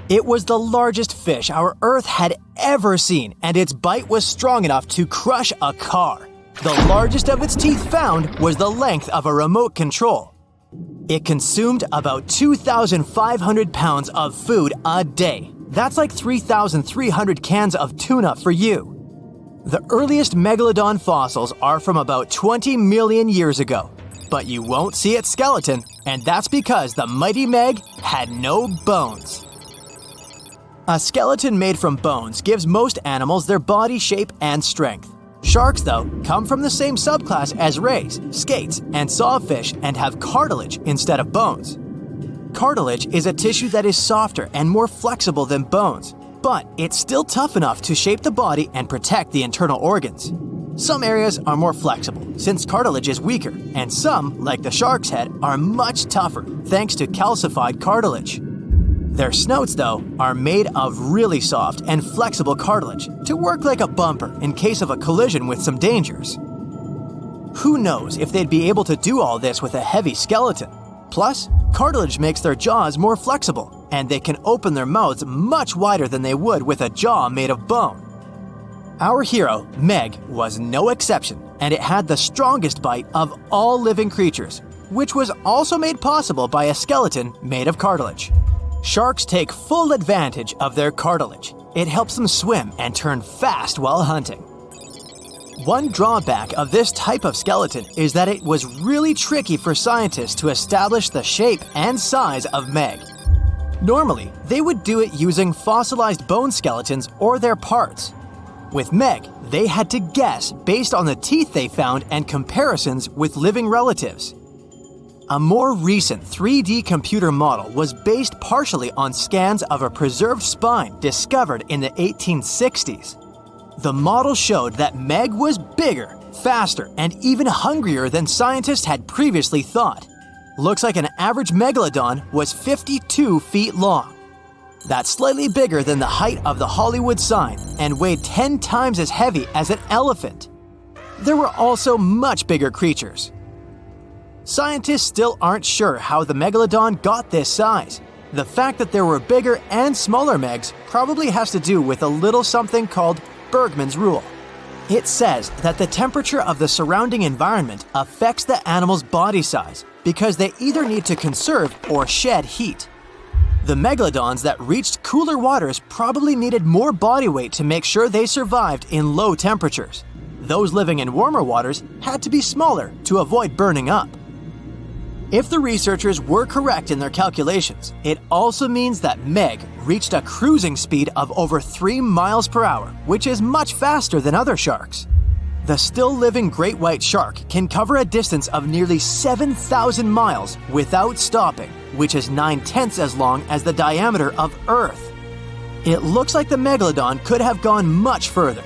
It was the largest fish our Earth had ever seen, and its bite was strong enough to crush a car. The largest of its teeth found was the length of a remote control. It consumed about 2,500 pounds of food a day. That's like 3,300 cans of tuna for you. The earliest Megalodon fossils are from about 20 million years ago, but you won't see its skeleton, and that's because the mighty Meg had no bones. A skeleton made from bones gives most animals their body shape and strength. Sharks, though, come from the same subclass as rays, skates, and sawfish and have cartilage instead of bones. Cartilage is a tissue that is softer and more flexible than bones, but it's still tough enough to shape the body and protect the internal organs. Some areas are more flexible, since cartilage is weaker, and some, like the shark's head, are much tougher thanks to calcified cartilage. Their snouts, though, are made of really soft and flexible cartilage to work like a bumper in case of a collision with some dangers. Who knows if they'd be able to do all this with a heavy skeleton? Plus, cartilage makes their jaws more flexible, and they can open their mouths much wider than they would with a jaw made of bone. Our hero, Meg, was no exception, and it had the strongest bite of all living creatures, which was also made possible by a skeleton made of cartilage. Sharks take full advantage of their cartilage. It helps them swim and turn fast while hunting. One drawback of this type of skeleton is that it was really tricky for scientists to establish the shape and size of Meg. Normally, they would do it using fossilized bone skeletons or their parts. With Meg, they had to guess based on the teeth they found and comparisons with living relatives. A more recent 3D computer model was based partially on scans of a preserved spine discovered in the 1860s. The model showed that Meg was bigger, faster, and even hungrier than scientists had previously thought. Looks like an average Megalodon was 52 feet long. That's slightly bigger than the height of the Hollywood sign and weighed 10 times as heavy as an elephant. There were also much bigger creatures. Scientists still aren't sure how the Megalodon got this size. The fact that there were bigger and smaller Megs probably has to do with a little something called Bergmann's rule. It says that the temperature of the surrounding environment affects the animal's body size because they either need to conserve or shed heat. The Megalodons that reached cooler waters probably needed more body weight to make sure they survived in low temperatures. Those living in warmer waters had to be smaller to avoid burning up. If the researchers were correct in their calculations, it also means that Meg reached a cruising speed of over 3 miles per hour, which is much faster than other sharks. The still-living great white shark can cover a distance of nearly 7,000 miles without stopping, which is 9/10 as long as the diameter of Earth. It looks like the Megalodon could have gone much further.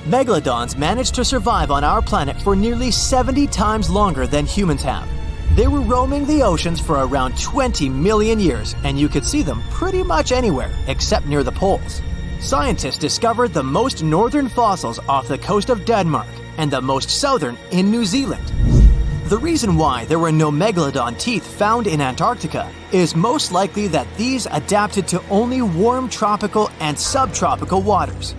Megalodons managed to survive on our planet for nearly 70 times longer than humans have. They were roaming the oceans for around 20 million years, and you could see them pretty much anywhere except near the poles. Scientists discovered the most northern fossils off the coast of Denmark and the most southern in New Zealand. The reason why there were no Megalodon teeth found in Antarctica is most likely that these adapted to only warm tropical and subtropical waters.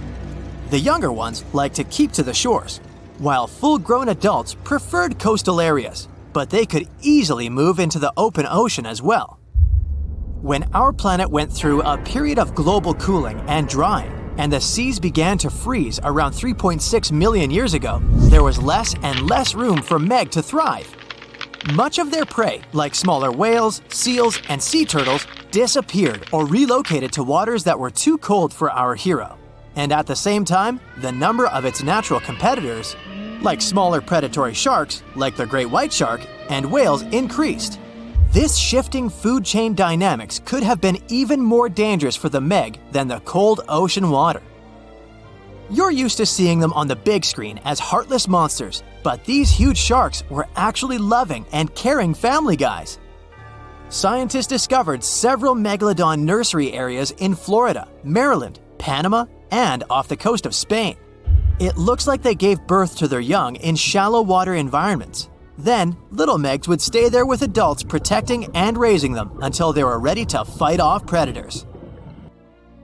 The younger ones like to keep to the shores, while full-grown adults preferred coastal areas, but they could easily move into the open ocean as well. When our planet went through a period of global cooling and drying, and the seas began to freeze around 3.6 million years ago, there was less and less room for Meg to thrive. Much of their prey, like smaller whales, seals, and sea turtles, disappeared or relocated to waters that were too cold for our hero. And at the same time, the number of its natural competitors, like smaller predatory sharks, like the great white shark, and whales, increased. This shifting food chain dynamics could have been even more dangerous for the Meg than the cold ocean water. You're used to seeing them on the big screen as heartless monsters, but these huge sharks were actually loving and caring family guys. Scientists discovered several Megalodon nursery areas in Florida, Maryland, Panama, and off the coast of Spain. It looks like they gave birth to their young in shallow water environments. Then, little Megs would stay there with adults protecting and raising them until they were ready to fight off predators.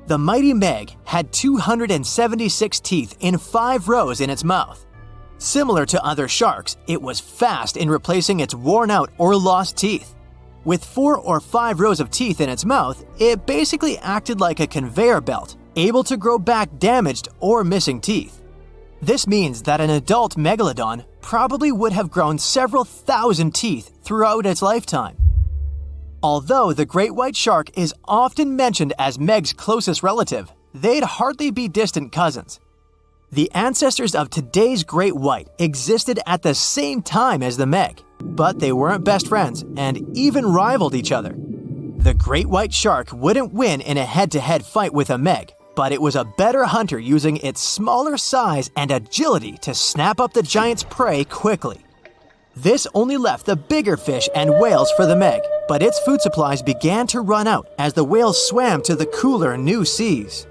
The mighty Meg had 276 teeth in 5 rows in its mouth. Similar to other sharks, it was fast in replacing its worn-out or lost teeth. With 4 or 5 rows of teeth in its mouth, it basically acted like a conveyor belt, able to grow back damaged or missing teeth. This means that an adult megalodon probably would have grown several thousand teeth throughout its lifetime. Although the great white shark is often mentioned as Meg's closest relative, they'd hardly be distant cousins. The ancestors of today's great white existed at the same time as the Meg, but they weren't best friends and even rivaled each other. The great white shark wouldn't win in a head-to-head fight with a Meg, but it was a better hunter using its smaller size and agility to snap up the giant's prey quickly. This only left the bigger fish and whales for the Meg, but its food supplies began to run out as the whales swam to the cooler new seas.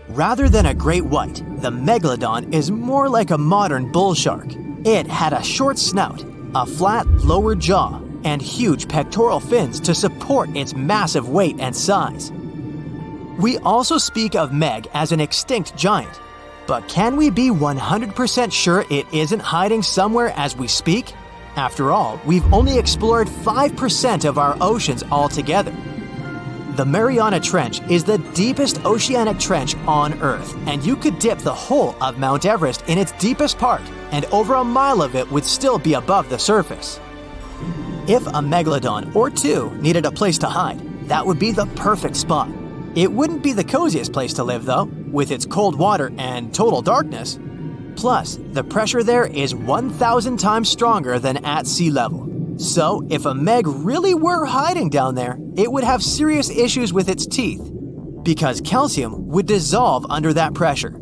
Rather than a great white, the Megalodon is more like a modern bull shark. It had a short snout, a flat lower jaw, and huge pectoral fins to support its massive weight and size. We also speak of Meg as an extinct giant, but can we be 100% sure it isn't hiding somewhere as we speak? After all, we've only explored 5% of our oceans altogether. The Mariana Trench is the deepest oceanic trench on Earth, and you could dip the whole of Mount Everest in its deepest part, and over a mile of it would still be above the surface. If a megalodon or two needed a place to hide, that would be the perfect spot. It wouldn't be the coziest place to live, though, with its cold water and total darkness. Plus, the pressure there is 1,000 times stronger than at sea level. So, if a Meg really were hiding down there, it would have serious issues with its teeth, because calcium would dissolve under that pressure.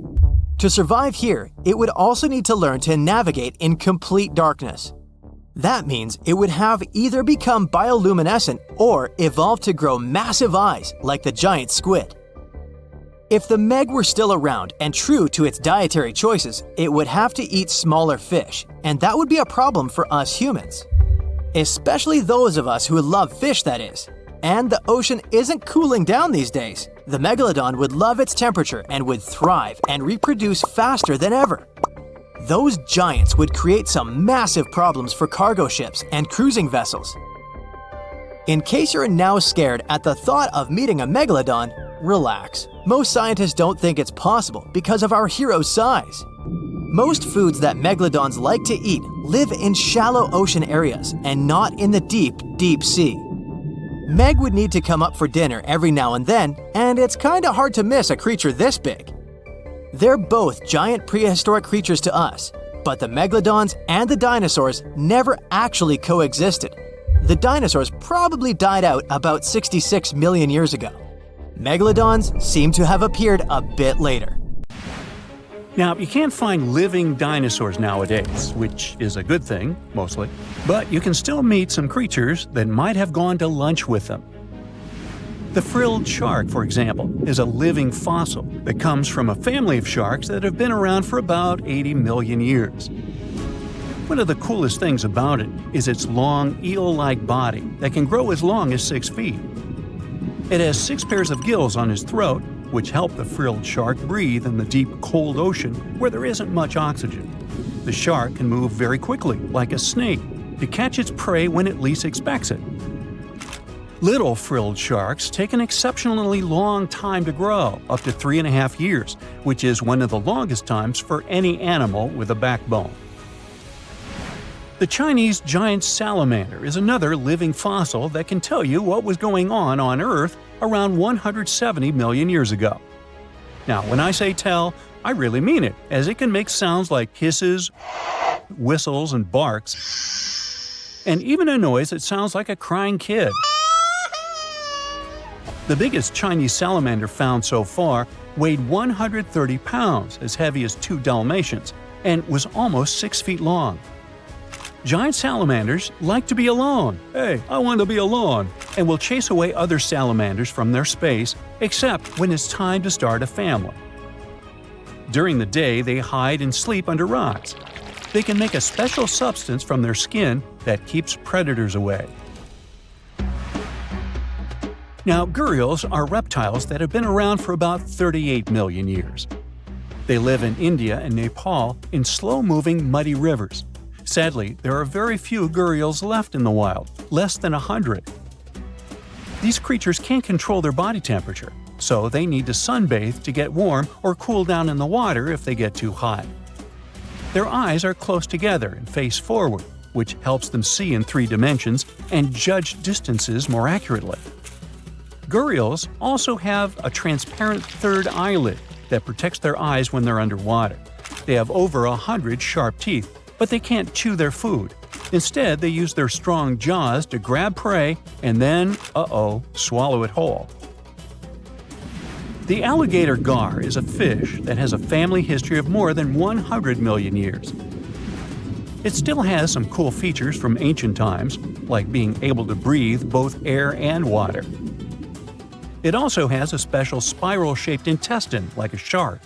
To survive here, it would also need to learn to navigate in complete darkness. That means it would have either become bioluminescent or evolve to grow massive eyes like the giant squid. If the Meg were still around and true to its dietary choices, it would have to eat smaller fish, and that would be a problem for us humans. Especially those of us who love fish, that is. And the ocean isn't cooling down these days. The Megalodon would love its temperature and would thrive and reproduce faster than ever. Those giants would create some massive problems for cargo ships and cruising vessels. In case you're now scared at the thought of meeting a Megalodon, relax. Most scientists don't think it's possible because of our hero's size. Most foods that megalodons like to eat live in shallow ocean areas and not in the deep, deep sea. Meg would need to come up for dinner every now and then, and it's kinda hard to miss a creature this big. They're both giant prehistoric creatures to us, but the megalodons and the dinosaurs never actually coexisted. The dinosaurs probably died out about 66 million years ago. Megalodons seem to have appeared a bit later. Now, you can't find living dinosaurs nowadays, which is a good thing, mostly, but you can still meet some creatures that might have gone to lunch with them. The frilled shark, for example, is a living fossil that comes from a family of sharks that have been around for about 80 million years. One of the coolest things about it is its long, eel-like body that can grow as long as 6 feet. It has 6 pairs of gills on its throat, which help the frilled shark breathe in the deep, cold ocean where there isn't much oxygen. The shark can move very quickly, like a snake, to catch its prey when it least expects it. Little frilled sharks take an exceptionally long time to grow, up to 3.5 years, which is one of the longest times for any animal with a backbone. The Chinese giant salamander is another living fossil that can tell you what was going on Earth around 170 million years ago. Now, when I say tell, I really mean it, as it can make sounds like hisses, whistles, and barks, and even a noise that sounds like a crying kid. The biggest Chinese salamander found so far weighed 130 pounds, as heavy as 2 Dalmatians, and was almost 6 feet long. Giant salamanders like to be alone. Hey, I want to be alone. And will chase away other salamanders from their space, except when it's time to start a family. During the day, they hide and sleep under rocks. They can make a special substance from their skin that keeps predators away. Now, gharials are reptiles that have been around for about 38 million years. They live in India and Nepal in slow-moving, muddy rivers. Sadly, there are very few gharials left in the wild, less than 100. These creatures can't control their body temperature, so they need to sunbathe to get warm or cool down in the water if they get too hot. Their eyes are close together and face forward, which helps them see in 3 dimensions and judge distances more accurately. Gharials also have a transparent third eyelid that protects their eyes when they're underwater. They have over 100 sharp teeth, but they can't chew their food. Instead, they use their strong jaws to grab prey and then, swallow it whole. The alligator gar is a fish that has a family history of more than 100 million years. It still has some cool features from ancient times, like being able to breathe both air and water. It also has a special spiral-shaped intestine, like a shark.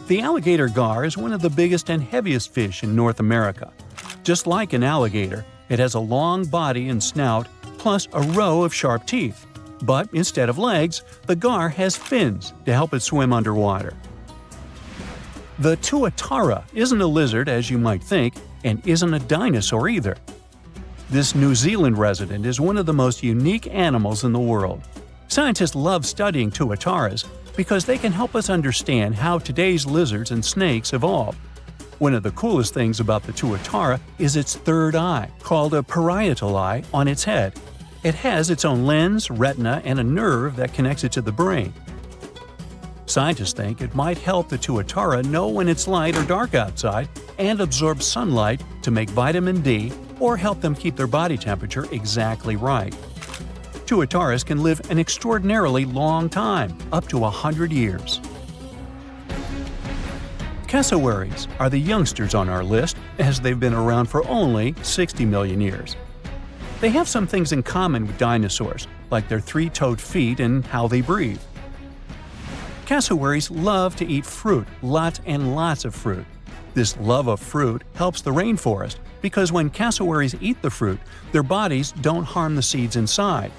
The alligator gar is one of the biggest and heaviest fish in North America. Just like an alligator, it has a long body and snout, plus a row of sharp teeth. But instead of legs, the gar has fins to help it swim underwater. The tuatara isn't a lizard as you might think, and isn't a dinosaur either. This New Zealand resident is one of the most unique animals in the world. Scientists love studying tuataras because they can help us understand how today's lizards and snakes evolved. One of the coolest things about the tuatara is its third eye, called a parietal eye, on its head. It has its own lens, retina, and a nerve that connects it to the brain. Scientists think it might help the tuatara know when it's light or dark outside and absorb sunlight to make vitamin D or help them keep their body temperature exactly right. Tuataras can live an extraordinarily long time, up to 100 years. Cassowaries are the youngsters on our list, as they've been around for only 60 million years. They have some things in common with dinosaurs, like their 3-toed feet and how they breathe. Cassowaries love to eat fruit, lots and lots of fruit. This love of fruit helps the rainforest because when cassowaries eat the fruit, their bodies don't harm the seeds inside.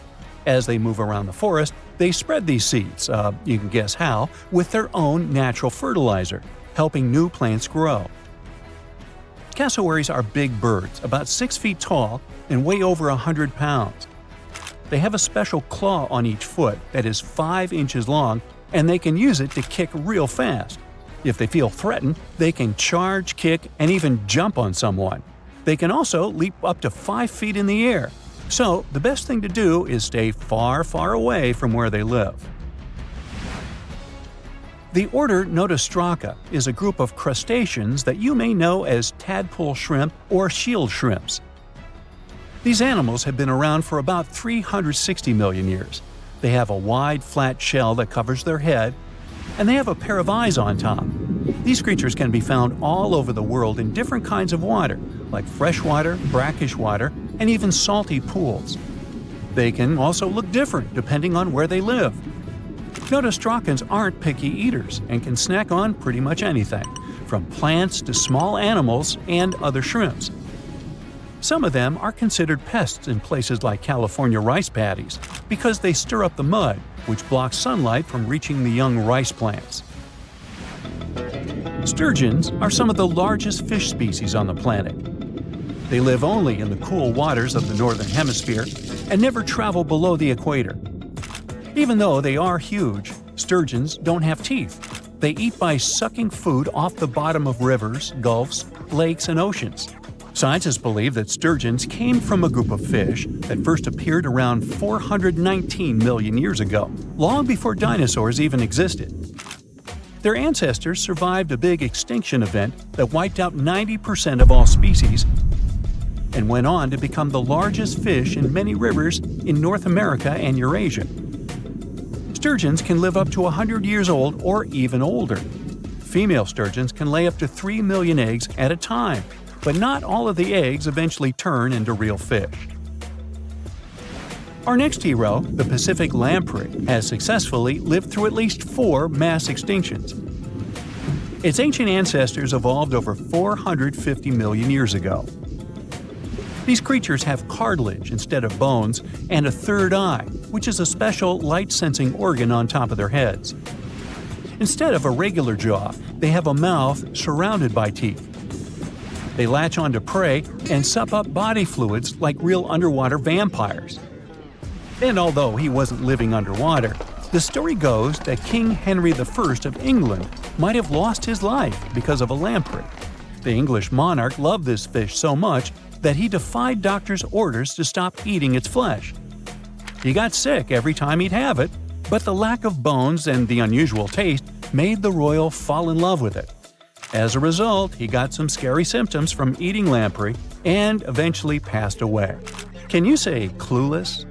As they move around the forest, they spread these seeds, you can guess how, with their own natural fertilizer, helping new plants grow. Cassowaries are big birds, about 6 feet tall and weigh over 100 pounds. They have a special claw on each foot that is 5 inches long, and they can use it to kick real fast. If they feel threatened, they can charge, kick, and even jump on someone. They can also leap up to 5 feet in the air. So, the best thing to do is stay far, far away from where they live. The order Notostraca is a group of crustaceans that you may know as tadpole shrimp or shield shrimps. These animals have been around for about 360 million years. They have a wide, flat shell that covers their head, and they have a pair of eyes on top. These creatures can be found all over the world in different kinds of water, like freshwater, brackish water, and even salty pools. They can also look different depending on where they live. Notostracans aren't picky eaters and can snack on pretty much anything, from plants to small animals and other shrimps. Some of them are considered pests in places like California rice paddies because they stir up the mud, which blocks sunlight from reaching the young rice plants. Sturgeons are some of the largest fish species on the planet. They live only in the cool waters of the northern hemisphere and never travel below the equator. Even though they are huge, sturgeons don't have teeth. They eat by sucking food off the bottom of rivers, gulfs, lakes, and oceans. Scientists believe that sturgeons came from a group of fish that first appeared around 419 million years ago, long before dinosaurs even existed. Their ancestors survived a big extinction event that wiped out 90% of all species and went on to become the largest fish in many rivers in North America and Eurasia. Sturgeons can live up to 100 years old or even older. Female sturgeons can lay up to 3 million eggs at a time, but not all of the eggs eventually turn into real fish. Our next hero, the Pacific lamprey, has successfully lived through at least 4 mass extinctions. Its ancient ancestors evolved over 450 million years ago. These creatures have cartilage instead of bones and a third eye, which is a special light-sensing organ on top of their heads. Instead of a regular jaw, they have a mouth surrounded by teeth. They latch onto prey and sup up body fluids like real underwater vampires. And although he wasn't living underwater, the story goes that King Henry I of England might have lost his life because of a lamprey. The English monarch loved this fish so much that he defied doctors' orders to stop eating its flesh. He got sick every time he'd have it, but the lack of bones and the unusual taste made the royal fall in love with it. As a result, he got some scary symptoms from eating lamprey and eventually passed away. Can you say clueless?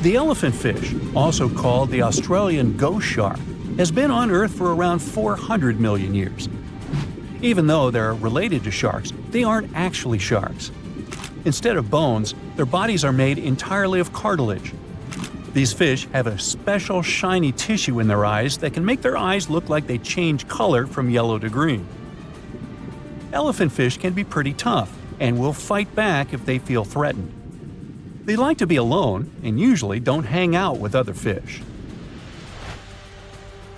The elephant fish, also called the Australian ghost shark, has been on Earth for around 400 million years. Even though they're related to sharks, they aren't actually sharks. Instead of bones, their bodies are made entirely of cartilage. These fish have a special shiny tissue in their eyes that can make their eyes look like they change color from yellow to green. Elephant fish can be pretty tough and will fight back if they feel threatened. They like to be alone and usually don't hang out with other fish.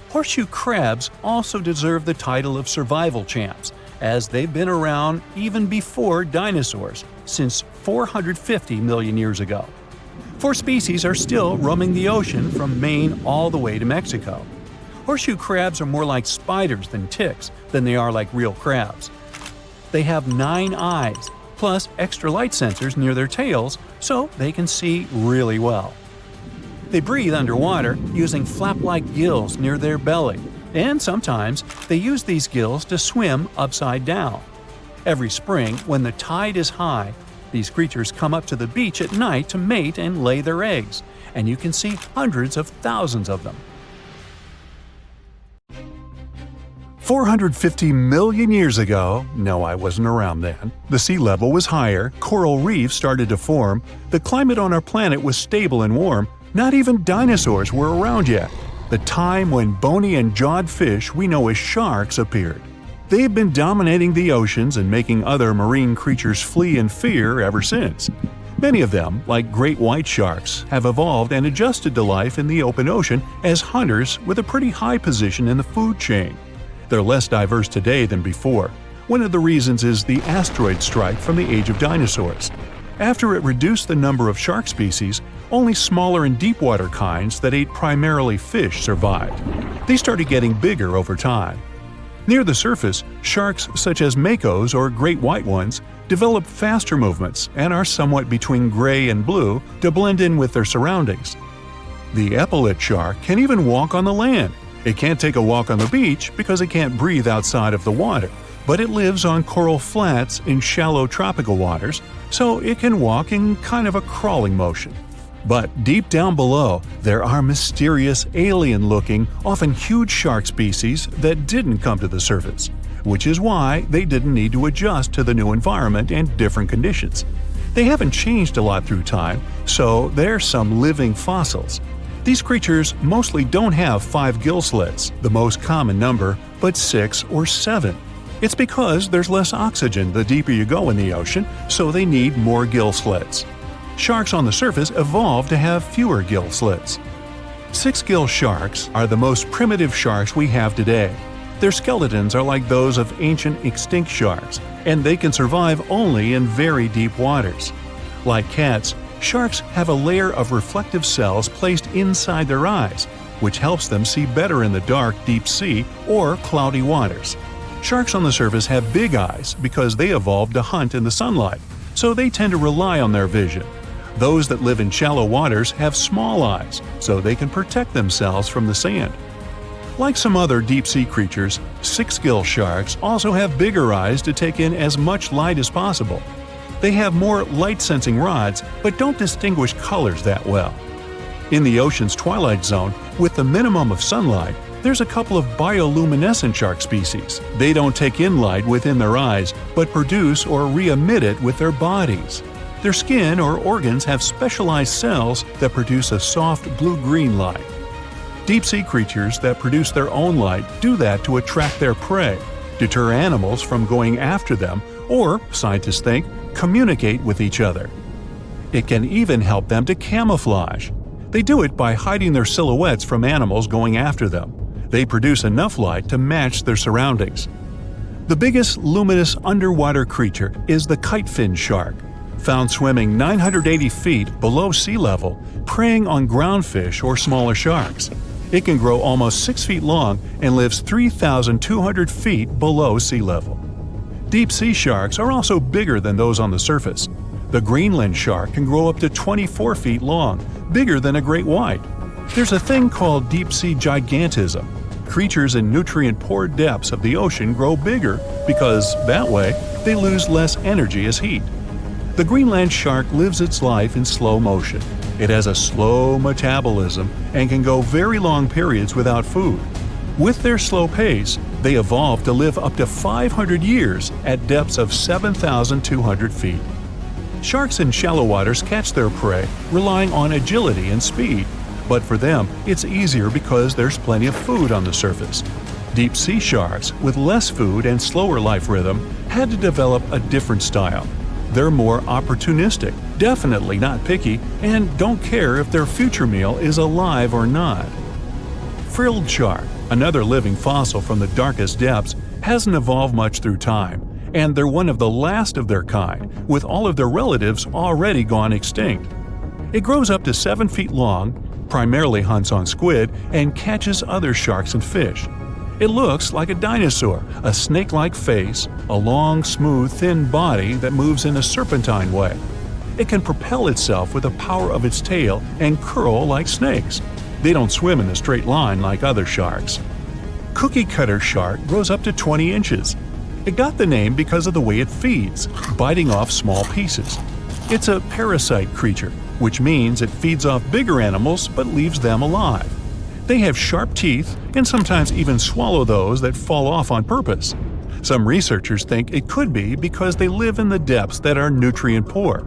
Horseshoe crabs also deserve the title of survival champs, as they've been around even before dinosaurs, since 450 million years ago. 4 species are still roaming the ocean from Maine all the way to Mexico. Horseshoe crabs are more like spiders than ticks than they are like real crabs. They have 9 eyes, plus extra light sensors near their tails so they can see really well. They breathe underwater using flap-like gills near their belly, and sometimes they use these gills to swim upside down. Every spring, when the tide is high, these creatures come up to the beach at night to mate and lay their eggs, and you can see hundreds of thousands of them. 450 million years ago, no, I wasn't around then, the sea level was higher, coral reefs started to form, the climate on our planet was stable and warm, not even dinosaurs were around yet. The time when bony and jawed fish we know as sharks appeared. They've been dominating the oceans and making other marine creatures flee in fear ever since. Many of them, like great white sharks, have evolved and adjusted to life in the open ocean as hunters with a pretty high position in the food chain. They're less diverse today than before. One of the reasons is the asteroid strike from the age of dinosaurs. After it reduced the number of shark species, only smaller and deep-water kinds that ate primarily fish survived. They started getting bigger over time. Near the surface, sharks such as makos or great white ones develop faster movements and are somewhat between gray and blue to blend in with their surroundings. The epaulet shark can even walk on the land. It can't take a walk on the beach because it can't breathe outside of the water, but it lives on coral flats in shallow tropical waters, so it can walk in kind of a crawling motion. But deep down below, there are mysterious, alien-looking, often huge shark species that didn't come to the surface, which is why they didn't need to adjust to the new environment and different conditions. They haven't changed a lot through time, so they're some living fossils. These creatures mostly don't have 5 gill slits, the most common number, but 6 or 7. It's because there's less oxygen the deeper you go in the ocean, so they need more gill slits. Sharks on the surface evolved to have fewer gill slits. 6-gill sharks are the most primitive sharks we have today. Their skeletons are like those of ancient extinct sharks, and they can survive only in very deep waters. Like cats, sharks have a layer of reflective cells placed inside their eyes, which helps them see better in the dark, deep sea or cloudy waters. Sharks on the surface have big eyes because they evolved to hunt in the sunlight, so they tend to rely on their vision. Those that live in shallow waters have small eyes, so they can protect themselves from the sand. Like some other deep-sea creatures, 6-gill sharks also have bigger eyes to take in as much light as possible. They have more light-sensing rods, but don't distinguish colors that well. In the ocean's twilight zone, with the minimum of sunlight, there's a couple of bioluminescent shark species. They don't take in light within their eyes, but produce or re-emit it with their bodies. Their skin or organs have specialized cells that produce a soft blue-green light. Deep-sea creatures that produce their own light do that to attract their prey, deter animals from going after them, or, scientists think, communicate with each other. It can even help them to camouflage. They do it by hiding their silhouettes from animals going after them. They produce enough light to match their surroundings. The biggest luminous underwater creature is the kitefin shark, found swimming 980 feet below sea level, preying on groundfish or smaller sharks. It can grow almost 6 feet long and lives 3,200 feet below sea level. Deep-sea sharks are also bigger than those on the surface. The Greenland shark can grow up to 24 feet long, bigger than a great white. There's a thing called deep-sea gigantism. Creatures in nutrient-poor depths of the ocean grow bigger because, that way, they lose less energy as heat. The Greenland shark lives its life in slow motion. It has a slow metabolism and can go very long periods without food. With their slow pace, they evolved to live up to 500 years at depths of 7,200 feet. Sharks in shallow waters catch their prey relying on agility and speed, but for them, it's easier because there's plenty of food on the surface. Deep-sea sharks, with less food and slower life rhythm, had to develop a different style. They're more opportunistic, definitely not picky, and don't care if their future meal is alive or not. Frilled shark, another living fossil from the darkest depths, hasn't evolved much through time, and they're one of the last of their kind, with all of their relatives already gone extinct. It grows up to 7 feet long, primarily hunts on squid, and catches other sharks and fish. It looks like a dinosaur, a snake-like face, a long, smooth, thin body that moves in a serpentine way. It can propel itself with the power of its tail and curl like snakes. They don't swim in a straight line like other sharks. Cookie cutter shark grows up to 20 inches. It got the name because of the way it feeds, biting off small pieces. It's a parasite creature, which means it feeds off bigger animals but leaves them alive. They have sharp teeth and sometimes even swallow those that fall off on purpose. Some researchers think it could be because they live in the depths that are nutrient poor.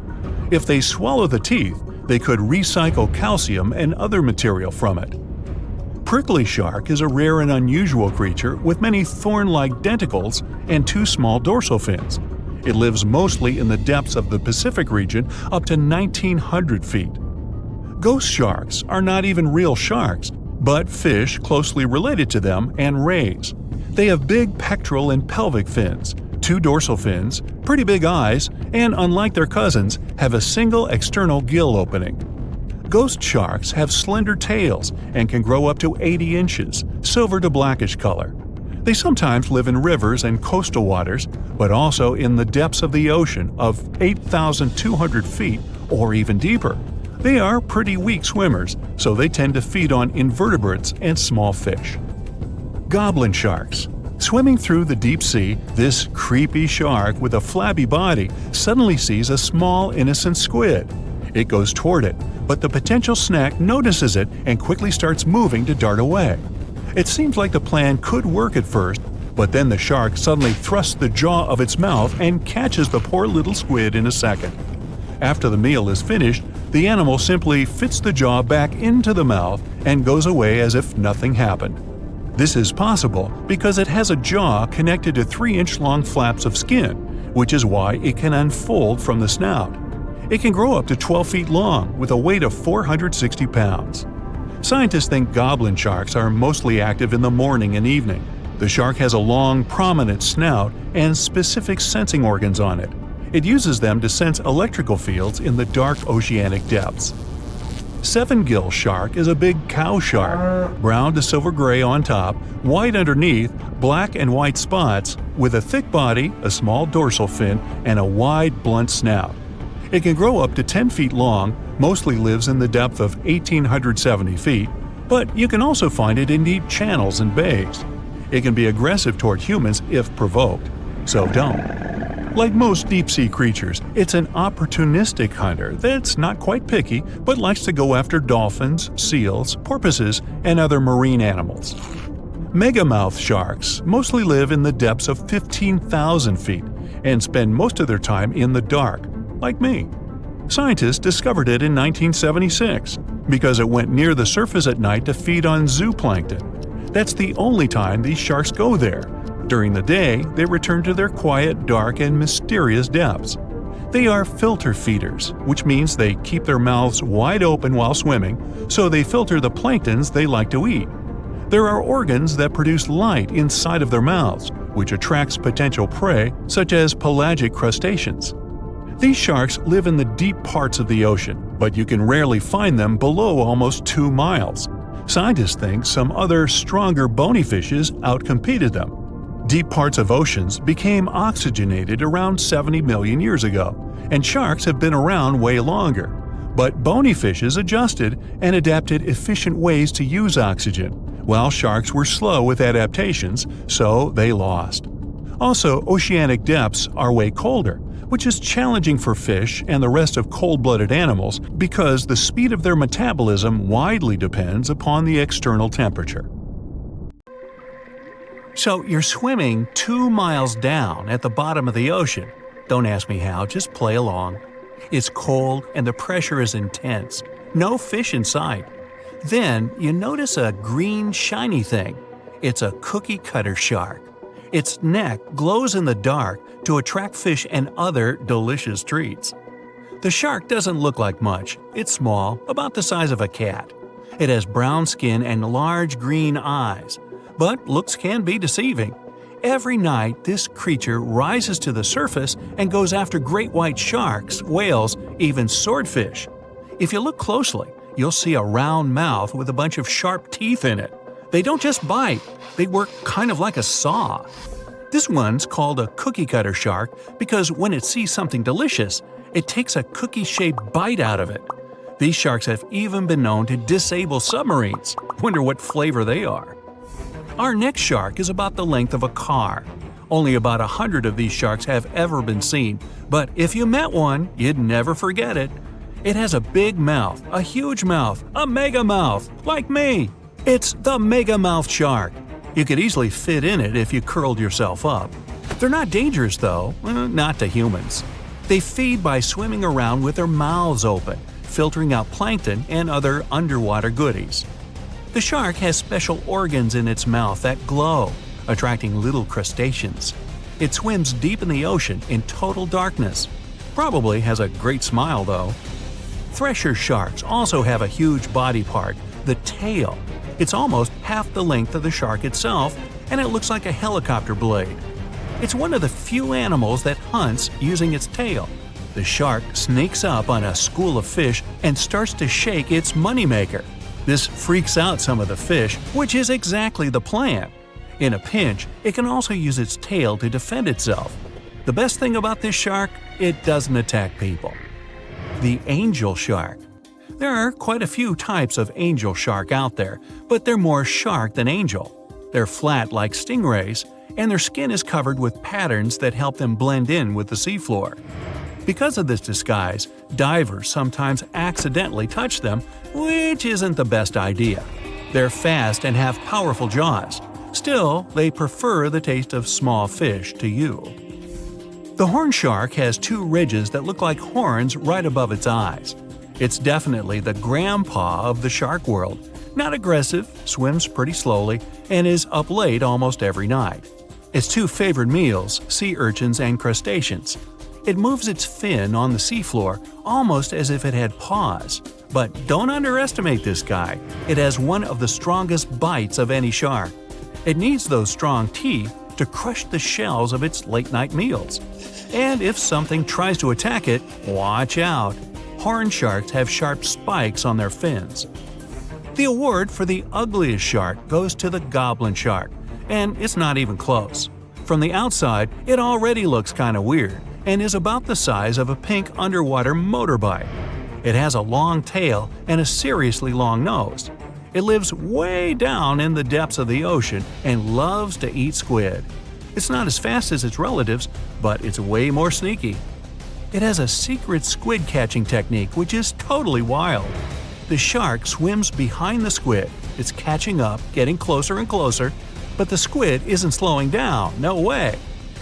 If they swallow the teeth, they could recycle calcium and other material from it. Prickly shark is a rare and unusual creature with many thorn-like denticles and 2 small dorsal fins. It lives mostly in the depths of the Pacific region up to 1,900 feet. Ghost sharks are not even real sharks, but fish closely related to them and rays. They have big pectoral and pelvic fins, 2 dorsal fins, pretty big eyes, and unlike their cousins, have a single external gill opening. Ghost sharks have slender tails and can grow up to 80 inches, silver to blackish color. They sometimes live in rivers and coastal waters, but also in the depths of the ocean of 8,200 feet or even deeper. They are pretty weak swimmers, so they tend to feed on invertebrates and small fish. Goblin sharks. Swimming through the deep sea, this creepy shark with a flabby body suddenly sees a small, innocent squid. It goes toward it, but the potential snack notices it and quickly starts moving to dart away. It seems like the plan could work at first, but then the shark suddenly thrusts the jaw of its mouth and catches the poor little squid in a second. After the meal is finished, the animal simply fits the jaw back into the mouth and goes away as if nothing happened. This is possible because it has a jaw connected to 3-inch-long flaps of skin, which is why it can unfold from the snout. It can grow up to 12 feet long with a weight of 460 pounds. Scientists think goblin sharks are mostly active in the morning and evening. The shark has a long, prominent snout and specific sensing organs on it. It uses them to sense electrical fields in the dark oceanic depths. Seven-gill shark is a big cow shark, brown to silver-gray on top, white underneath, black and white spots, with a thick body, a small dorsal fin, and a wide, blunt snout. It can grow up to 10 feet long, mostly lives in the depth of 1,870 feet, but you can also find it in deep channels and bays. It can be aggressive toward humans if provoked, so don't. Like most deep-sea creatures, it's an opportunistic hunter that's not quite picky but likes to go after dolphins, seals, porpoises, and other marine animals. Megamouth sharks mostly live in the depths of 15,000 feet and spend most of their time in the dark, like me. Scientists discovered it in 1976 because it went near the surface at night to feed on zooplankton. That's the only time these sharks go there. During the day, they return to their quiet, dark, and mysterious depths. They are filter feeders, which means they keep their mouths wide open while swimming, so they filter the planktons they like to eat. There are organs that produce light inside of their mouths, which attracts potential prey, such as pelagic crustaceans. These sharks live in the deep parts of the ocean, but you can rarely find them below almost 2 miles. Scientists think some other, stronger bony fishes outcompeted them. Deep parts of oceans became oxygenated around 70 million years ago, and sharks have been around way longer. But bony fishes adjusted and adapted efficient ways to use oxygen, while sharks were slow with adaptations, so they lost. Also, oceanic depths are way colder, which is challenging for fish and the rest of cold-blooded animals because the speed of their metabolism widely depends upon the external temperature. So you're swimming 2 miles down at the bottom of the ocean. Don't ask me how, just play along. It's cold and the pressure is intense. No fish in sight. Then you notice a green shiny thing. It's a cookie cutter shark. Its neck glows in the dark to attract fish and other delicious treats. The shark doesn't look like much. It's small, about the size of a cat. It has brown skin and large green eyes. But looks can be deceiving. Every night, this creature rises to the surface and goes after great white sharks, whales, even swordfish. If you look closely, you'll see a round mouth with a bunch of sharp teeth in it. They don't just bite, they work kind of like a saw. This one's called a cookie cutter shark because when it sees something delicious, it takes a cookie-shaped bite out of it. These sharks have even been known to disable submarines. Wonder what flavor they are. Our next shark is about the length of a car. Only about 100 of these sharks have ever been seen, but if you met one, you'd never forget it. It has a big mouth, a huge mouth, a mega mouth, like me. It's the mega mouth shark. You could easily fit in it if you curled yourself up. They're not dangerous though, not to humans. They feed by swimming around with their mouths open, filtering out plankton and other underwater goodies. The shark has special organs in its mouth that glow, attracting little crustaceans. It swims deep in the ocean in total darkness. Probably has a great smile though. Thresher sharks also have a huge body part, the tail. It's almost half the length of the shark itself, and it looks like a helicopter blade. It's one of the few animals that hunts using its tail. The shark sneaks up on a school of fish and starts to shake its moneymaker. This freaks out some of the fish, which is exactly the plan. In a pinch, it can also use its tail to defend itself. The best thing about this shark, it doesn't attack people. The angel shark. There are quite a few types of angel shark out there, but they're more shark than angel. They're flat like stingrays, and their skin is covered with patterns that help them blend in with the seafloor. Because of this disguise, divers sometimes accidentally touch them, which isn't the best idea. They're fast and have powerful jaws. Still, they prefer the taste of small fish to you. The horn shark has 2 ridges that look like horns right above its eyes. It's definitely the grandpa of the shark world. Not aggressive, swims pretty slowly, and is up late almost every night. Its 2 favorite meals, sea urchins and crustaceans. It moves its fin on the seafloor almost as if it had paws. But don't underestimate this guy. It has one of the strongest bites of any shark. It needs those strong teeth to crush the shells of its late-night meals. And if something tries to attack it, watch out. Horn sharks have sharp spikes on their fins. The award for the ugliest shark goes to the goblin shark, and it's not even close. From the outside, it already looks kinda weird, and is about the size of a pink underwater motorbike. It has a long tail and a seriously long nose. It lives way down in the depths of the ocean and loves to eat squid. It's not as fast as its relatives, but it's way more sneaky. It has a secret squid catching technique which is totally wild. The shark swims behind the squid. It's catching up, getting closer and closer, but the squid isn't slowing down, no way.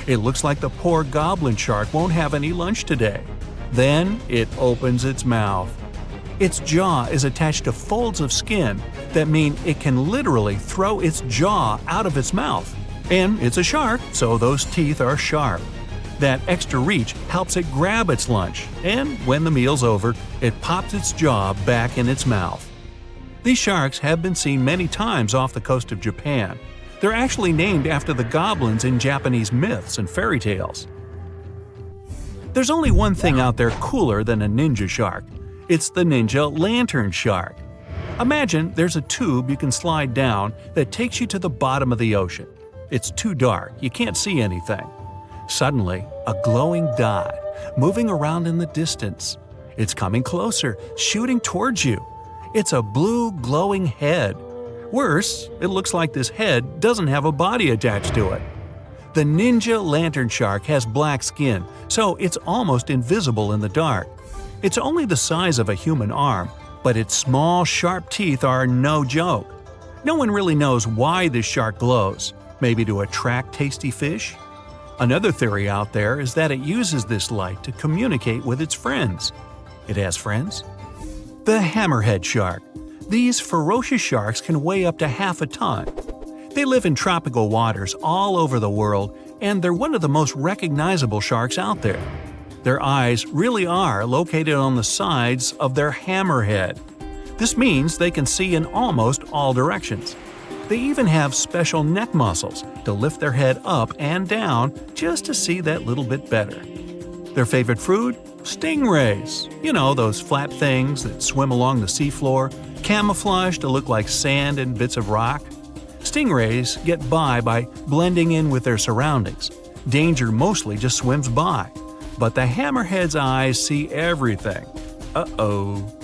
It looks like the poor goblin shark won't have any lunch today. Then it opens its mouth. Its jaw is attached to folds of skin that mean it can literally throw its jaw out of its mouth. And it's a shark, so those teeth are sharp. That extra reach helps it grab its lunch, and when the meal's over, it pops its jaw back in its mouth. These sharks have been seen many times off the coast of Japan. They're actually named after the goblins in Japanese myths and fairy tales. There's only one thing out there cooler than a ninja shark. It's the ninja lantern shark. Imagine there's a tube you can slide down that takes you to the bottom of the ocean. It's too dark, you can't see anything. Suddenly, a glowing dot, moving around in the distance. It's coming closer, shooting towards you. It's a blue, glowing head. Worse, it looks like this head doesn't have a body attached to it. The ninja lantern shark has black skin, so it's almost invisible in the dark. It's only the size of a human arm, but its small, sharp teeth are no joke. No one really knows why this shark glows. Maybe to attract tasty fish? Another theory out there is that it uses this light to communicate with its friends. It has friends? The hammerhead shark. These ferocious sharks can weigh up to half a ton. They live in tropical waters all over the world, and they're one of the most recognizable sharks out there. Their eyes really are located on the sides of their hammerhead. This means they can see in almost all directions. They even have special neck muscles to lift their head up and down just to see that little bit better. Their favorite food? Stingrays. You know, those flat things that swim along the seafloor, camouflaged to look like sand and bits of rock. Stingrays get by blending in with their surroundings. Danger mostly just swims by. But the hammerhead's eyes see everything. Uh-oh.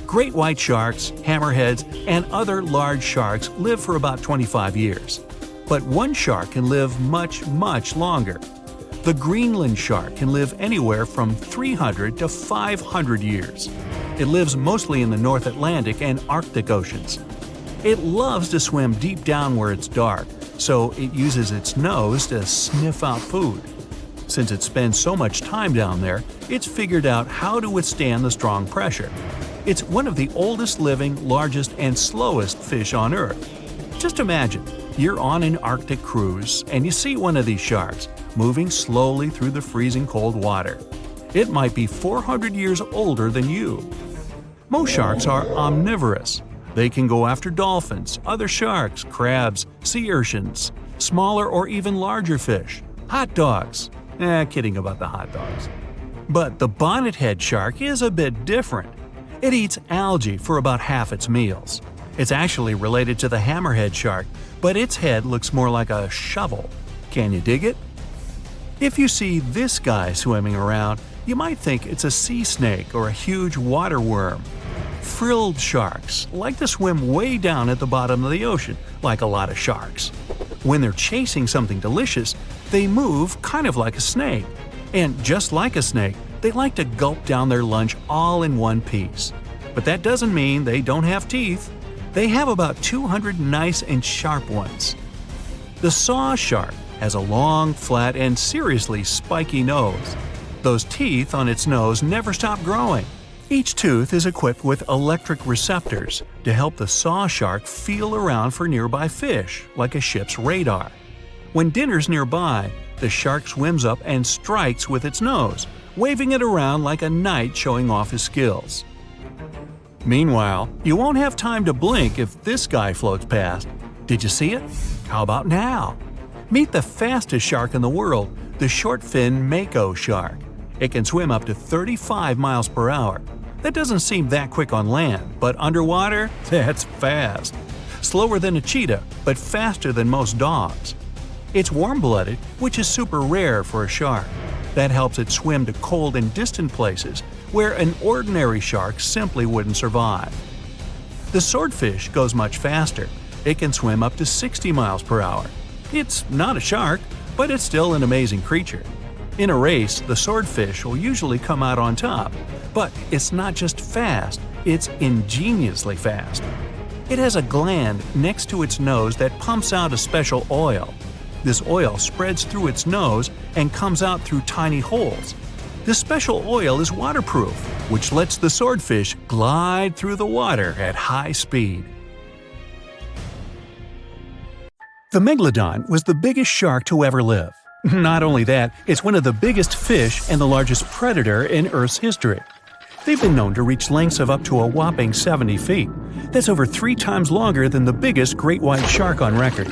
Great white sharks, hammerheads, and other large sharks live for about 25 years. But one shark can live much, much longer. The Greenland shark can live anywhere from 300 to 500 years. It lives mostly in the North Atlantic and Arctic oceans. It loves to swim deep down where it's dark, so it uses its nose to sniff out food. Since it spends so much time down there, it's figured out how to withstand the strong pressure. It's one of the oldest living, largest, and slowest fish on Earth. Just imagine, you're on an Arctic cruise and you see one of these sharks moving slowly through the freezing cold water. It might be 400 years older than you. Most sharks are omnivorous. They can go after dolphins, other sharks, crabs, sea urchins, smaller or even larger fish, hot dogs. Kidding about the hot dogs. But the bonnethead shark is a bit different. It eats algae for about half its meals. It's actually related to the hammerhead shark, but its head looks more like a shovel. Can you dig it? If you see this guy swimming around, you might think it's a sea snake or a huge water worm. Frilled sharks like to swim way down at the bottom of the ocean, like a lot of sharks. When they're chasing something delicious, they move kind of like a snake. And just like a snake, they like to gulp down their lunch all in one piece. But that doesn't mean they don't have teeth. They have about 200 nice and sharp ones. The saw shark has a long, flat, and seriously spiky nose. Those teeth on its nose never stop growing. Each tooth is equipped with electric receptors to help the saw shark feel around for nearby fish, like a ship's radar. When dinner's nearby, the shark swims up and strikes with its nose, waving it around like a knight showing off his skills. Meanwhile, you won't have time to blink if this guy floats past. Did you see it? How about now? Meet the fastest shark in the world, the short-fin mako shark. It can swim up to 35 miles per hour. That doesn't seem that quick on land, but underwater, that's fast. Slower than a cheetah, but faster than most dogs. It's warm-blooded, which is super rare for a shark. That helps it swim to cold and distant places where an ordinary shark simply wouldn't survive. The swordfish goes much faster. It can swim up to 60 miles per hour. It's not a shark, but it's still an amazing creature. In a race, the swordfish will usually come out on top, but it's not just fast, it's ingeniously fast. It has a gland next to its nose that pumps out a special oil. This oil spreads through its nose and comes out through tiny holes. This special oil is waterproof, which lets the swordfish glide through the water at high speed. The Megalodon was the biggest shark to ever live. Not only that, it's one of the biggest fish and the largest predator in Earth's history. They've been known to reach lengths of up to a whopping 70 feet. That's over 3 times longer than the biggest great white shark on record.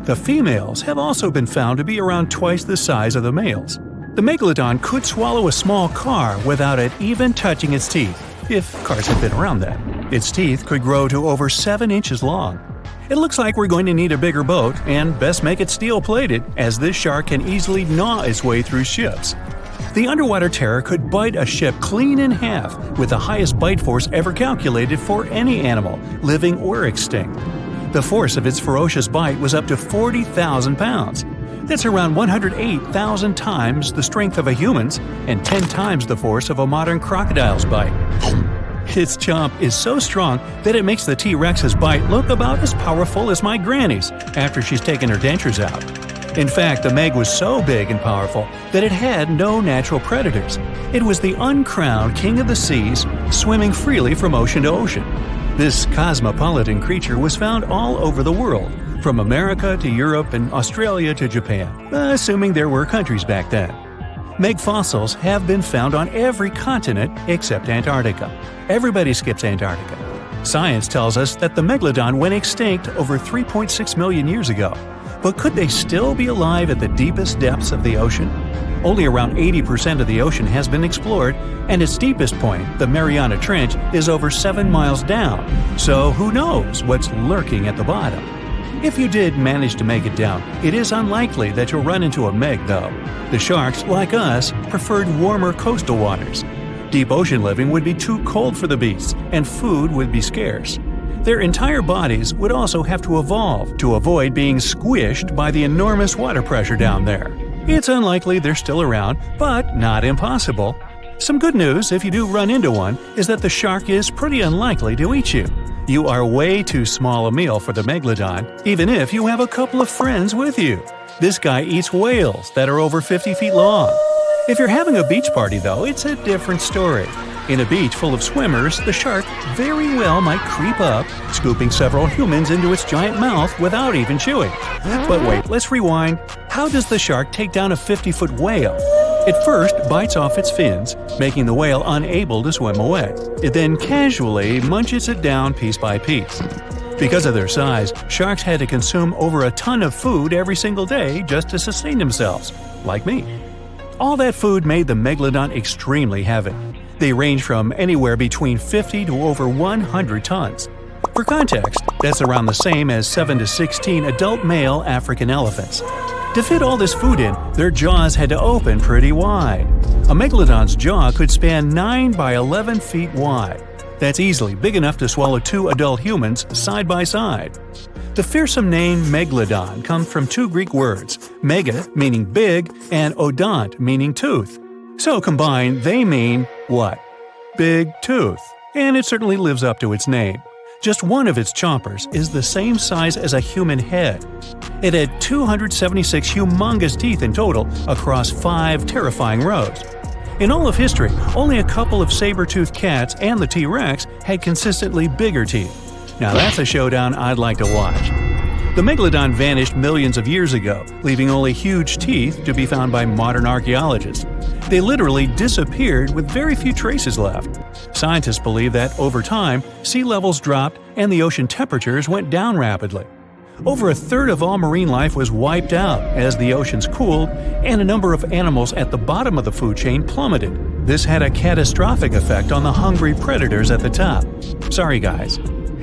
The females have also been found to be around twice the size of the males. The Megalodon could swallow a small car without it even touching its teeth, if cars had been around then. Its teeth could grow to over 7 inches long. It looks like we're going to need a bigger boat, and best make it steel-plated, as this shark can easily gnaw its way through ships. The underwater terror could bite a ship clean in half, with the highest bite force ever calculated for any animal, living or extinct. The force of its ferocious bite was up to 40,000 pounds. That's around 108,000 times the strength of a human's and 10 times the force of a modern crocodile's bite. Its chomp is so strong that it makes the T-Rex's bite look about as powerful as my granny's after she's taken her dentures out. In fact, the Meg was so big and powerful that it had no natural predators. It was the uncrowned king of the seas, swimming freely from ocean to ocean. This cosmopolitan creature was found all over the world, from America to Europe and Australia to Japan, assuming there were countries back then. Meg fossils have been found on every continent except Antarctica. Everybody skips Antarctica. Science tells us that the Megalodon went extinct over 3.6 million years ago. But could they still be alive at the deepest depths of the ocean? Only around 80% of the ocean has been explored, and its deepest point, the Mariana Trench, is over 7 miles down. So who knows what's lurking at the bottom? If you did manage to make it down, it is unlikely that you'll run into a Meg, though. The sharks, like us, preferred warmer coastal waters. Deep ocean living would be too cold for the beasts, and food would be scarce. Their entire bodies would also have to evolve to avoid being squished by the enormous water pressure down there. It's unlikely they're still around, but not impossible. Some good news, if you do run into one, is that the shark is pretty unlikely to eat you. You are way too small a meal for the Megalodon, even if you have a couple of friends with you. This guy eats whales that are over 50 feet long. If you're having a beach party, though, it's a different story. In a beach full of swimmers, the shark very well might creep up, scooping several humans into its giant mouth without even chewing. But wait, let's rewind. How does the shark take down a 50-foot whale? It first bites off its fins, making the whale unable to swim away. It then casually munches it down piece by piece. Because of their size, sharks had to consume over a ton of food every single day just to sustain themselves, like me. All that food made the Megalodon extremely heavy. They range from anywhere between 50 to over 100 tons. For context, that's around the same as 7 to 16 adult male African elephants. To fit all this food in, their jaws had to open pretty wide. A Megalodon's jaw could span 9 by 11 feet wide. That's easily big enough to swallow 2 adult humans side by side. The fearsome name Megalodon comes from 2 Greek words, mega meaning big and odont meaning tooth. So combined, they mean what? Big tooth. And it certainly lives up to its name. Just one of its chompers is the same size as a human head. It had 276 humongous teeth in total across 5 terrifying rows. In all of history, only a couple of saber-toothed cats and the T-Rex had consistently bigger teeth. Now that's a showdown I'd like to watch. The Megalodon vanished millions of years ago, leaving only huge teeth to be found by modern archaeologists. They literally disappeared with very few traces left. Scientists believe that over time, sea levels dropped and the ocean temperatures went down rapidly. Over a third of all marine life was wiped out as the oceans cooled, and a number of animals at the bottom of the food chain plummeted. This had a catastrophic effect on the hungry predators at the top. Sorry guys.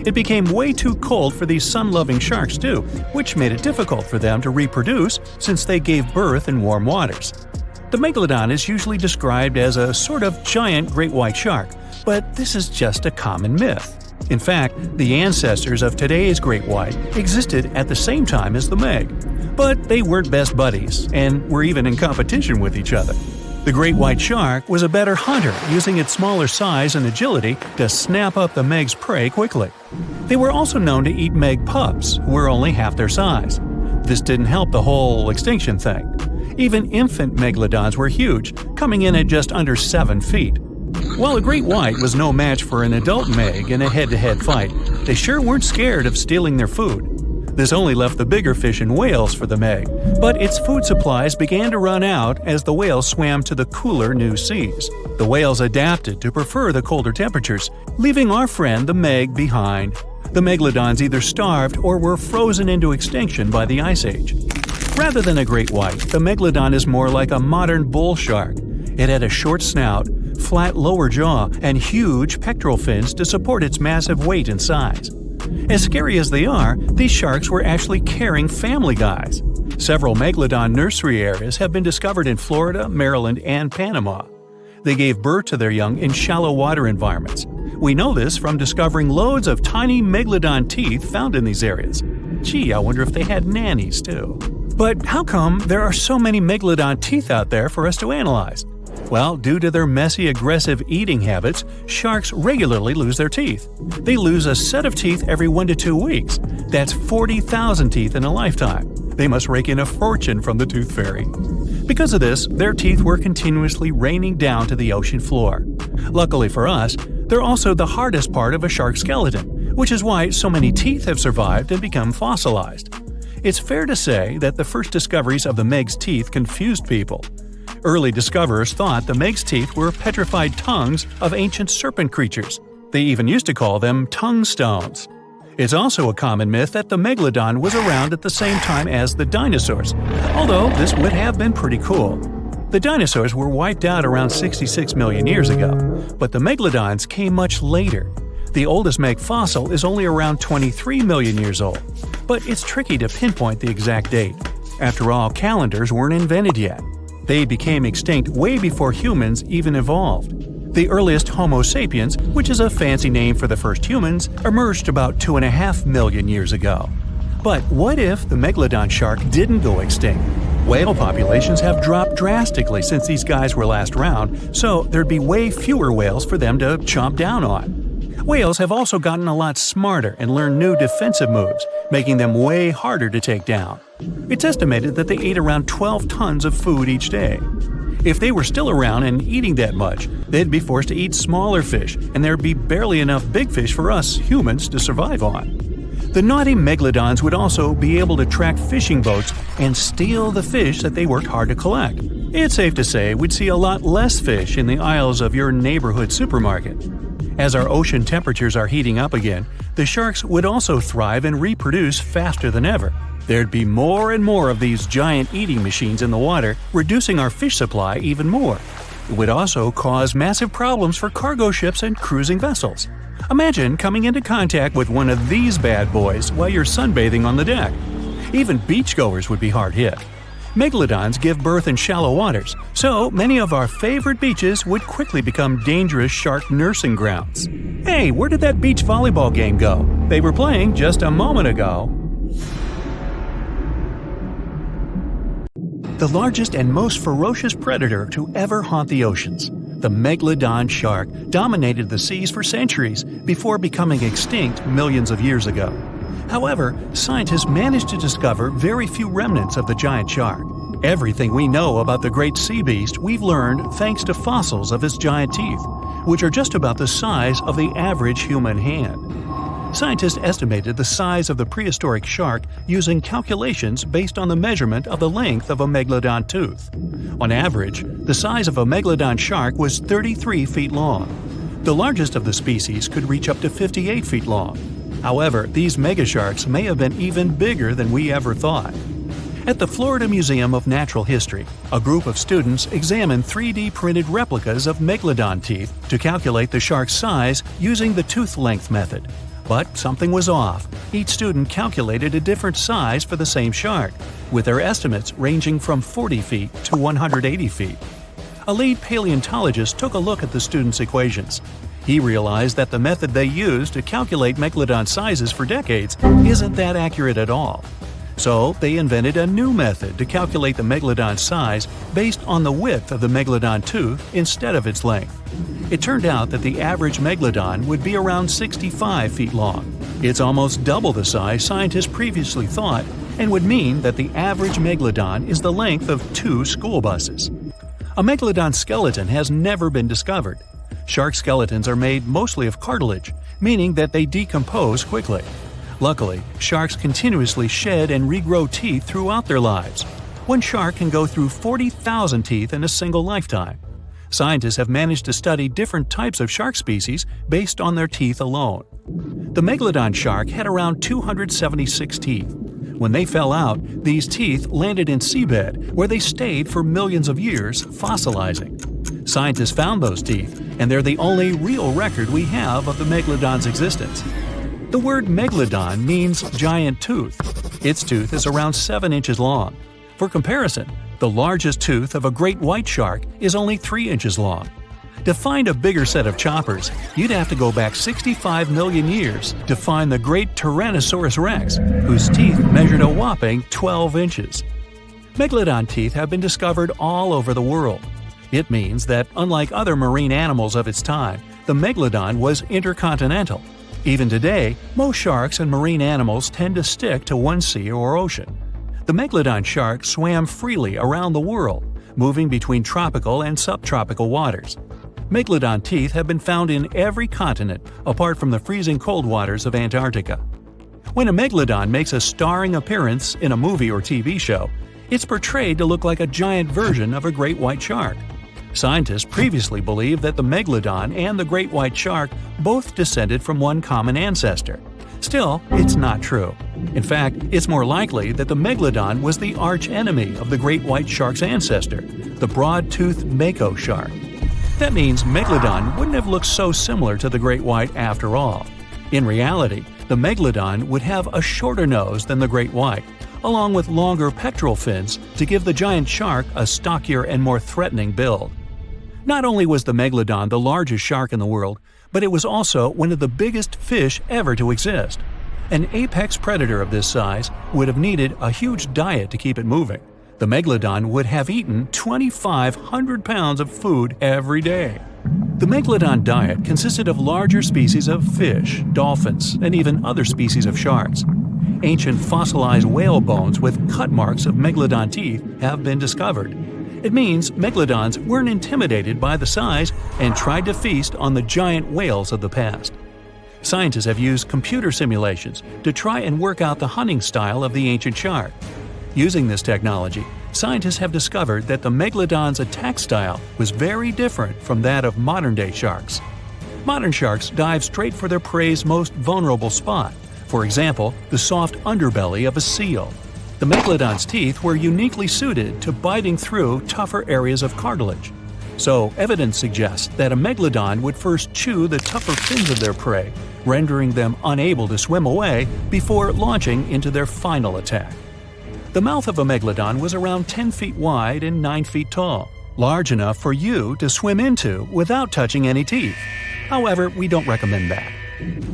It became way too cold for these sun-loving sharks too, which made it difficult for them to reproduce since they gave birth in warm waters. The Megalodon is usually described as a sort of giant great white shark, but this is just a common myth. In fact, the ancestors of today's great white existed at the same time as the Meg. But they weren't best buddies, and were even in competition with each other. The great white shark was a better hunter, using its smaller size and agility to snap up the Meg's prey quickly. They were also known to eat Meg pups, who were only half their size. This didn't help the whole extinction thing. Even infant Megalodons were huge, coming in at just under 7 feet. While a great white was no match for an adult Meg in a head-to-head fight, they sure weren't scared of stealing their food. This only left the bigger fish and whales for the Meg, but its food supplies began to run out as the whales swam to the cooler new seas. The whales adapted to prefer the colder temperatures, leaving our friend the Meg behind. The Megalodons either starved or were frozen into extinction by the Ice Age. Rather than a great white, the Megalodon is more like a modern bull shark. It had a short snout, flat lower jaw, and huge pectoral fins to support its massive weight and size. As scary as they are, these sharks were actually caring family guys. Several Megalodon nursery areas have been discovered in Florida, Maryland, and Panama. They gave birth to their young in shallow water environments. We know this from discovering loads of tiny Megalodon teeth found in these areas. Gee, I wonder if they had nannies too. But how come there are so many Megalodon teeth out there for us to analyze? Well, due to their messy, aggressive eating habits, sharks regularly lose their teeth. They lose a set of teeth every 1 to 2 weeks. That's 40,000 teeth in a lifetime. They must rake in a fortune from the tooth fairy. Because of this, their teeth were continuously raining down to the ocean floor. Luckily for us, they're also the hardest part of a shark skeleton, which is why so many teeth have survived and become fossilized. It's fair to say that the first discoveries of the Meg's teeth confused people. Early discoverers thought the Meg's teeth were petrified tongues of ancient serpent creatures. They even used to call them tongue stones. It's also a common myth that the Megalodon was around at the same time as the dinosaurs, although this would have been pretty cool. The dinosaurs were wiped out around 66 million years ago, but the Megalodons came much later. The oldest Meg fossil is only around 23 million years old, but it's tricky to pinpoint the exact date. After all, calendars weren't invented yet. They became extinct way before humans even evolved. The earliest Homo sapiens, which is a fancy name for the first humans, emerged about 2.5 million years ago. But what if the Megalodon shark didn't go extinct? Whale populations have dropped drastically since these guys were last around, so there'd be way fewer whales for them to chomp down on. Whales have also gotten a lot smarter and learned new defensive moves, making them way harder to take down. It's estimated that they ate around 12 tons of food each day. If they were still around and eating that much, they'd be forced to eat smaller fish, and there'd be barely enough big fish for us humans to survive on. The naughty Megalodons would also be able to track fishing boats and steal the fish that they worked hard to collect. It's safe to say we'd see a lot less fish in the aisles of your neighborhood supermarket. As our ocean temperatures are heating up again, the sharks would also thrive and reproduce faster than ever. There'd be more and more of these giant eating machines in the water, reducing our fish supply even more. It would also cause massive problems for cargo ships and cruising vessels. Imagine coming into contact with one of these bad boys while you're sunbathing on the deck. Even beachgoers would be hard hit. Megalodons give birth in shallow waters, so many of our favorite beaches would quickly become dangerous shark nursing grounds. Hey, where did that beach volleyball game go? They were playing just a moment ago. The largest and most ferocious predator to ever haunt the oceans, the Megalodon shark, dominated the seas for centuries before becoming extinct millions of years ago. However, scientists managed to discover very few remnants of the giant shark. Everything we know about the great sea beast we've learned thanks to fossils of its giant teeth, which are just about the size of the average human hand. Scientists estimated the size of the prehistoric shark using calculations based on the measurement of the length of a Megalodon tooth. On average, the size of a Megalodon shark was 33 feet long. The largest of the species could reach up to 58 feet long. However, these megasharks may have been even bigger than we ever thought. At the Florida Museum of Natural History, a group of students examined 3D printed replicas of Megalodon teeth to calculate the shark's size using the tooth length method. But something was off. Each student calculated a different size for the same shark, with their estimates ranging from 40 feet to 180 feet. A lead paleontologist took a look at the students' equations. He realized that the method they used to calculate Megalodon sizes for decades isn't that accurate at all. So they invented a new method to calculate the Megalodon size based on the width of the Megalodon tooth instead of its length. It turned out that the average Megalodon would be around 65 feet long. It's almost double the size scientists previously thought, and would mean that the average Megalodon is the length of 2 school buses. A Megalodon skeleton has never been discovered. Shark skeletons are made mostly of cartilage, meaning that they decompose quickly. Luckily, sharks continuously shed and regrow teeth throughout their lives. One shark can go through 40,000 teeth in a single lifetime. Scientists have managed to study different types of shark species based on their teeth alone. The Megalodon shark had around 276 teeth. When they fell out, these teeth landed in seabed, where they stayed for millions of years, fossilizing. Scientists found those teeth, and they're the only real record we have of the Megalodon's existence. The word Megalodon means giant tooth. Its tooth is around 7 inches long. For comparison, the largest tooth of a great white shark is only 3 inches long. To find a bigger set of choppers, you'd have to go back 65 million years to find the great Tyrannosaurus rex, whose teeth measured a whopping 12 inches. Megalodon teeth have been discovered all over the world. It means that, unlike other marine animals of its time, the Megalodon was intercontinental. Even today, most sharks and marine animals tend to stick to one sea or ocean. The Megalodon shark swam freely around the world, moving between tropical and subtropical waters. Megalodon teeth have been found in every continent apart from the freezing cold waters of Antarctica. When a Megalodon makes a starring appearance in a movie or TV show, it's portrayed to look like a giant version of a great white shark. Scientists previously believed that the Megalodon and the great white shark both descended from one common ancestor. Still, it's not true. In fact, it's more likely that the Megalodon was the arch-enemy of the great white shark's ancestor, the broad-toothed mako shark. That means Megalodon wouldn't have looked so similar to the great white after all. In reality, the Megalodon would have a shorter nose than the great white, along with longer pectoral fins to give the giant shark a stockier and more threatening build. Not only was the Megalodon the largest shark in the world, but it was also one of the biggest fish ever to exist. An apex predator of this size would have needed a huge diet to keep it moving. The Megalodon would have eaten 2,500 pounds of food every day. The Megalodon diet consisted of larger species of fish, dolphins, and even other species of sharks. Ancient fossilized whale bones with cut marks of Megalodon teeth have been discovered. It means Megalodons weren't intimidated by the size and tried to feast on the giant whales of the past. Scientists have used computer simulations to try and work out the hunting style of the ancient shark. Using this technology, scientists have discovered that the Megalodon's attack style was very different from that of modern-day sharks. Modern sharks dive straight for their prey's most vulnerable spot, for example, the soft underbelly of a seal. The Megalodon's teeth were uniquely suited to biting through tougher areas of cartilage. So, evidence suggests that a Megalodon would first chew the tougher fins of their prey, rendering them unable to swim away before launching into their final attack. The mouth of a Megalodon was around 10 feet wide and 9 feet tall, large enough for you to swim into without touching any teeth. However, we don't recommend that.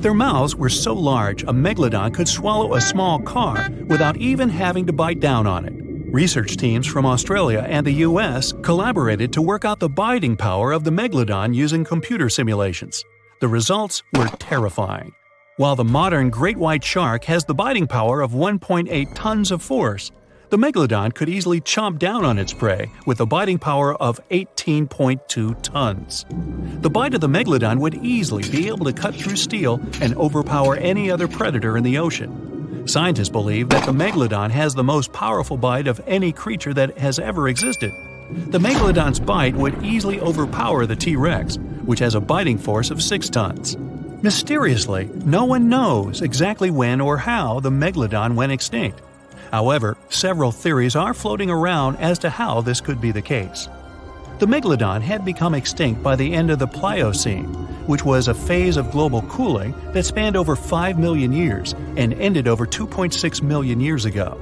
Their mouths were so large a Megalodon could swallow a small car without even having to bite down on it. Research teams from Australia and the US collaborated to work out the biting power of the Megalodon using computer simulations. The results were terrifying. While the modern great white shark has the biting power of 1.8 tons of force, the Megalodon could easily chomp down on its prey with a biting power of 18.2 tons. The bite of the Megalodon would easily be able to cut through steel and overpower any other predator in the ocean. Scientists believe that the Megalodon has the most powerful bite of any creature that has ever existed. The Megalodon's bite would easily overpower the T-Rex, which has a biting force of 6 tons. Mysteriously, no one knows exactly when or how the Megalodon went extinct. However, several theories are floating around as to how this could be the case. The Megalodon had become extinct by the end of the Pliocene, which was a phase of global cooling that spanned over 5 million years and ended over 2.6 million years ago.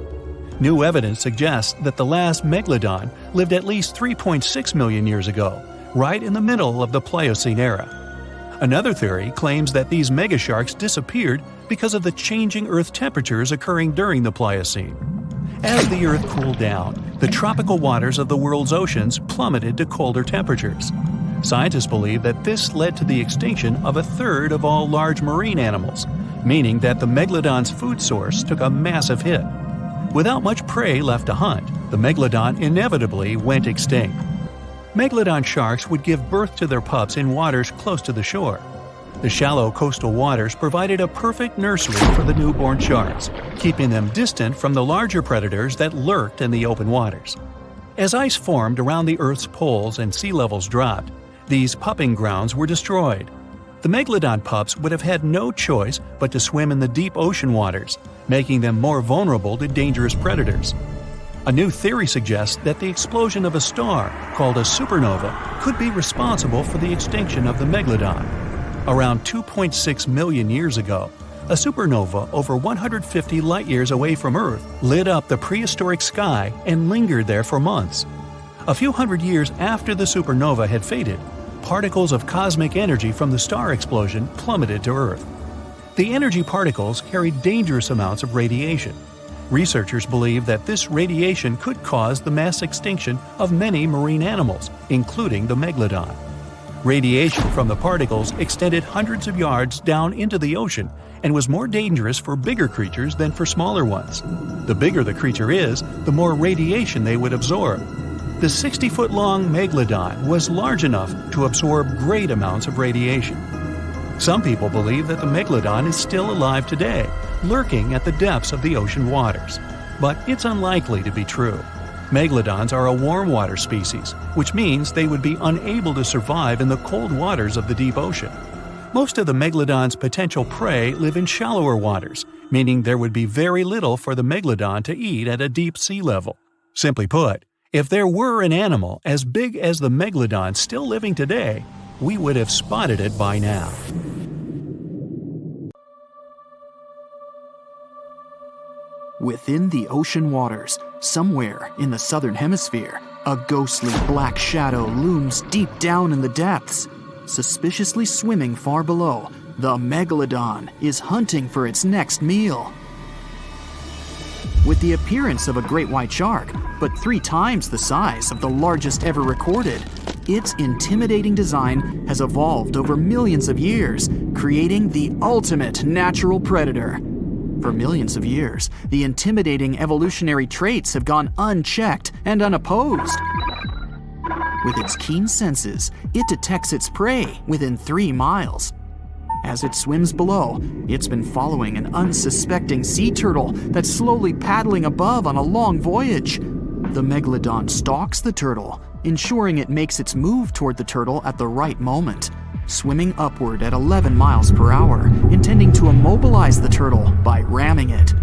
New evidence suggests that the last Megalodon lived at least 3.6 million years ago, right in the middle of the Pliocene era. Another theory claims that these megasharks disappeared because of the changing Earth temperatures occurring during the Pliocene. As the Earth cooled down, the tropical waters of the world's oceans plummeted to colder temperatures. Scientists believe that this led to the extinction of a third of all large marine animals, meaning that the Megalodon's food source took a massive hit. Without much prey left to hunt, the Megalodon inevitably went extinct. Megalodon sharks would give birth to their pups in waters close to the shore. The shallow coastal waters provided a perfect nursery for the newborn sharks, keeping them distant from the larger predators that lurked in the open waters. As ice formed around the Earth's poles and sea levels dropped, these pupping grounds were destroyed. The Megalodon pups would have had no choice but to swim in the deep ocean waters, making them more vulnerable to dangerous predators. A new theory suggests that the explosion of a star, called a supernova, could be responsible for the extinction of the Megalodon. Around 2.6 million years ago, a supernova over 150 light-years away from Earth lit up the prehistoric sky and lingered there for months. A few hundred years after the supernova had faded, particles of cosmic energy from the star explosion plummeted to Earth. The energy particles carried dangerous amounts of radiation. Researchers believe that this radiation could cause the mass extinction of many marine animals, including the Megalodon. Radiation from the particles extended hundreds of yards down into the ocean and was more dangerous for bigger creatures than for smaller ones. The bigger the creature is, the more radiation they would absorb. The 60-foot-long Megalodon was large enough to absorb great amounts of radiation. Some people believe that the Megalodon is still alive today, lurking at the depths of the ocean waters. But it's unlikely to be true. Megalodons are a warm water species, which means they would be unable to survive in the cold waters of the deep ocean. Most of the Megalodon's potential prey live in shallower waters, meaning there would be very little for the Megalodon to eat at a deep sea level. Simply put, if there were an animal as big as the Megalodon still living today, we would have spotted it by now. Within the ocean waters, somewhere in the southern hemisphere, a ghostly black shadow looms deep down in the depths. Suspiciously swimming far below, the Megalodon is hunting for its next meal. With the appearance of a great white shark, but 3 times the size of the largest ever recorded, its intimidating design has evolved over millions of years, creating the ultimate natural predator. For millions of years, the intimidating evolutionary traits have gone unchecked and unopposed. With its keen senses, it detects its prey within 3 miles. As it swims below, it's been following an unsuspecting sea turtle that's slowly paddling above on a long voyage. The Megalodon stalks the turtle, ensuring it makes its move toward the turtle at the right moment, swimming upward at 11 miles per hour, intending to immobilize the turtle by ramming it.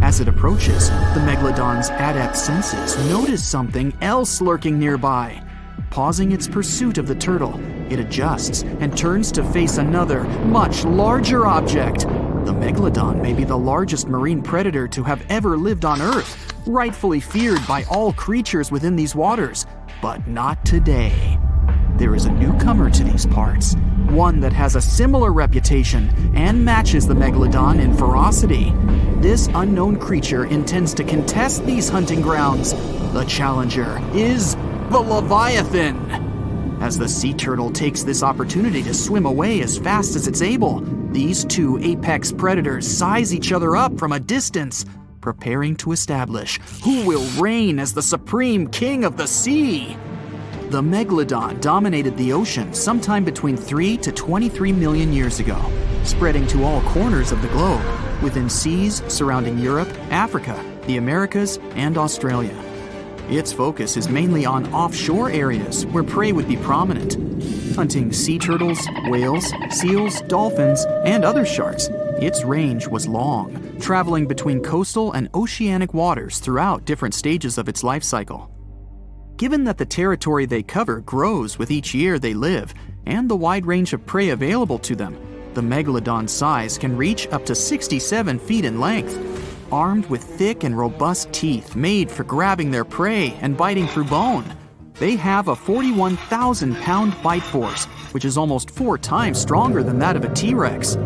As it approaches, the Megalodon's adept senses notice something else lurking nearby. Pausing its pursuit of the turtle, it adjusts and turns to face another, much larger object. The Megalodon may be the largest marine predator to have ever lived on Earth, rightfully feared by all creatures within these waters, but not today. There is a newcomer to these parts, one that has a similar reputation and matches the Megalodon in ferocity. This unknown creature intends to contest these hunting grounds. The challenger is the Leviathan. As the sea turtle takes this opportunity to swim away as fast as it's able, these 2 apex predators size each other up from a distance, preparing to establish who will reign as the supreme king of the sea. The Megalodon dominated the ocean sometime between 3 to 23 million years ago, spreading to all corners of the globe, within seas surrounding Europe, Africa, the Americas, and Australia. Its focus is mainly on offshore areas where prey would be prominent, hunting sea turtles, whales, seals, dolphins, and other sharks. Its range was long, traveling between coastal and oceanic waters throughout different stages of its life cycle. Given that the territory they cover grows with each year they live, and the wide range of prey available to them, the Megalodon's size can reach up to 67 feet in length. Armed with thick and robust teeth made for grabbing their prey and biting through bone, they have a 41,000-pound bite force, which is almost 4 times stronger than that of a T-Rex.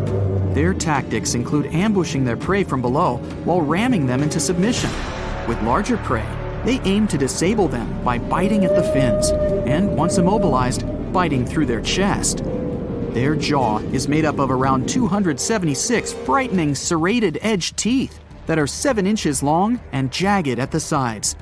Their tactics include ambushing their prey from below while ramming them into submission. With larger prey, they aim to disable them by biting at the fins, and once immobilized, biting through their chest. Their jaw is made up of around 276 frightening serrated edged teeth that are 7 inches long and jagged at the sides.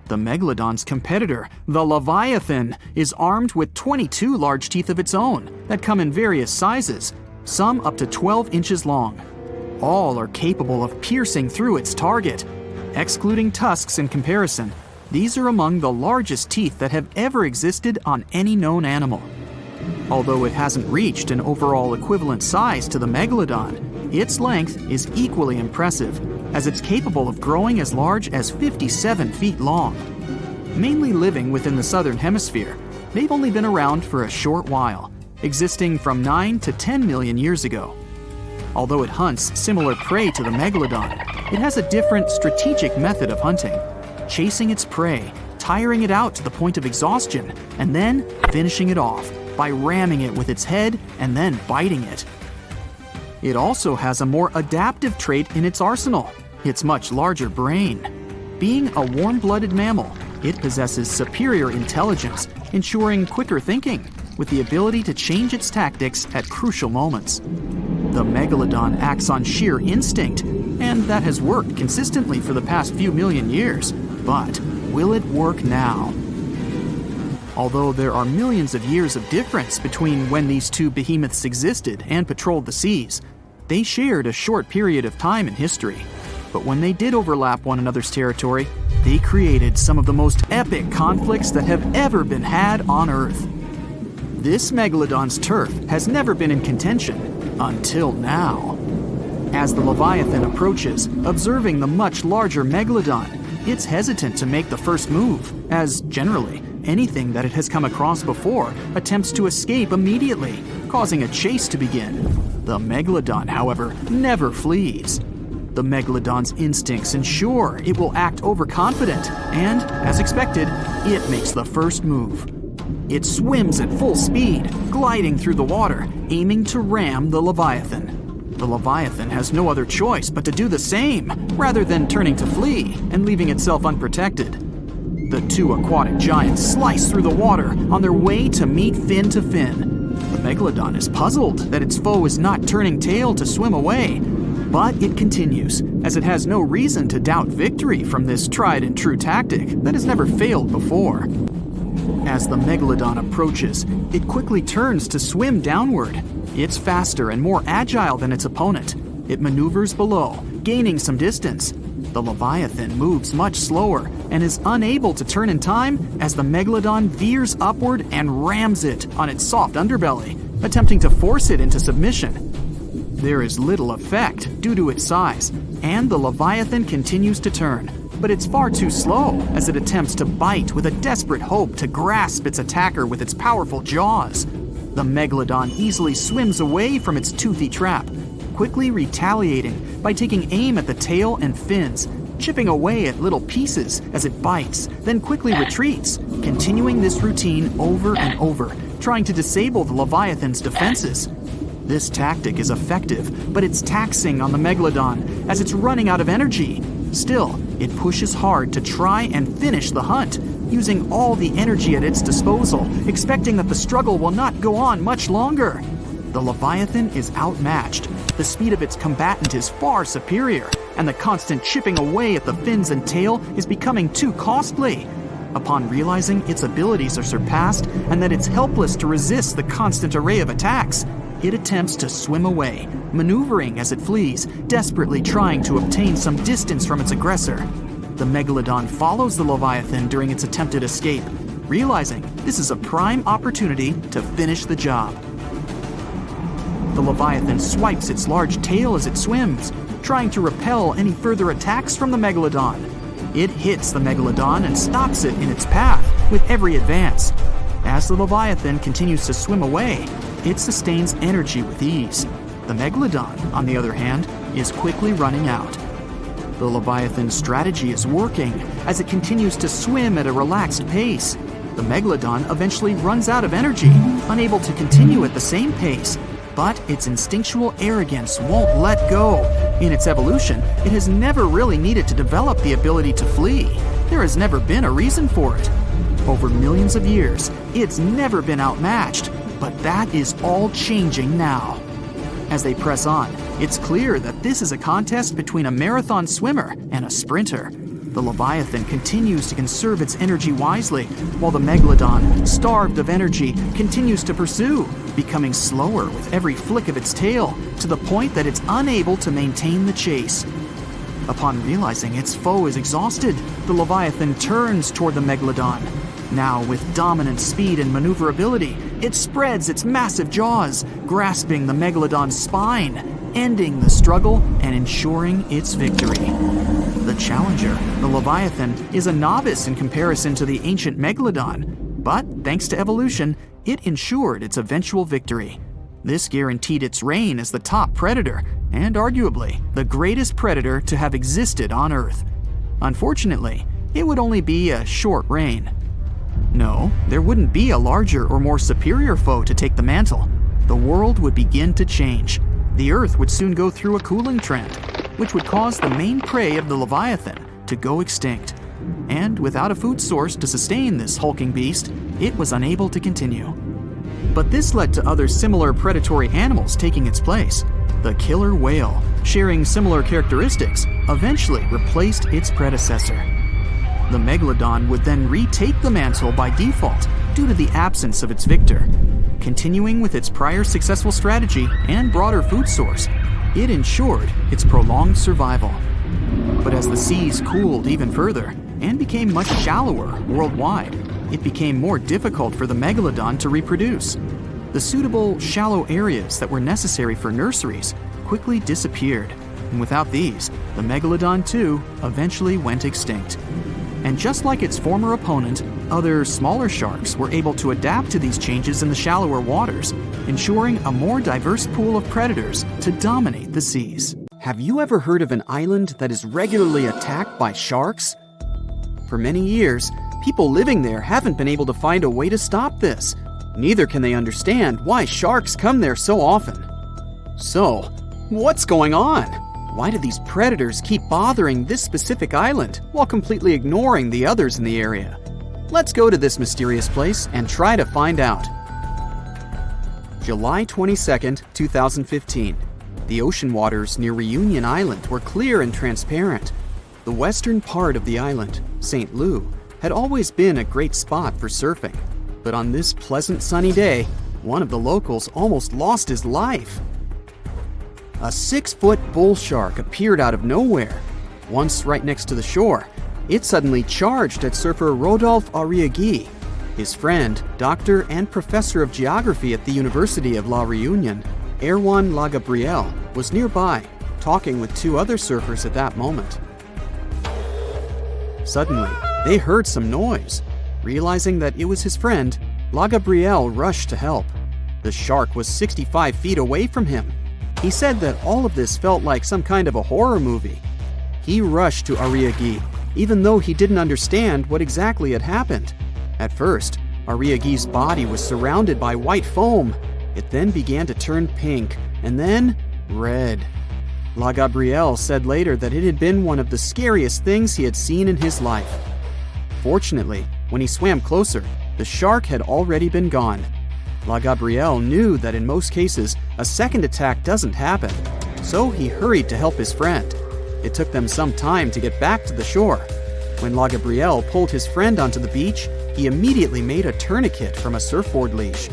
The Megalodon's competitor, the Leviathan, is armed with 22 large teeth of its own that come in various sizes, some up to 12 inches long. All are capable of piercing through its target. Excluding tusks in comparison, these are among the largest teeth that have ever existed on any known animal. Although it hasn't reached an overall equivalent size to the Megalodon, its length is equally impressive, as it's capable of growing as large as 57 feet long. Mainly living within the southern hemisphere, they've only been around for a short while, existing from 9 to 10 million years ago. Although it hunts similar prey to the Megalodon, it has a different strategic method of hunting, chasing its prey, tiring it out to the point of exhaustion, and then finishing it off by ramming it with its head and then biting it. It also has a more adaptive trait in its arsenal, its much larger brain. Being a warm-blooded mammal, it possesses superior intelligence, ensuring quicker thinking, with the ability to change its tactics at crucial moments. The Megalodon acts on sheer instinct, and that has worked consistently for the past few million years. But will it work now? Although there are millions of years of difference between when these two behemoths existed and patrolled the seas, they shared a short period of time in history. But when they did overlap one another's territory, they created some of the most epic conflicts that have ever been had on Earth. This Megalodon's turf has never been in contention until now. As the Leviathan approaches, observing the much larger Megalodon, it's hesitant to make the first move, as generally, anything that it has come across before attempts to escape immediately, causing a chase to begin. The Megalodon, however, never flees. The Megalodon's instincts ensure it will act overconfident, and, as expected, it makes the first move. It swims at full speed, gliding through the water, aiming to ram the Leviathan. The Leviathan has no other choice but to do the same, rather than turning to flee and leaving itself unprotected. The two aquatic giants slice through the water on their way to meet fin to fin. The Megalodon is puzzled that its foe is not turning tail to swim away, but it continues, as it has no reason to doubt victory from this tried and true tactic that has never failed before. As the Megalodon approaches, it quickly turns to swim downward. It's faster and more agile than its opponent. It maneuvers below, gaining some distance. The Leviathan moves much slower and is unable to turn in time as the Megalodon veers upward and rams it on its soft underbelly, attempting to force it into submission. There is little effect due to its size, and the Leviathan continues to turn, but it's far too slow as it attempts to bite with a desperate hope to grasp its attacker with its powerful jaws. The Megalodon easily swims away from its toothy trap, quickly retaliating by taking aim at the tail and fins, chipping away at little pieces as it bites, then quickly retreats, continuing this routine over and over, trying to disable the Leviathan's defenses. This tactic is effective, but it's taxing on the Megalodon as it's running out of energy. Still, it pushes hard to try and finish the hunt, using all the energy at its disposal, expecting that the struggle will not go on much longer. The Leviathan is outmatched. The speed of its combatant is far superior, and the constant chipping away at the fins and tail is becoming too costly. Upon realizing its abilities are surpassed and that it's helpless to resist the constant array of attacks, it attempts to swim away, maneuvering as it flees, desperately trying to obtain some distance from its aggressor. The Megalodon follows the Leviathan during its attempted escape, realizing this is a prime opportunity to finish the job. The Leviathan swipes its large tail as it swims, trying to repel any further attacks from the Megalodon. It hits the Megalodon and stops it in its path with every advance. As the Leviathan continues to swim away, it sustains energy with ease. The Megalodon, on the other hand, is quickly running out. The Leviathan's strategy is working as it continues to swim at a relaxed pace. The Megalodon eventually runs out of energy, unable to continue at the same pace, but its instinctual arrogance won't let go. In its evolution, it has never really needed to develop the ability to flee. There has never been a reason for it. Over millions of years, it's never been outmatched, but that is all changing now. As they press on, it's clear that this is a contest between a marathon swimmer and a sprinter. The Leviathan continues to conserve its energy wisely, while the Megalodon, starved of energy, continues to pursue, becoming slower with every flick of its tail, to the point that it's unable to maintain the chase. Upon realizing its foe is exhausted, the Leviathan turns toward the Megalodon. Now, with dominant speed and maneuverability, it spreads its massive jaws, grasping the Megalodon's spine, ending the struggle and ensuring its victory. The challenger, the Leviathan, is a novice in comparison to the ancient Megalodon, but thanks to evolution, it ensured its eventual victory. This guaranteed its reign as the top predator, and arguably the greatest predator to have existed on Earth. Unfortunately, it would only be a short reign. No, there wouldn't be a larger or more superior foe to take the mantle. The world would begin to change. The Earth would soon go through a cooling trend, which would cause the main prey of the Leviathan to go extinct. And without a food source to sustain this hulking beast, it was unable to continue. But this led to other similar predatory animals taking its place. The killer whale, sharing similar characteristics, eventually replaced its predecessor. The Megalodon would then retake the mantle by default due to the absence of its victor. Continuing with its prior successful strategy and broader food source, it ensured its prolonged survival. But as the seas cooled even further and became much shallower worldwide, it became more difficult for the Megalodon to reproduce. The suitable shallow areas that were necessary for nurseries quickly disappeared, and without these, the Megalodon too eventually went extinct. And just like its former opponent, other smaller sharks were able to adapt to these changes in the shallower waters, ensuring a more diverse pool of predators to dominate the seas. Have you ever heard of an island that is regularly attacked by sharks? For many years, people living there haven't been able to find a way to stop this. Neither can they understand why sharks come there so often. So, what's going on? Why do these predators keep bothering this specific island while completely ignoring the others in the area? Let's go to this mysterious place and try to find out. July 22nd, 2015. The ocean waters near Reunion Island were clear and transparent. The western part of the island, St. Lou, had always been a great spot for surfing. But on this pleasant sunny day, one of the locals almost lost his life. A 6-foot bull shark appeared out of nowhere. Once right next to the shore, it suddenly charged at surfer Rodolphe Arriaghi. His friend, doctor and professor of geography at the University of La Reunion, Erwan Lagabriel, was nearby, talking with 2 other surfers at that moment. Suddenly, they heard some noise. Realizing that it was his friend, Lagabriel rushed to help. The shark was 65 feet away from him. He said that all of this felt like some kind of a horror movie. He rushed to Arriaghi, even though he didn't understand what exactly had happened. At first, Arriaghi's body was surrounded by white foam. It then began to turn pink, and then red. Lagabriel said later that it had been one of the scariest things he had seen in his life. Fortunately, when he swam closer, the shark had already been gone. Lagabriel knew that in most cases, a second attack doesn't happen, so he hurried to help his friend. It took them some time to get back to the shore. When Lagabriel pulled his friend onto the beach, he immediately made a tourniquet from a surfboard leash.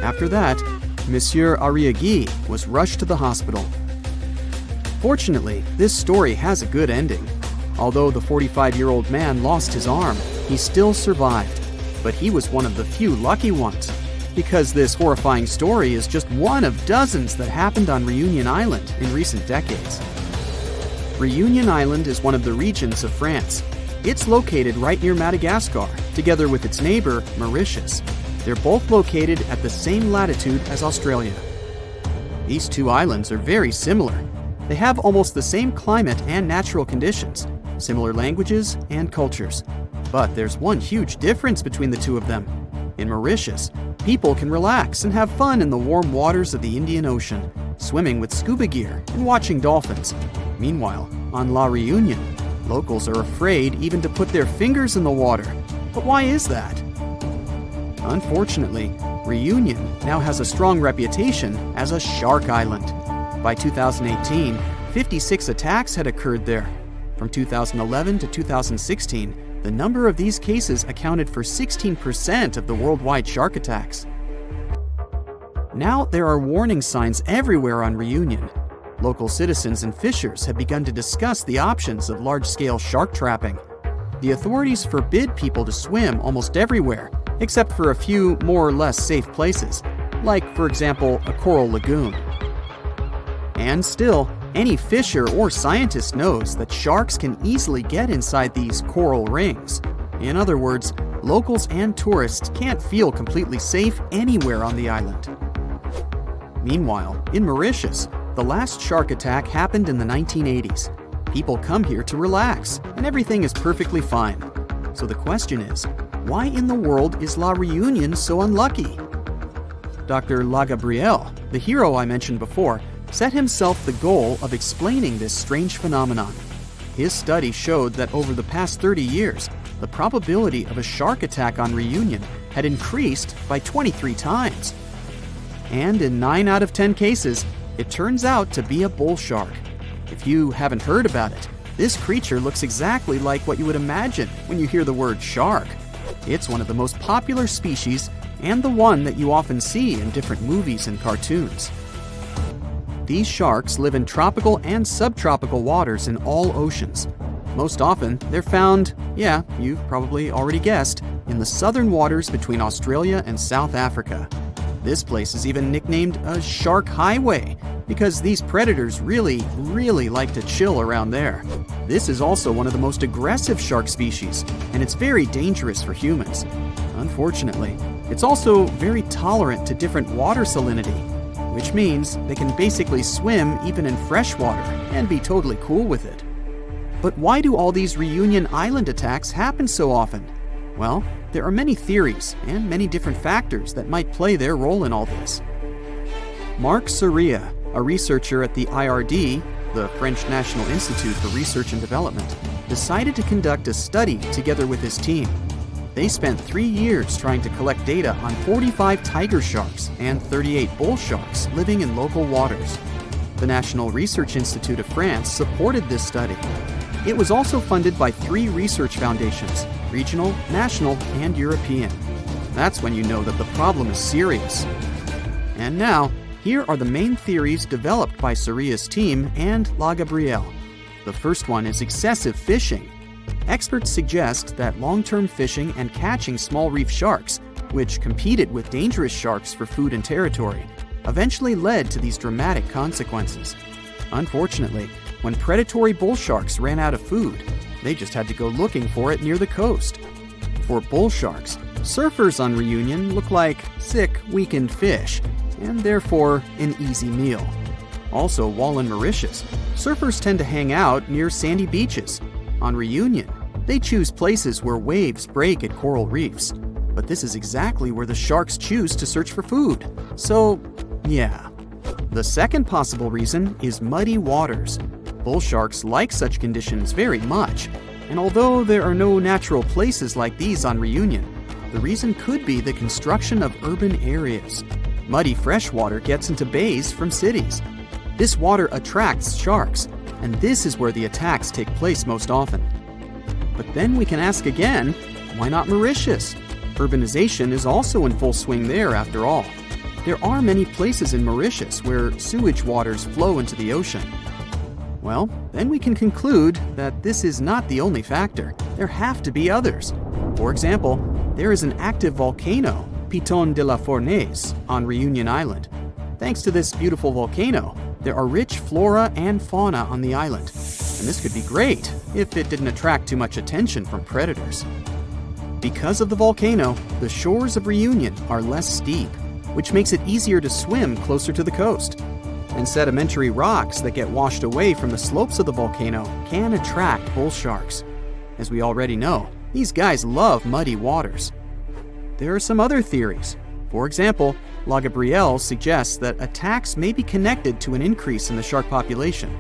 After that, Monsieur Arriaghi was rushed to the hospital. Fortunately, this story has a good ending. Although the 45-year-old man lost his arm, he still survived. But he was one of the few lucky ones, because this horrifying story is just one of dozens that happened on Reunion Island in recent decades. Reunion Island is one of the regions of France. It's located right near Madagascar, together with its neighbor, Mauritius. They're both located at the same latitude as Australia. These 2 islands are very similar. They have almost the same climate and natural conditions, similar languages and cultures. But there's one huge difference between the 2 of them. In Mauritius, people can relax and have fun in the warm waters of the Indian Ocean, swimming with scuba gear and watching dolphins. Meanwhile, on La Reunion, locals are afraid even to put their fingers in the water. But why is that? Unfortunately, Reunion now has a strong reputation as a shark island. By 2018, 56 attacks had occurred there. From 2011 to 2016, the number of these cases accounted for 16% of the worldwide shark attacks. Now there are warning signs everywhere on Reunion. Local citizens and fishers have begun to discuss the options of large-scale shark trapping. The authorities forbid people to swim almost everywhere, except for a few more or less safe places, like, for example, a coral lagoon. And still, any fisher or scientist knows that sharks can easily get inside these coral rings. In other words, locals and tourists can't feel completely safe anywhere on the island. Meanwhile, in Mauritius, the last shark attack happened in the 1980s. People come here to relax, and everything is perfectly fine. So the question is, why in the world is La Reunion so unlucky? Dr. Lagabriel, the hero I mentioned before, set himself the goal of explaining this strange phenomenon. His study showed that over the past 30 years, the probability of a shark attack on Reunion had increased by 23 times. And in 9 out of 10 cases, it turns out to be a bull shark. If you haven't heard about it, this creature looks exactly like what you would imagine when you hear the word shark. It's one of the most popular species and the one that you often see in different movies and cartoons. These sharks live in tropical and subtropical waters in all oceans. Most often, they're found, yeah, you've probably already guessed, in the southern waters between Australia and South Africa. This place is even nicknamed a shark highway because these predators really like to chill around there. This is also one of the most aggressive shark species, and it's very dangerous for humans. Unfortunately, it's also very tolerant to different water salinity, which means they can basically swim even in fresh water and be totally cool with it. But why do all these Reunion Island attacks happen so often? Well, there are many theories and many different factors that might play their role in all this. Marc Soria, a researcher at the IRD, the French National Institute for Research and Development, decided to conduct a study together with his team. They spent 3 years trying to collect data on 45 tiger sharks and 38 bull sharks living in local waters. The National Research Institute of France supported this study. It was also funded by 3 research foundations: regional, national, and European. That's when you know that the problem is serious. And now, here are the main theories developed by Soria's team and Lagabriel. The first one is excessive fishing. Experts suggest that long-term fishing and catching small reef sharks, which competed with dangerous sharks for food and territory, eventually led to these dramatic consequences. Unfortunately, when predatory bull sharks ran out of food, they just had to go looking for it near the coast. For bull sharks, surfers on Reunion look like sick, weakened fish, and therefore an easy meal. Also, while in Mauritius, surfers tend to hang out near sandy beaches. On Reunion, they choose places where waves break at coral reefs. But this is exactly where the sharks choose to search for food. So, yeah. The second possible reason is muddy waters. Bull sharks like such conditions very much, and although there are no natural places like these on Reunion, the reason could be the construction of urban areas. Muddy freshwater gets into bays from cities. This water attracts sharks, and this is where the attacks take place most often. But then we can ask again, why not Mauritius? Urbanization is also in full swing there after all. There are many places in Mauritius where sewage waters flow into the ocean. Well, then we can conclude that this is not the only factor. There have to be others. For example, there is an active volcano, Piton de la Fournaise, on Reunion Island. Thanks to this beautiful volcano, there are rich flora and fauna on the island. And this could be great if it didn't attract too much attention from predators. Because of the volcano, the shores of Reunion are less steep, which makes it easier to swim closer to the coast. And sedimentary rocks that get washed away from the slopes of the volcano can attract bull sharks. As we already know, these guys love muddy waters. There are some other theories. For example, Lagabriel suggests that attacks may be connected to an increase in the shark population.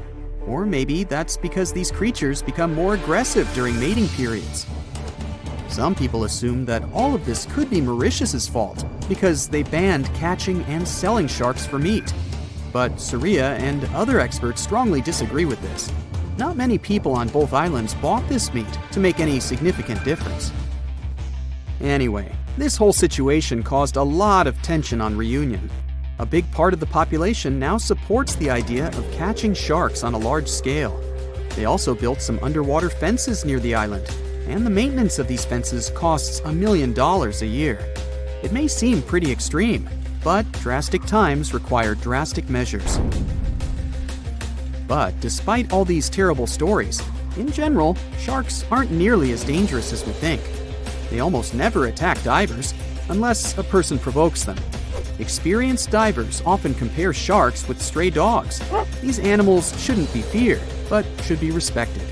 Or maybe that's because these creatures become more aggressive during mating periods. Some people assume that all of this could be Mauritius's fault because they banned catching and selling sharks for meat. But Soria and other experts strongly disagree with this. not many people on both islands bought this meat to make any significant difference. Anyway, this whole situation caused a lot of tension on Reunion. A big part of the population now supports the idea of catching sharks on a large scale. They also built some underwater fences near the island, and the maintenance of these fences costs $1 million a year. It may seem pretty extreme, but drastic times require drastic measures. But despite all these terrible stories, in general, sharks aren't nearly as dangerous as we think. They almost never attack divers, unless a person provokes them. Experienced divers often compare sharks with stray dogs. These animals shouldn't be feared, but should be respected.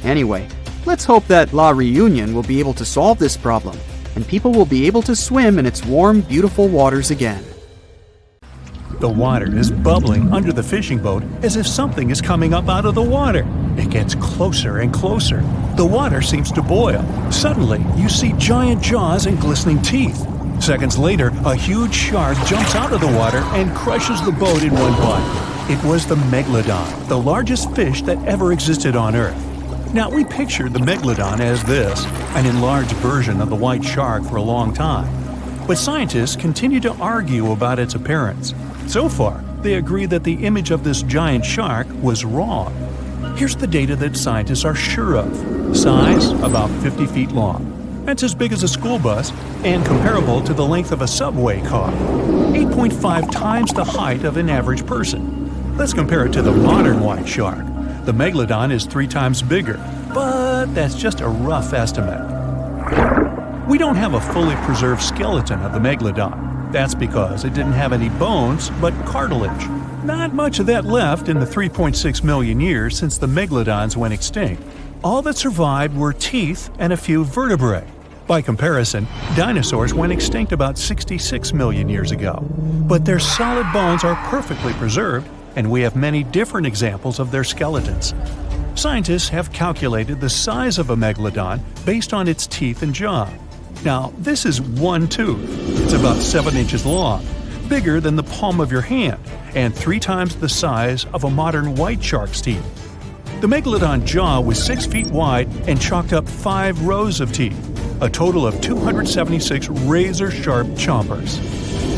Anyway, let's hope that La Reunion will be able to solve this problem, and people will be able to swim in its warm, beautiful waters again. The water is bubbling under the fishing boat as if something is coming up out of the water. It gets closer and closer. The water seems to boil. Suddenly, you see giant jaws and glistening teeth. Seconds later, a huge shark jumps out of the water and crushes the boat in one bite. It was the Megalodon, the largest fish that ever existed on Earth. Now, we pictured the Megalodon as this, an enlarged version of the white shark for a long time. But scientists continue to argue about its appearance. So far, they agree that the image of this giant shark was wrong. Here's the data that scientists are sure of. Size, about 50 feet long. That's as big as a school bus and comparable to the length of a subway car. 8.5 times the height of an average person. Let's compare it to the modern white shark. The Megalodon is 3 times bigger, but that's just a rough estimate. We don't have a fully preserved skeleton of the Megalodon. That's because it didn't have any bones, but cartilage. Not much of that left in the 3.6 million years since the Megalodons went extinct. All that survived were teeth and a few vertebrae. By comparison, dinosaurs went extinct about 66 million years ago. But their solid bones are perfectly preserved, and we have many different examples of their skeletons. Scientists have calculated the size of a Megalodon based on its teeth and jaw. Now, this is one tooth. It's about 7 inches long, bigger than the palm of your hand, and 3 times the size of a modern white shark's teeth. The Megalodon jaw was 6 feet wide and chalked up 5 rows of teeth, a total of 276 razor-sharp chompers.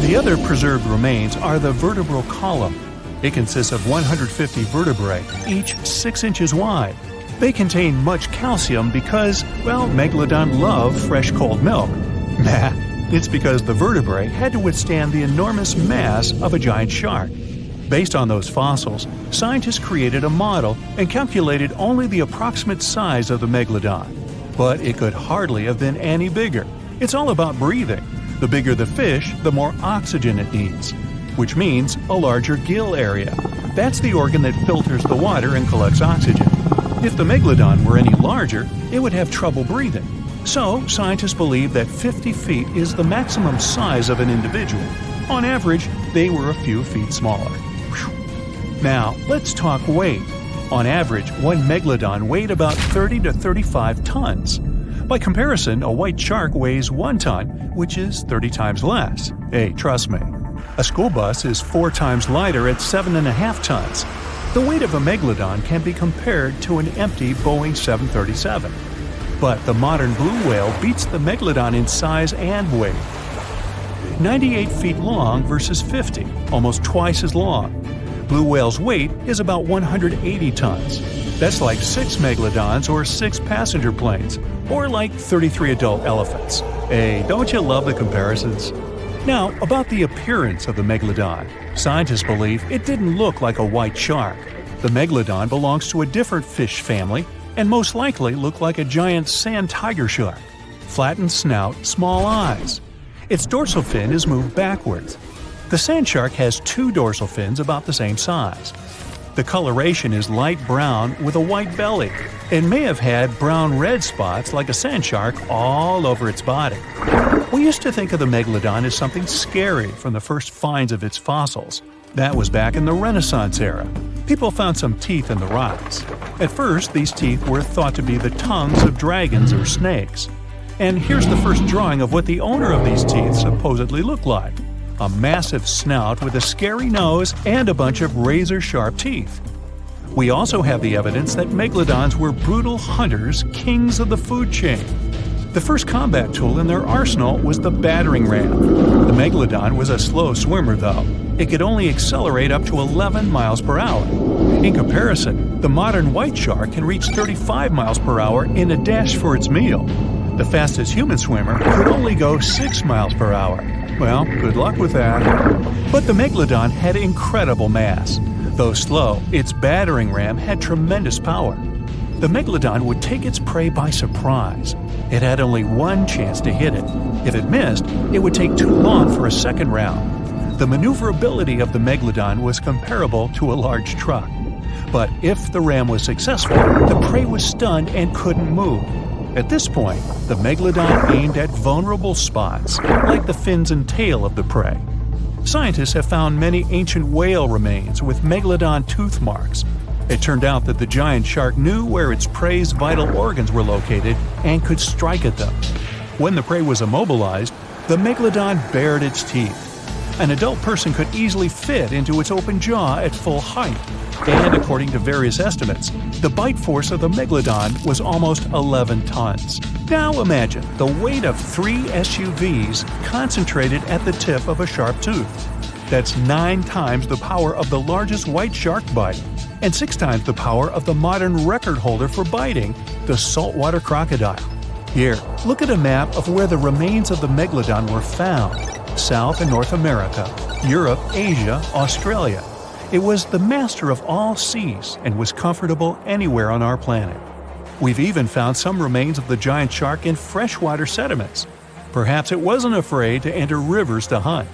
The other preserved remains are the vertebral column. It consists of 150 vertebrae, each 6 inches wide. They contain much calcium because, well, Megalodon love fresh cold milk. Nah, it's because the vertebrae had to withstand the enormous mass of a giant shark. Based on those fossils, scientists created a model and calculated only the approximate size of the Megalodon. But it could hardly have been any bigger. It's all about breathing. The bigger the fish, the more oxygen it needs, which means a larger gill area. That's the organ that filters the water and collects oxygen. If the Megalodon were any larger, it would have trouble breathing. So, scientists believe that 50 feet is the maximum size of an individual. On average, they were a few feet smaller. Now, let's talk weight. On average, one Megalodon weighed about 30 to 35 tons. By comparison, a white shark weighs 1 ton, which is 30 times less. Hey, trust me. A school bus is 4 times lighter at 7.5 tons. The weight of a Megalodon can be compared to an empty Boeing 737. But the modern blue whale beats the Megalodon in size and weight. 98 feet long versus 50, almost twice as long. Blue whale's weight is about 180 tons. That's like 6 Megalodons or 6 passenger planes, or like 33 adult elephants. Hey, don't you love the comparisons? Now, about the appearance of the Megalodon. Scientists believe it didn't look like a white shark. The Megalodon belongs to a different fish family and most likely looked like a giant sand tiger shark. Flattened snout, small eyes. Its dorsal fin is moved backwards. The sand shark has 2 dorsal fins about the same size. The coloration is light brown with a white belly and may have had brown-red spots like a sand shark all over its body. We used to think of the Megalodon as something scary from the first finds of its fossils. That was back in the Renaissance era. People found some teeth in the rocks. At first, these teeth were thought to be the tongues of dragons or snakes. And here's the first drawing of what the owner of these teeth supposedly looked like. A massive snout with a scary nose and a bunch of razor-sharp teeth. We also have the evidence that megalodons were brutal hunters, kings of the food chain. The first combat tool in their arsenal was the battering ram. The megalodon was a slow swimmer, though. It could only accelerate up to 11 miles per hour. In comparison, the modern white shark can reach 35 miles per hour in a dash for its meal. The fastest human swimmer could only go 6 miles per hour. Well, good luck with that. But the megalodon had incredible mass. Though slow, its battering ram had tremendous power. The megalodon would take its prey by surprise. It had only one chance to hit it. If it missed, it would take too long for a second round. The maneuverability of the megalodon was comparable to a large truck. But if the ram was successful, the prey was stunned and couldn't move. At this point, the megalodon aimed at vulnerable spots, like the fins and tail of the prey. Scientists have found many ancient whale remains with megalodon tooth marks. It turned out that the giant shark knew where its prey's vital organs were located and could strike at them. When the prey was immobilized, the megalodon bared its teeth. An adult person could easily fit into its open jaw at full height, and according to various estimates, the bite force of the megalodon was almost 11 tons. Now imagine the weight of 3 SUVs concentrated at the tip of a sharp tooth. That's 9 times the power of the largest white shark bite, and 6 times the power of the modern record holder for biting, the saltwater crocodile. Here, look at a map of where the remains of the megalodon were found. South and North America, Europe, Asia, Australia. It was the master of all seas and was comfortable anywhere on our planet. We've even found some remains of the giant shark in freshwater sediments. Perhaps it wasn't afraid to enter rivers to hunt.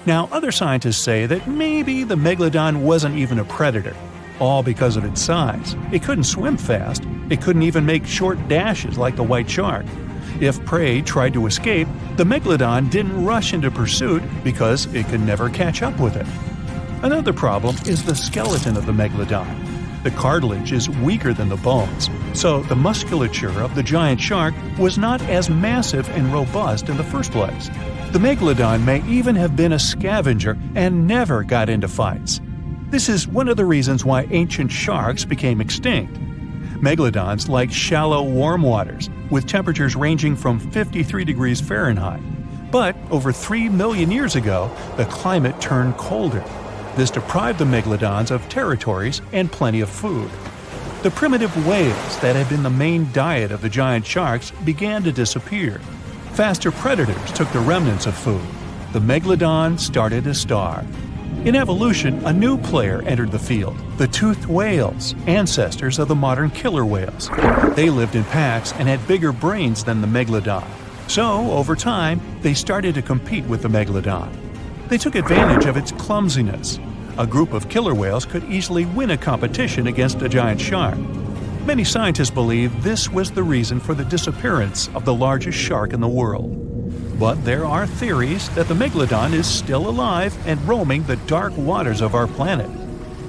Now, other scientists say that maybe the megalodon wasn't even a predator, all because of its size. It couldn't swim fast. It couldn't even make short dashes like the white shark. If prey tried to escape, the megalodon didn't rush into pursuit because it could never catch up with it. Another problem is the skeleton of the megalodon. The cartilage is weaker than the bones, so the musculature of the giant shark was not as massive and robust in the first place. The megalodon may even have been a scavenger and never got into fights. This is one of the reasons why ancient sharks became extinct. Megalodons like shallow, warm waters, with temperatures ranging from 53 degrees Fahrenheit. But over 3 million years ago, the climate turned colder. This deprived the megalodons of territories and plenty of food. The primitive whales that had been the main diet of the giant sharks began to disappear. Faster predators took the remnants of food. The megalodon started to starve. In evolution, a new player entered the field, the toothed whales, ancestors of the modern killer whales. They lived in packs and had bigger brains than the megalodon. So, over time, they started to compete with the megalodon. They took advantage of its clumsiness. A group of killer whales could easily win a competition against a giant shark. Many scientists believe this was the reason for the disappearance of the largest shark in the world. But there are theories that the megalodon is still alive and roaming the dark waters of our planet.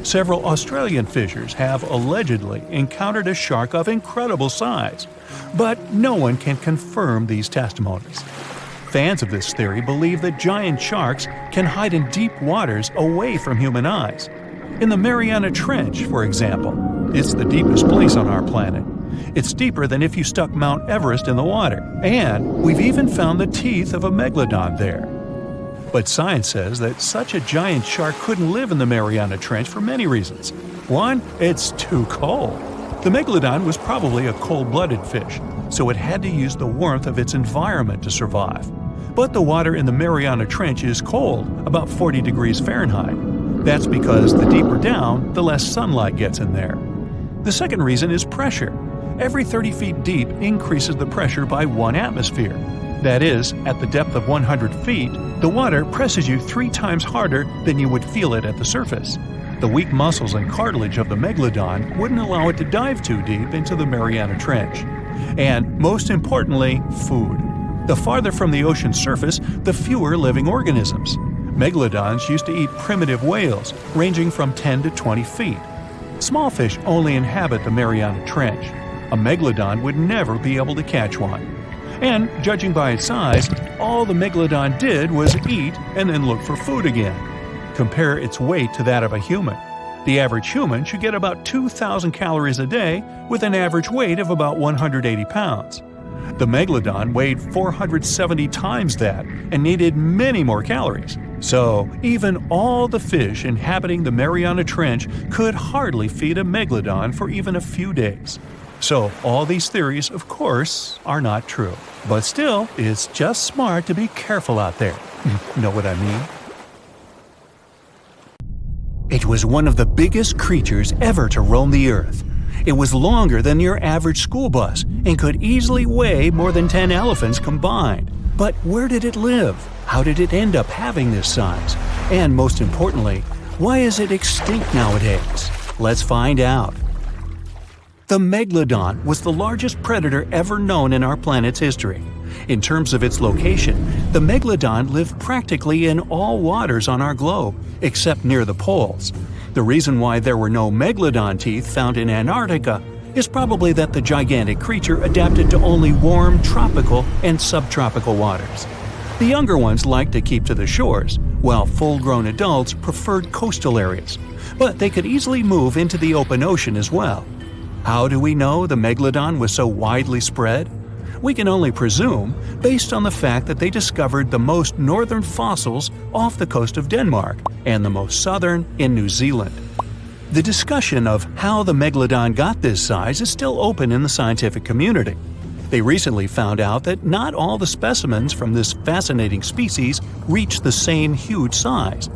Several Australian fishers have allegedly encountered a shark of incredible size, but no one can confirm these testimonies. Fans of this theory believe that giant sharks can hide in deep waters away from human eyes. In the Mariana Trench, for example, it's the deepest place on our planet. It's deeper than if you stuck Mount Everest in the water, and we've even found the teeth of a megalodon there. But science says that such a giant shark couldn't live in the Mariana Trench for many reasons. One, it's too cold. The megalodon was probably a cold-blooded fish, so it had to use the warmth of its environment to survive. But the water in the Mariana Trench is cold, about 40 degrees Fahrenheit. That's because the deeper down, the less sunlight gets in there. The second reason is pressure. Every 30 feet deep increases the pressure by 1 atmosphere. That is, at the depth of 100 feet, the water presses you 3 times harder than you would feel it at the surface. The weak muscles and cartilage of the megalodon wouldn't allow it to dive too deep into the Mariana Trench. And, most importantly, food. The farther from the ocean surface, the fewer living organisms. Megalodons used to eat primitive whales, ranging from 10 to 20 feet. Small fish only inhabit the Mariana Trench. A megalodon would never be able to catch one. And, judging by its size, all the megalodon did was eat and then look for food again. Compare its weight to that of a human. The average human should get about 2,000 calories a day with an average weight of about 180 pounds. The Megalodon weighed 470 times that and needed many more calories. So, even all the fish inhabiting the Mariana Trench could hardly feed a Megalodon for even a few days. So, all these theories, of course, are not true. But still, it's just smart to be careful out there. Know what I mean? It was one of the biggest creatures ever to roam the Earth. It was longer than your average school bus and could easily weigh more than 10 elephants combined. But where did it live? How did it end up having this size? And most importantly, why is it extinct nowadays? Let's find out. The Megalodon was the largest predator ever known in our planet's history. In terms of its location, the Megalodon lived practically in all waters on our globe, except near the poles. The reason why there were no Megalodon teeth found in Antarctica is probably that the gigantic creature adapted to only warm tropical and subtropical waters. The younger ones liked to keep to the shores, while full-grown adults preferred coastal areas, but they could easily move into the open ocean as well. How do we know the Megalodon was so widely spread? We can only presume, based on the fact that they discovered the most northern fossils off the coast of Denmark and the most southern in New Zealand. The discussion of how the Megalodon got this size is still open in the scientific community. They recently found out that not all the specimens from this fascinating species reach the same huge size.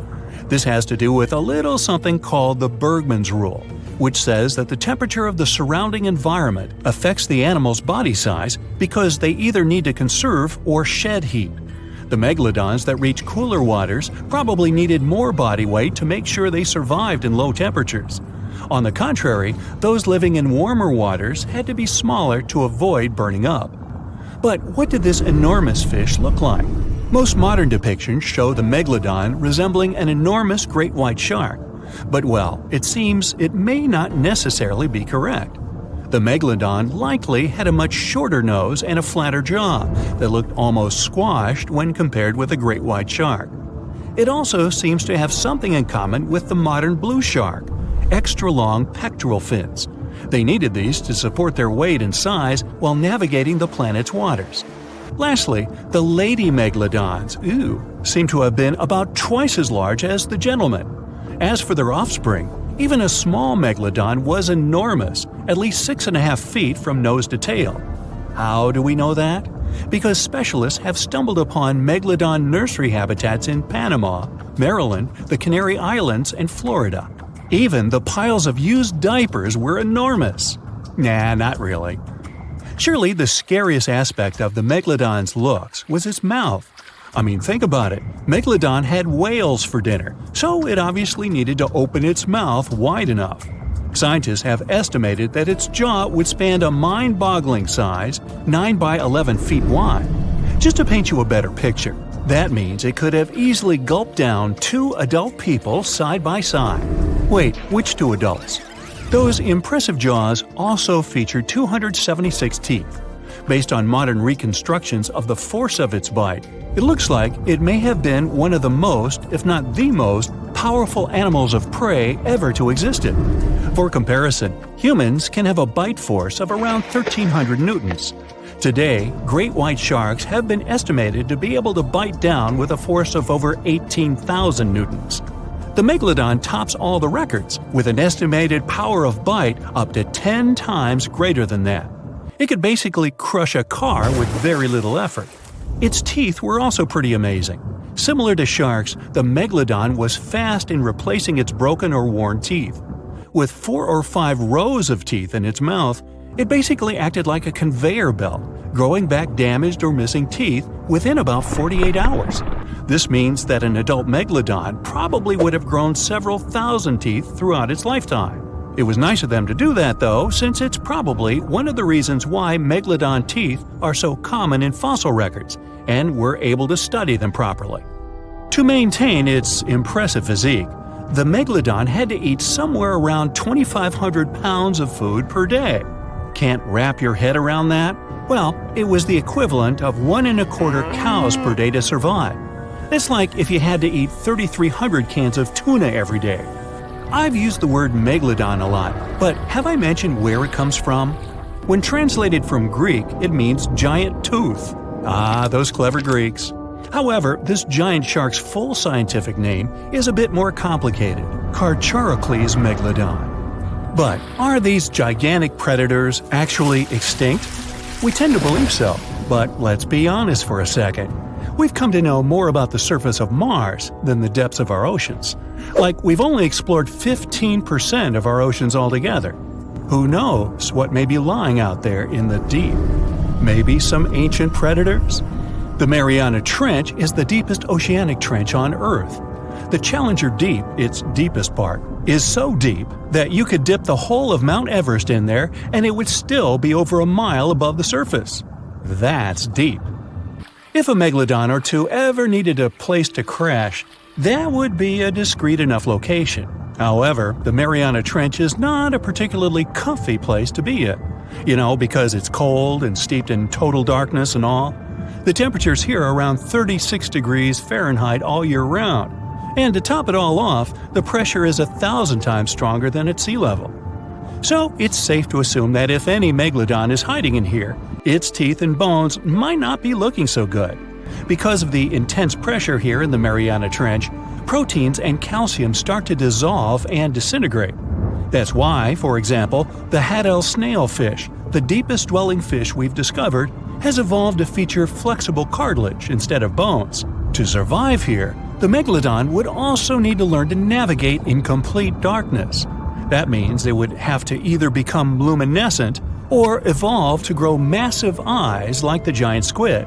This has to do with a little something called the Bergmann's Rule, which says that the temperature of the surrounding environment affects the animal's body size because they either need to conserve or shed heat. The megalodons that reach cooler waters probably needed more body weight to make sure they survived in low temperatures. On the contrary, those living in warmer waters had to be smaller to avoid burning up. But what did this enormous fish look like? Most modern depictions show the megalodon resembling an enormous great white shark. But well, it seems it may not necessarily be correct. The megalodon likely had a much shorter nose and a flatter jaw that looked almost squashed when compared with a great white shark. It also seems to have something in common with the modern blue shark: extra-long pectoral fins. They needed these to support their weight and size while navigating the planet's waters. Lastly, the lady megalodons, seem to have been about twice as large as the gentlemen. As for their offspring, even a small megalodon was enormous, at least 6.5 feet from nose to tail. How do we know that? Because specialists have stumbled upon megalodon nursery habitats in Panama, Maryland, the Canary Islands, and Florida. Even the piles of used diapers were enormous. Nah, not really. Surely the scariest aspect of the megalodon's looks was its mouth. I mean, think about it. Megalodon had whales for dinner, so it obviously needed to open its mouth wide enough. Scientists have estimated that its jaw would span a mind-boggling size, 9 by 11 feet wide. Just to paint you a better picture, that means it could have easily gulped down 2 adult people side by side. Wait, which 2 adults? Those impressive jaws also feature 276 teeth. Based on modern reconstructions of the force of its bite, it looks like it may have been one of the most, if not the most, powerful animals of prey ever to exist. For comparison, humans can have a bite force of around 1,300 newtons. Today, great white sharks have been estimated to be able to bite down with a force of over 18,000 newtons. The megalodon tops all the records, with an estimated power of bite up to 10 times greater than that. It could basically crush a car with very little effort. Its teeth were also pretty amazing. Similar to sharks, the megalodon was fast in replacing its broken or worn teeth. With 4 or 5 rows of teeth in its mouth, it basically acted like a conveyor belt, growing back damaged or missing teeth within about 48 hours. This means that an adult megalodon probably would have grown several thousand teeth throughout its lifetime. It was nice of them to do that, though, since it's probably one of the reasons why megalodon teeth are so common in fossil records, and we're able to study them properly. To maintain its impressive physique, the megalodon had to eat somewhere around 2,500 pounds of food per day. Can't wrap your head around that? Well, it was the equivalent of 1 1/4 cows per day to survive. It's like if you had to eat 3,300 cans of tuna every day. I've used the word megalodon a lot, but have I mentioned where it comes from? When translated from Greek, it means giant tooth. Ah, those clever Greeks. However, this giant shark's full scientific name is a bit more complicated, Carcharocles megalodon. But are these gigantic predators actually extinct? We tend to believe so, but let's be honest for a second. We've come to know more about the surface of Mars than the depths of our oceans. Like, we've only explored 15% of our oceans altogether. Who knows what may be lying out there in the deep? Maybe some ancient predators? The Mariana Trench is the deepest oceanic trench on Earth. The Challenger Deep, its deepest part, is so deep that you could dip the whole of Mount Everest in there and it would still be over a mile above the surface. That's deep. If a megalodon or two ever needed a place to crash, that would be a discreet enough location. However, the Mariana Trench is not a particularly comfy place to be in. Because it's cold and steeped in total darkness and all. The temperatures here are around 36 degrees Fahrenheit all year round. And to top it all off, the pressure is 1,000 times stronger than at sea level. So it's safe to assume that if any megalodon is hiding in here, its teeth and bones might not be looking so good. Because of the intense pressure here in the Mariana Trench, proteins and calcium start to dissolve and disintegrate. That's why, for example, the Haddell snailfish, the deepest dwelling fish we've discovered, has evolved to feature flexible cartilage instead of bones. To survive here, the megalodon would also need to learn to navigate in complete darkness. That means it would have to either become luminescent or evolve to grow massive eyes like the giant squid.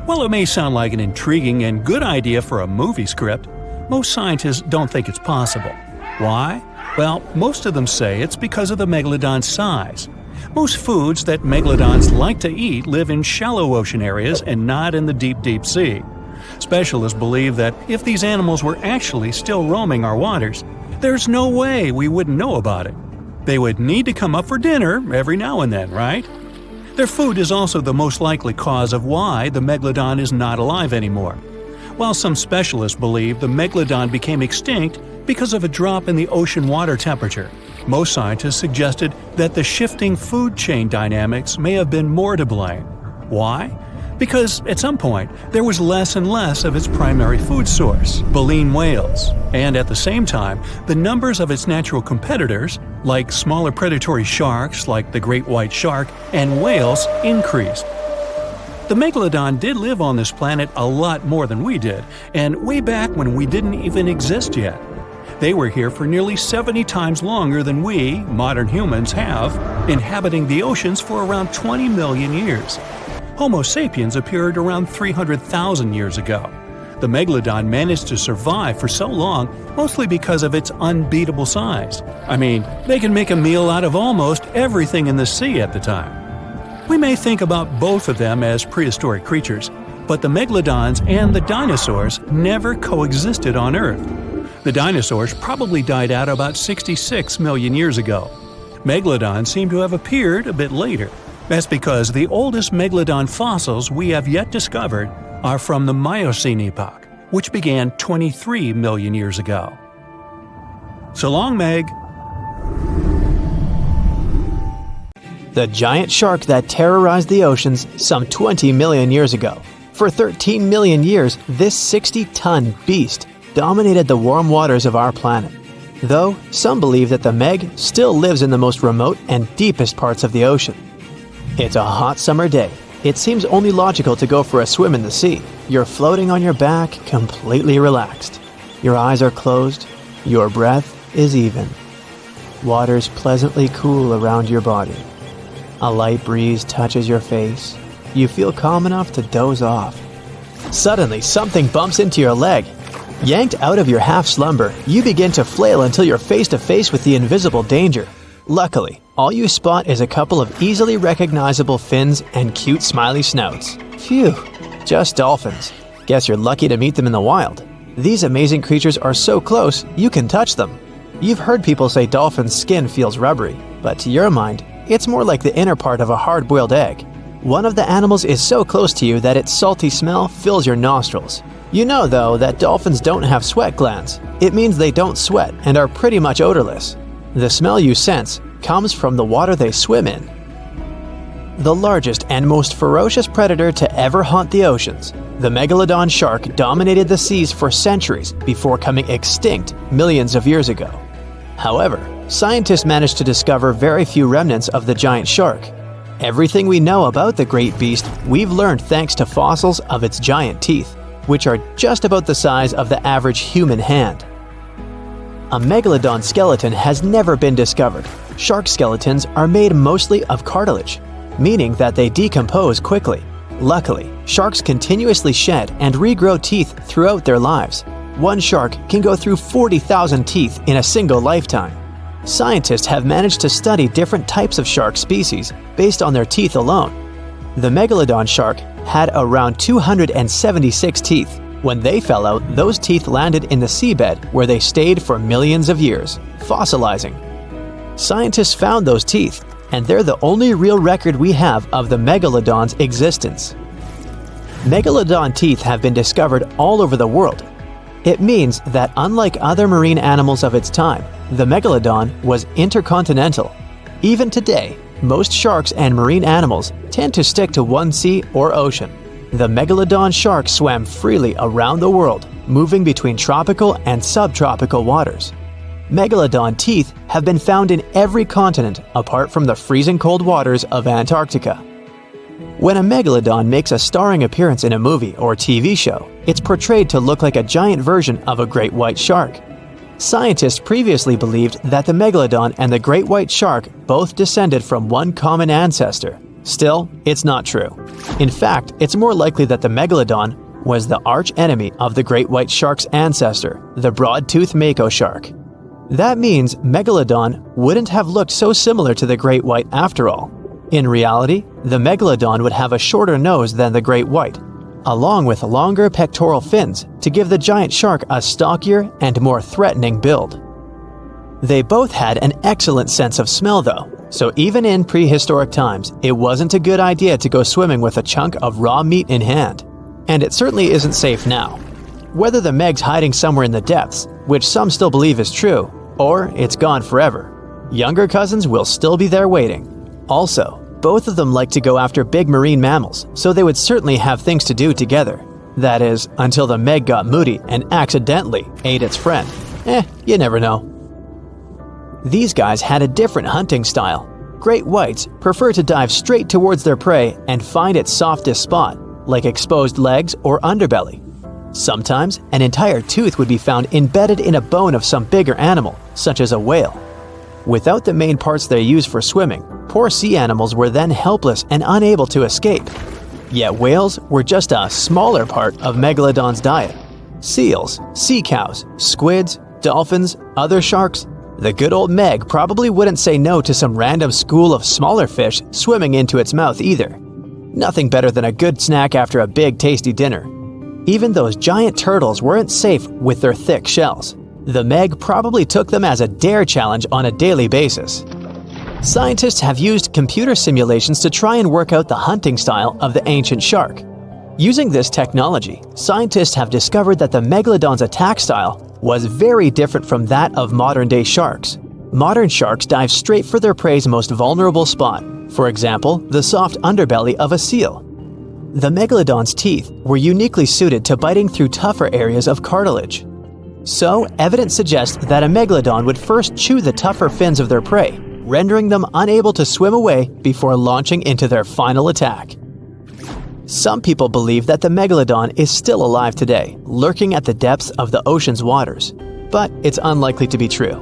While it may sound like an intriguing and good idea for a movie script, most scientists don't think it's possible. Why? Well, most of them say it's because of the megalodon's size. Most foods that megalodons like to eat live in shallow ocean areas and not in the deep, deep sea. Specialists believe that if these animals were actually still roaming our waters, there's no way we wouldn't know about it. They would need to come up for dinner every now and then, right? Their food is also the most likely cause of why the megalodon is not alive anymore. While some specialists believe the megalodon became extinct because of a drop in the ocean water temperature, most scientists suggested that the shifting food chain dynamics may have been more to blame. Why? Because at some point, there was less and less of its primary food source, baleen whales, and at the same time, the numbers of its natural competitors, like smaller predatory sharks like the great white shark and whales, increased. The megalodon did live on this planet a lot more than we did, and way back when we didn't even exist yet. They were here for nearly 70 times longer than we, modern humans, have, inhabiting the oceans for around 20 million years. Homo sapiens appeared around 300,000 years ago. The megalodon managed to survive for so long mostly because of its unbeatable size. I mean, they can make a meal out of almost everything in the sea at the time. We may think about both of them as prehistoric creatures, but the megalodons and the dinosaurs never coexisted on Earth. The dinosaurs probably died out about 66 million years ago. Megalodons seem to have appeared a bit later. That's because the oldest megalodon fossils we have yet discovered are from the Miocene epoch, which began 23 million years ago. So long, Meg. The giant shark that terrorized the oceans some 20 million years ago. For 13 million years, this 60-ton beast dominated the warm waters of our planet. Though, some believe that the Meg still lives in the most remote and deepest parts of the ocean. It's a hot summer day. It seems only logical to go for a swim in the sea. You're floating on your back, completely relaxed. Your eyes are closed. Your breath is even. Water's pleasantly cool around your body. A light breeze touches your face. You feel calm enough to doze off. Suddenly, something bumps into your leg. Yanked out of your half-slumber, you begin to flail until you're face-to-face with the invisible danger. Luckily, all you spot is a couple of easily recognizable fins and cute smiley snouts. Phew, just dolphins. Guess you're lucky to meet them in the wild. These amazing creatures are so close, you can touch them. You've heard people say dolphins' skin feels rubbery, but to your mind, it's more like the inner part of a hard-boiled egg. One of the animals is so close to you that its salty smell fills your nostrils. You know, though, that dolphins don't have sweat glands. It means they don't sweat and are pretty much odorless. The smell you sense comes from the water they swim in. The largest and most ferocious predator to ever haunt the oceans, the Megalodon shark dominated the seas for centuries before coming extinct millions of years ago. However, scientists managed to discover very few remnants of the giant shark. Everything we know about the great beast we've learned thanks to fossils of its giant teeth, which are just about the size of the average human hand. A Megalodon skeleton has never been discovered. Shark skeletons are made mostly of cartilage, meaning that they decompose quickly. Luckily, sharks continuously shed and regrow teeth throughout their lives. One shark can go through 40,000 teeth in a single lifetime. Scientists have managed to study different types of shark species based on their teeth alone. The Megalodon shark had around 276 teeth. When they fell out, those teeth landed in the seabed where they stayed for millions of years, fossilizing. Scientists found those teeth, and they're the only real record we have of the Megalodon's existence. Megalodon teeth have been discovered all over the world. It means that unlike other marine animals of its time, the Megalodon was intercontinental. Even today, most sharks and marine animals tend to stick to one sea or ocean. The Megalodon shark swam freely around the world, moving between tropical and subtropical waters. Megalodon teeth have been found in every continent apart from the freezing cold waters of Antarctica. When a Megalodon makes a starring appearance in a movie or TV show, it's portrayed to look like a giant version of a great white shark. Scientists previously believed that the Megalodon and the great white shark both descended from one common ancestor. Still, it's not true. In fact, it's more likely that the Megalodon was the arch-enemy of the great white shark's ancestor, the broad-toothed mako shark. That means Megalodon wouldn't have looked so similar to the great white after all. In reality, the Megalodon would have a shorter nose than the great white, along with longer pectoral fins to give the giant shark a stockier and more threatening build. They both had an excellent sense of smell though, so even in prehistoric times, it wasn't a good idea to go swimming with a chunk of raw meat in hand. And it certainly isn't safe now. Whether the Meg's hiding somewhere in the depths, which some still believe is true, or it's gone forever, younger cousins will still be there waiting. Also, both of them like to go after big marine mammals, so they would certainly have things to do together. That is, until the Meg got moody and accidentally ate its friend. You never know. These guys had a different hunting style. Great whites prefer to dive straight towards their prey and find its softest spot, like exposed legs or underbelly. Sometimes, an entire tooth would be found embedded in a bone of some bigger animal, such as a whale. Without the main parts they use for swimming, poor sea animals were then helpless and unable to escape. Yet whales were just a smaller part of Megalodon's diet. Seals, sea cows, squids, dolphins, other sharks. The good old Meg probably wouldn't say no to some random school of smaller fish swimming into its mouth either. Nothing better than a good snack after a big tasty dinner. Even those giant turtles weren't safe with their thick shells. The Meg probably took them as a dare challenge on a daily basis. Scientists have used computer simulations to try and work out the hunting style of the ancient shark. Using this technology, scientists have discovered that the Megalodon's attack style was very different from that of modern-day sharks. Modern sharks dive straight for their prey's most vulnerable spot, for example, the soft underbelly of a seal. The Megalodon's teeth were uniquely suited to biting through tougher areas of cartilage. So, evidence suggests that a Megalodon would first chew the tougher fins of their prey, rendering them unable to swim away before launching into their final attack. Some people believe that the Megalodon is still alive today, lurking at the depths of the ocean's waters. But it's unlikely to be true.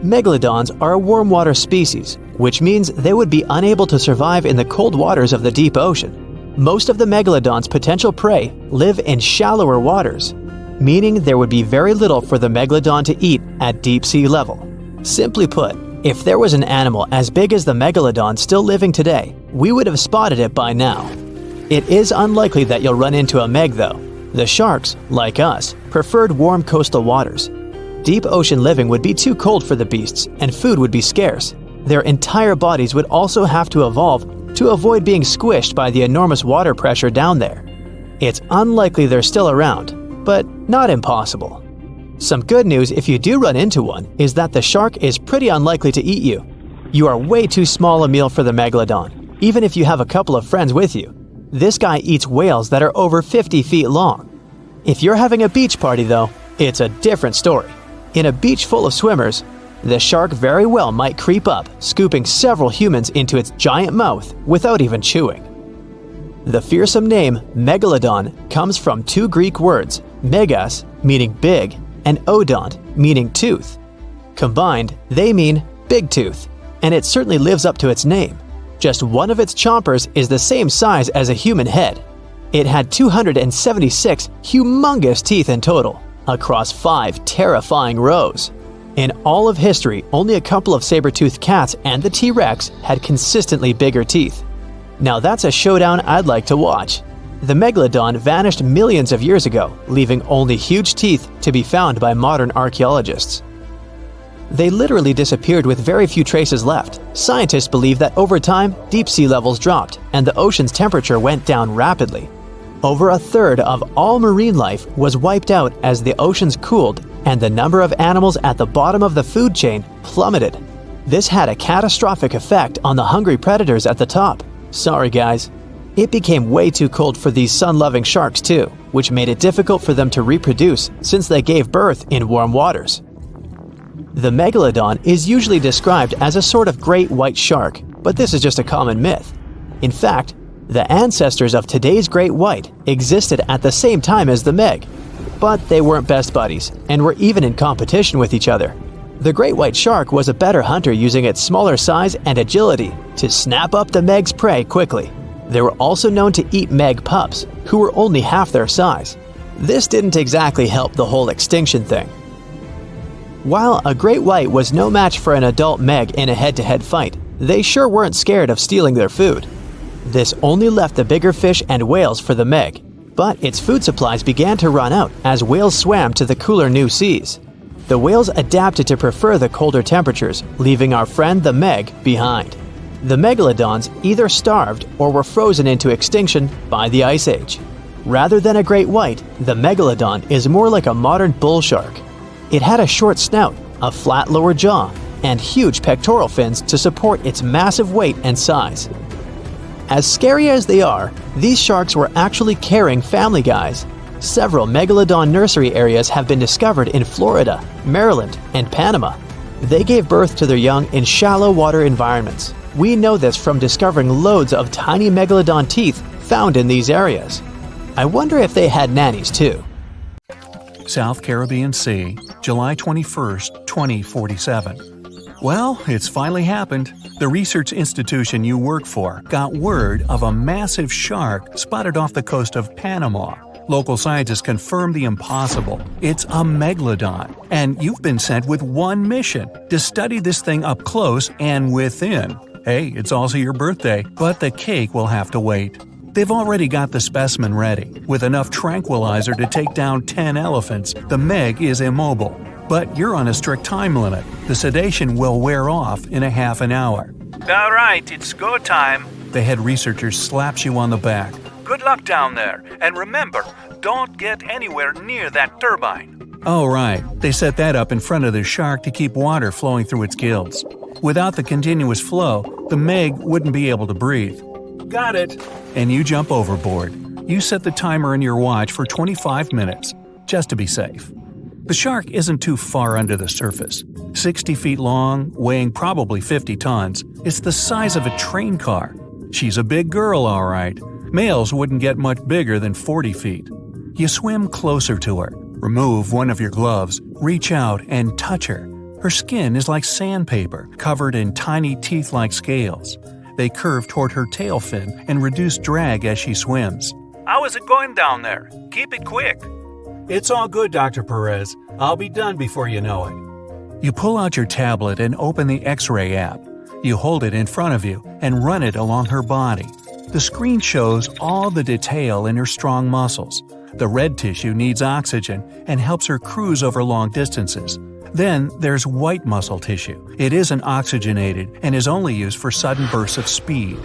Megalodons are a warm water species, which means they would be unable to survive in the cold waters of the deep ocean. Most of the Megalodon's potential prey live in shallower waters, meaning there would be very little for the Megalodon to eat at deep sea level. Simply put, if there was an animal as big as the Megalodon still living today, we would have spotted it by now. It is unlikely that you'll run into a Meg though. The sharks, like us, preferred warm coastal waters. Deep ocean living would be too cold for the beasts, and food would be scarce. Their entire bodies would also have to evolve to avoid being squished by the enormous water pressure down there. It's unlikely they're still around, but not impossible. Some good news if you do run into one is that the shark is pretty unlikely to eat you. You are way too small a meal for the Megalodon, even if you have a couple of friends with you. This guy eats whales that are over 50 feet long. If you're having a beach party though, it's a different story. In a beach full of swimmers, the shark very well might creep up, scooping several humans into its giant mouth without even chewing. The fearsome name Megalodon comes from two Greek words, megas, meaning big, and odont, meaning tooth. Combined, they mean big tooth, and it certainly lives up to its name. Just one of its chompers is the same size as a human head. It had 276 humongous teeth in total, across 5 terrifying rows. In all of history, only a couple of saber-toothed cats and the T-Rex had consistently bigger teeth. Now that's a showdown I'd like to watch. The Megalodon vanished millions of years ago, leaving only huge teeth to be found by modern archaeologists. They literally disappeared with very few traces left. Scientists believe that over time, deep sea levels dropped and the ocean's temperature went down rapidly. Over a third of all marine life was wiped out as the oceans cooled and the number of animals at the bottom of the food chain plummeted. This had a catastrophic effect on the hungry predators at the top. Sorry guys. It became way too cold for these sun-loving sharks too, which made it difficult for them to reproduce since they gave birth in warm waters. The Megalodon is usually described as a sort of great white shark, but this is just a common myth. In fact, the ancestors of today's great white existed at the same time as the Meg, but they weren't best buddies and were even in competition with each other. The great white shark was a better hunter using its smaller size and agility to snap up the Meg's prey quickly. They were also known to eat Meg pups, who were only half their size. This didn't exactly help the whole extinction thing. While a great white was no match for an adult Meg in a head-to-head fight, they sure weren't scared of stealing their food. This only left the bigger fish and whales for the Meg, but its food supplies began to run out as whales swam to the cooler new seas. The whales adapted to prefer the colder temperatures, leaving our friend the Meg behind. The Megalodons either starved or were frozen into extinction by the Ice Age. Rather than a great white, the Megalodon is more like a modern bull shark. It had a short snout, a flat lower jaw, and huge pectoral fins to support its massive weight and size. As scary as they are, these sharks were actually caring family guys. Several Megalodon nursery areas have been discovered in Florida, Maryland, and Panama. They gave birth to their young in shallow water environments. We know this from discovering loads of tiny Megalodon teeth found in these areas. I wonder if they had nannies too. South Caribbean Sea, July 21st, 2047. Well, it's finally happened. The research institution you work for got word of a massive shark spotted off the coast of Panama. Local scientists confirmed the impossible. It's a Megalodon, and you've been sent with one mission to study this thing up close and within. Hey, it's also your birthday, but the cake will have to wait. They've already got the specimen ready. With enough tranquilizer to take down 10 elephants, the Meg is immobile. But you're on a strict time limit. The sedation will wear off in a half an hour. All right, it's go time. The head researcher slaps you on the back. Good luck down there, and remember, don't get anywhere near that turbine. Oh right, they set that up in front of the shark to keep water flowing through its gills. Without the continuous flow, the Meg wouldn't be able to breathe. Got it. And you jump overboard. You set the timer in your watch for 25 minutes, just to be safe. The shark isn't too far under the surface. 60 feet long, weighing probably 50 tons. It's the size of a train car. She's a big girl, all right. Males wouldn't get much bigger than 40 feet. You swim closer to her, remove one of your gloves, reach out and touch her. Her skin is like sandpaper, covered in tiny teeth-like scales. They curve toward her tail fin and reduce drag as she swims. How is it going down there? Keep it quick. It's all good, Dr. Perez. I'll be done before you know it. You pull out your tablet and open the X-ray app. You hold it in front of you and run it along her body. The screen shows all the detail in her strong muscles. The red tissue needs oxygen and helps her cruise over long distances. Then there's white muscle tissue. It isn't oxygenated and is only used for sudden bursts of speed.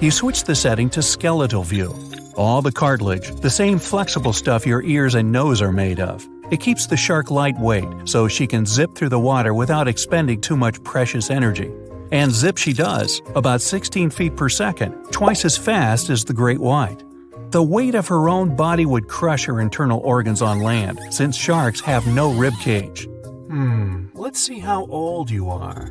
You switch the setting to skeletal view. All the cartilage, the same flexible stuff your ears and nose are made of. It keeps the shark lightweight, so she can zip through the water without expending too much precious energy. And zip she does, about 16 feet per second, twice as fast as the great white. The weight of her own body would crush her internal organs on land, since sharks have no rib cage. Let's see how old you are.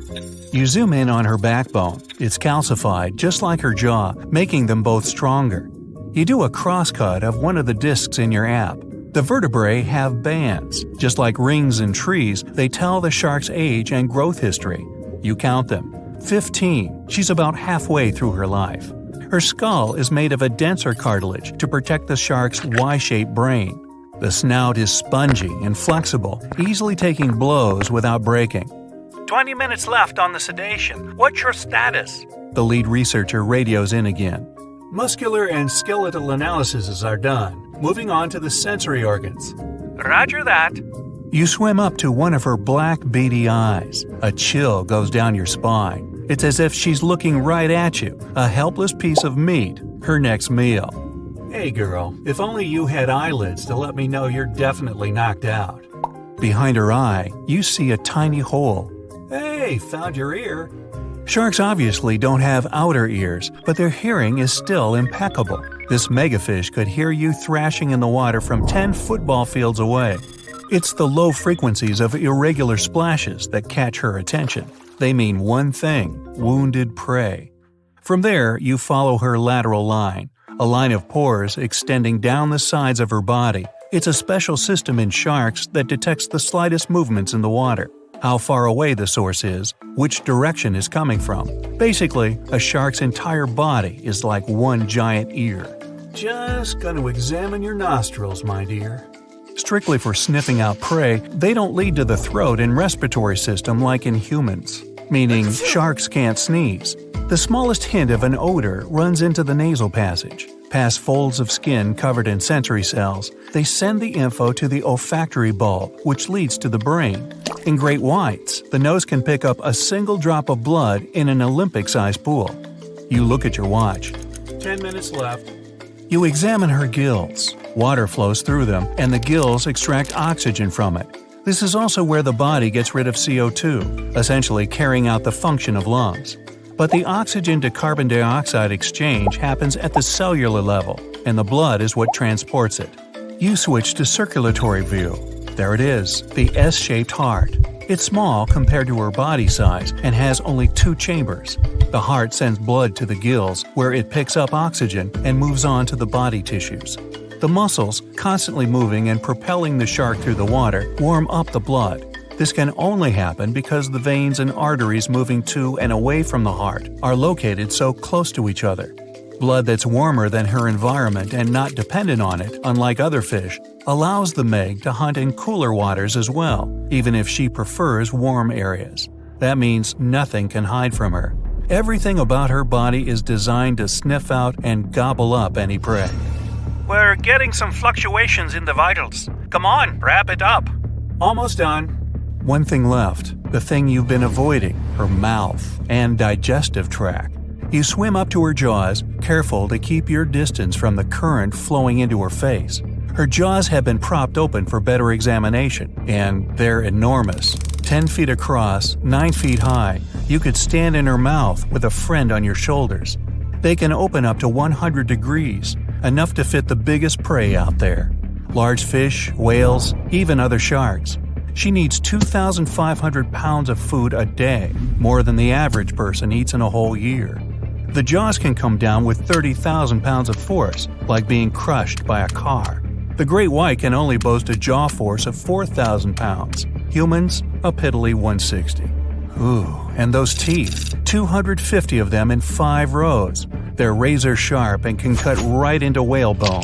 You zoom in on her backbone. It's calcified, just like her jaw, making them both stronger. You do a crosscut of one of the discs in your app. The vertebrae have bands. Just like rings in trees, they tell the shark's age and growth history. You count them. 15. She's about halfway through her life. Her skull is made of a denser cartilage to protect the shark's Y-shaped brain. The snout is spongy and flexible, easily taking blows without breaking. 20 minutes left on the sedation. What's your status? The lead researcher radios in again. Muscular and skeletal analyses are done. Moving on to the sensory organs. Roger that. You swim up to one of her black, beady eyes. A chill goes down your spine. It's as if she's looking right at you, a helpless piece of meat, her next meal. Hey girl, if only you had eyelids to let me know you're definitely knocked out. Behind her eye, you see a tiny hole. Hey, found your ear. Sharks obviously don't have outer ears, but their hearing is still impeccable. This megafish could hear you thrashing in the water from 10 football fields away. It's the low frequencies of irregular splashes that catch her attention. They mean one thing: wounded prey. From there, you follow her lateral line, a line of pores extending down the sides of her body. It's a special system in sharks that detects the slightest movements in the water, how far away the source is, which direction is coming from. Basically, a shark's entire body is like one giant ear. Just gonna examine your nostrils, my dear. Strictly for sniffing out prey, they don't lead to the throat and respiratory system like in humans, meaning sharks can't sneeze. The smallest hint of an odor runs into the nasal passage. Past folds of skin covered in sensory cells, they send the info to the olfactory bulb, which leads to the brain. In great whites, the nose can pick up a single drop of blood in an Olympic-sized pool. You look at your watch. 10 minutes left. You examine her gills. Water flows through them, and the gills extract oxygen from it. This is also where the body gets rid of CO2, essentially carrying out the function of lungs. But the oxygen to carbon dioxide exchange happens at the cellular level, and the blood is what transports it. You switch to circulatory view. There it is, the S-shaped heart. It's small compared to her body size and has only 2 chambers. The heart sends blood to the gills, where it picks up oxygen and moves on to the body tissues. The muscles, constantly moving and propelling the shark through the water, warm up the blood. This can only happen because the veins and arteries moving to and away from the heart are located so close to each other. Blood that's warmer than her environment and not dependent on it, unlike other fish, allows the Meg to hunt in cooler waters as well, even if she prefers warm areas. That means nothing can hide from her. Everything about her body is designed to sniff out and gobble up any prey. We're getting some fluctuations in the vitals. Come on, wrap it up. Almost done. One thing left, the thing you've been avoiding, her mouth and digestive tract. You swim up to her jaws, careful to keep your distance from the current flowing into her face. Her jaws have been propped open for better examination, and they're enormous. 10 feet across, 9 feet high, you could stand in her mouth with a friend on your shoulders. They can open up to 100 degrees, enough to fit the biggest prey out there. Large fish, whales, even other sharks. She needs 2,500 pounds of food a day, more than the average person eats in a whole year. The jaws can come down with 30,000 pounds of force, like being crushed by a car. The great white can only boast a jaw force of 4,000 pounds. Humans, a piddly 160. Ooh, and those teeth, 250 of them in 5 rows. They're razor sharp and can cut right into whale bone.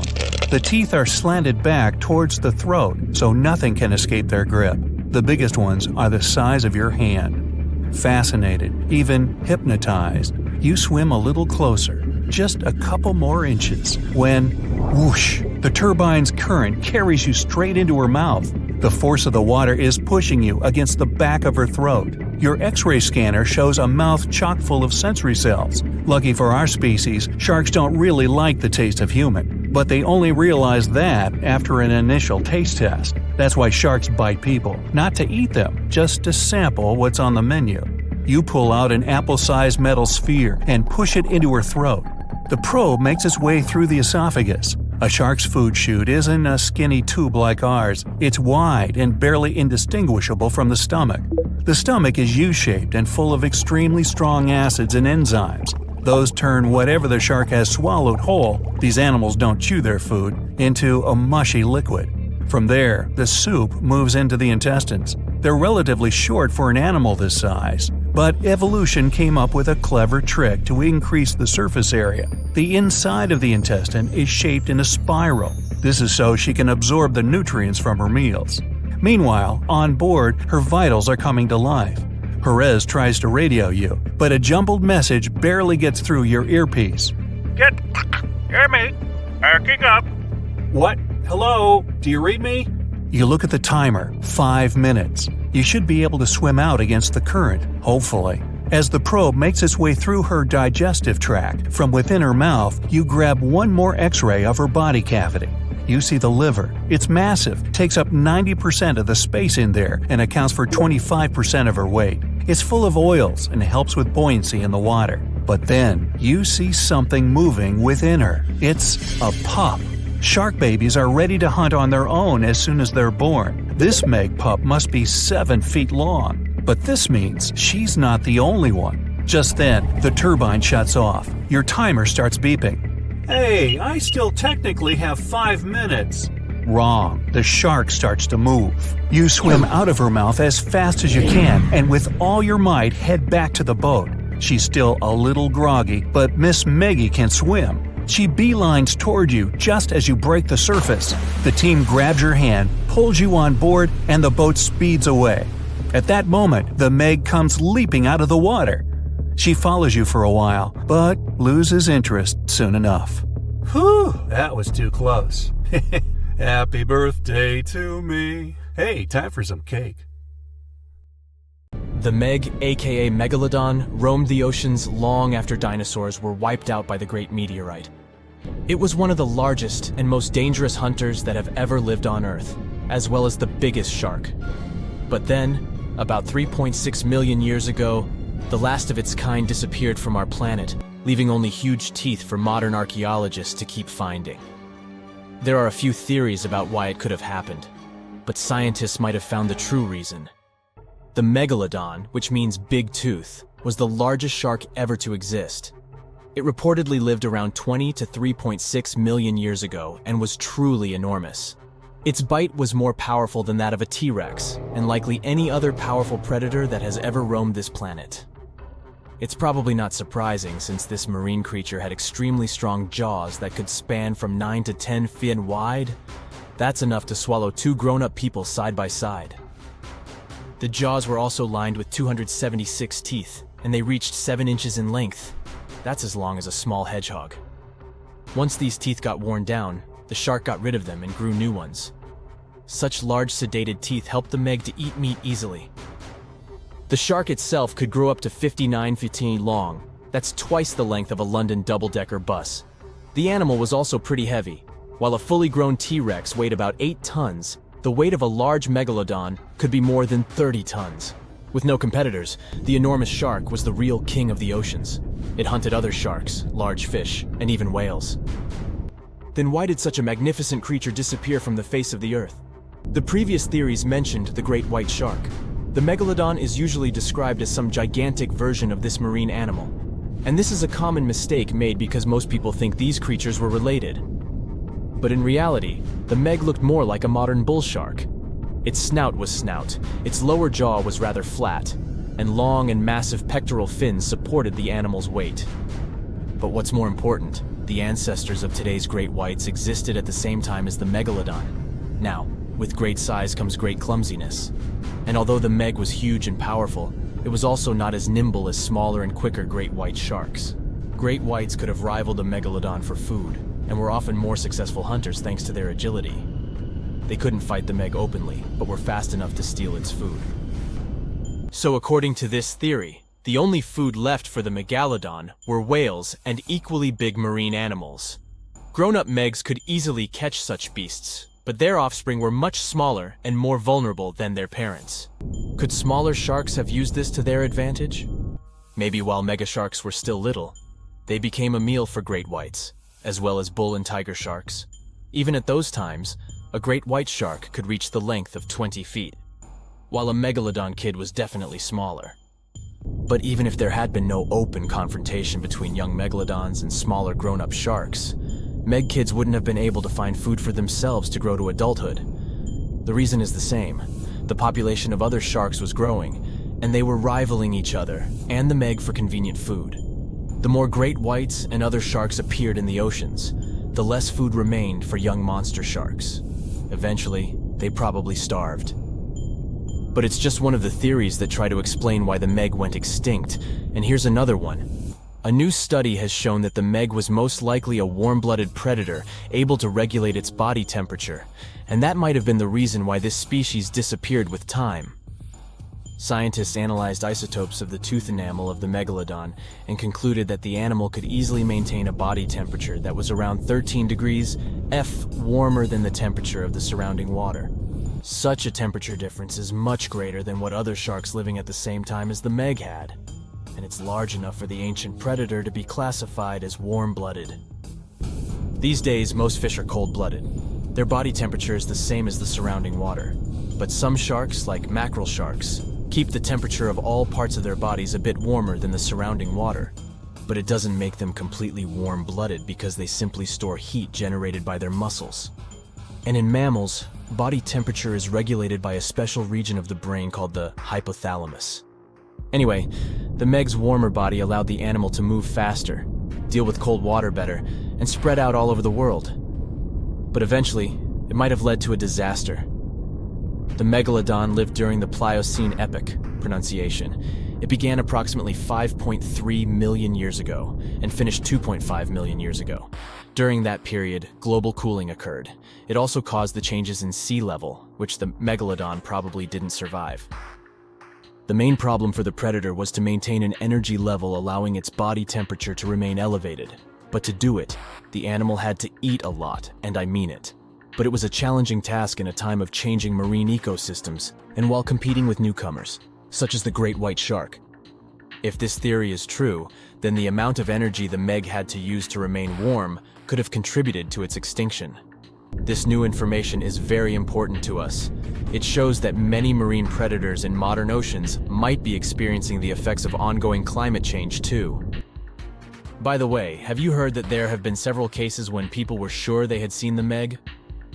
The teeth are slanted back towards the throat, so nothing can escape their grip. The biggest ones are the size of your hand. Fascinated, even hypnotized, you swim a little closer, just a couple more inches, when, whoosh, the turbine's current carries you straight into her mouth. The force of the water is pushing you against the back of her throat. Your X-ray scanner shows a mouth chock full of sensory cells. Lucky for our species, sharks don't really like the taste of human. But they only realize that after an initial taste test. That's why sharks bite people, not to eat them, just to sample what's on the menu. You pull out an apple-sized metal sphere and push it into her throat. The probe makes its way through the esophagus. A shark's food chute isn't a skinny tube like ours. It's wide and barely indistinguishable from the stomach. The stomach is U-shaped and full of extremely strong acids and enzymes. Those turn whatever the shark has swallowed whole, these animals don't chew their food, into a mushy liquid. From there, the soup moves into the intestines. They're relatively short for an animal this size, but evolution came up with a clever trick to increase the surface area. The inside of the intestine is shaped in a spiral. This is so she can absorb the nutrients from her meals. Meanwhile, on board, her vitals are coming to life. Perez tries to radio you, but a jumbled message barely gets through your earpiece. Hear me? Backing up. What? Hello? Do you read me? You look at the timer, 5 minutes. You should be able to swim out against the current, hopefully. As the probe makes its way through her digestive tract, from within her mouth, you grab one more X-ray of her body cavity. You see the liver. It's massive, takes up 90% of the space in there, and accounts for 25% of her weight. It's full of oils and helps with buoyancy in the water. But then, you see something moving within her. It's a pup. Shark babies are ready to hunt on their own as soon as they're born. This Meg pup must be 7 feet long. But this means she's not the only one. Just then, the turbine shuts off. Your timer starts beeping. Hey, I still technically have 5 minutes. Wrong. The shark starts to move. You swim out of her mouth as fast as you can and with all your might head back to the boat. She's still a little groggy, but Miss Meggie can swim. She beelines toward you just as you break the surface. The team grabs your hand, pulls you on board, and the boat speeds away. At that moment, the Meg comes leaping out of the water. She follows you for a while, but loses interest soon enough. Whew, that was too close. Happy birthday to me. Hey, time for some cake. The Meg, aka Megalodon, roamed the oceans long after dinosaurs were wiped out by the Great Meteorite. It was one of the largest and most dangerous hunters that have ever lived on Earth, as well as the biggest shark. But then, about 3.6 million years ago, the last of its kind disappeared from our planet, leaving only huge teeth for modern archaeologists to keep finding. There are a few theories about why it could have happened, but scientists might have found the true reason. The Megalodon, which means big tooth, was the largest shark ever to exist. It reportedly lived around 20 to 3.6 million years ago and was truly enormous. Its bite was more powerful than that of a T-Rex, and likely any other powerful predator that has ever roamed this planet. It's probably not surprising since this marine creature had extremely strong jaws that could span from 9 to 10 feet wide. That's enough to swallow 2 grown-up people side by side. The jaws were also lined with 276 teeth, and they reached 7 inches in length. That's as long as a small hedgehog. Once these teeth got worn down, the shark got rid of them and grew new ones. Such large sedated teeth helped the Meg to eat meat easily. The shark itself could grow up to 59 feet long. That's twice the length of a London double-decker bus. The animal was also pretty heavy. While a fully grown T-Rex weighed about 8 tons, the weight of a large Megalodon could be more than 30 tons. With no competitors, the enormous shark was the real king of the oceans. It hunted other sharks, large fish, and even whales. Then why did such a magnificent creature disappear from the face of the Earth? The previous theories mentioned the great white shark. The Megalodon is usually described as some gigantic version of this marine animal. And this is a common mistake made because most people think these creatures were related. But in reality, the Meg looked more like a modern bull shark. Its snout was snout, its lower jaw was rather flat, and long and massive pectoral fins supported the animal's weight. But what's more important, the ancestors of today's great whites existed at the same time as the Megalodon. Now, with great size comes great clumsiness. And although the Meg was huge and powerful, it was also not as nimble as smaller and quicker great white sharks. Great whites could have rivaled a Megalodon for food, and were often more successful hunters thanks to their agility. They couldn't fight the Meg openly, but were fast enough to steal its food. So according to this theory, the only food left for the Megalodon were whales and equally big marine animals. Grown-up Megs could easily catch such beasts, but their offspring were much smaller and more vulnerable than their parents. Could smaller sharks have used this to their advantage? Maybe while megasharks were still little, they became a meal for great whites, as well as bull and tiger sharks. Even at those times, a great white shark could reach the length of 20 feet, while a megalodon kid was definitely smaller. But even if there had been no open confrontation between young megalodons and smaller grown-up sharks, Meg kids wouldn't have been able to find food for themselves to grow to adulthood. The reason is the same. The population of other sharks was growing, and they were rivaling each other and the Meg for convenient food. The more great whites and other sharks appeared in the oceans, the less food remained for young monster sharks. Eventually, they probably starved. But it's just one of the theories that try to explain why the Meg went extinct, and here's another one. A new study has shown that the Meg was most likely a warm-blooded predator able to regulate its body temperature, and that might have been the reason why this species disappeared with time. Scientists analyzed isotopes of the tooth enamel of the megalodon and concluded that the animal could easily maintain a body temperature that was around 13 degrees F warmer than the temperature of the surrounding water. Such a temperature difference is much greater than what other sharks living at the same time as the Meg had, and it's large enough for the ancient predator to be classified as warm-blooded. These days, most fish are cold-blooded. Their body temperature is the same as the surrounding water, but some sharks, like mackerel sharks, keep the temperature of all parts of their bodies a bit warmer than the surrounding water. But it doesn't make them completely warm-blooded because they simply store heat generated by their muscles. And in mammals, body temperature is regulated by a special region of the brain called the hypothalamus. Anyway, the Meg's warmer body allowed the animal to move faster, deal with cold water better, and spread out all over the world. But eventually, it might have led to a disaster. The Megalodon lived during the Pliocene epoch, pronunciation. It began approximately 5.3 million years ago and finished 2.5 million years ago. During that period, global cooling occurred. It also caused the changes in sea level, which the Megalodon probably didn't survive. The main problem for the predator was to maintain an energy level allowing its body temperature to remain elevated. But to do it, the animal had to eat a lot, and I mean it. But it was a challenging task in a time of changing marine ecosystems, and while competing with newcomers, such as the great white shark. If this theory is true, then the amount of energy the Meg had to use to remain warm could have contributed to its extinction. This new information is very important to us. It shows that many marine predators in modern oceans might be experiencing the effects of ongoing climate change too. By the way, have you heard that there have been several cases when people were sure they had seen the Meg?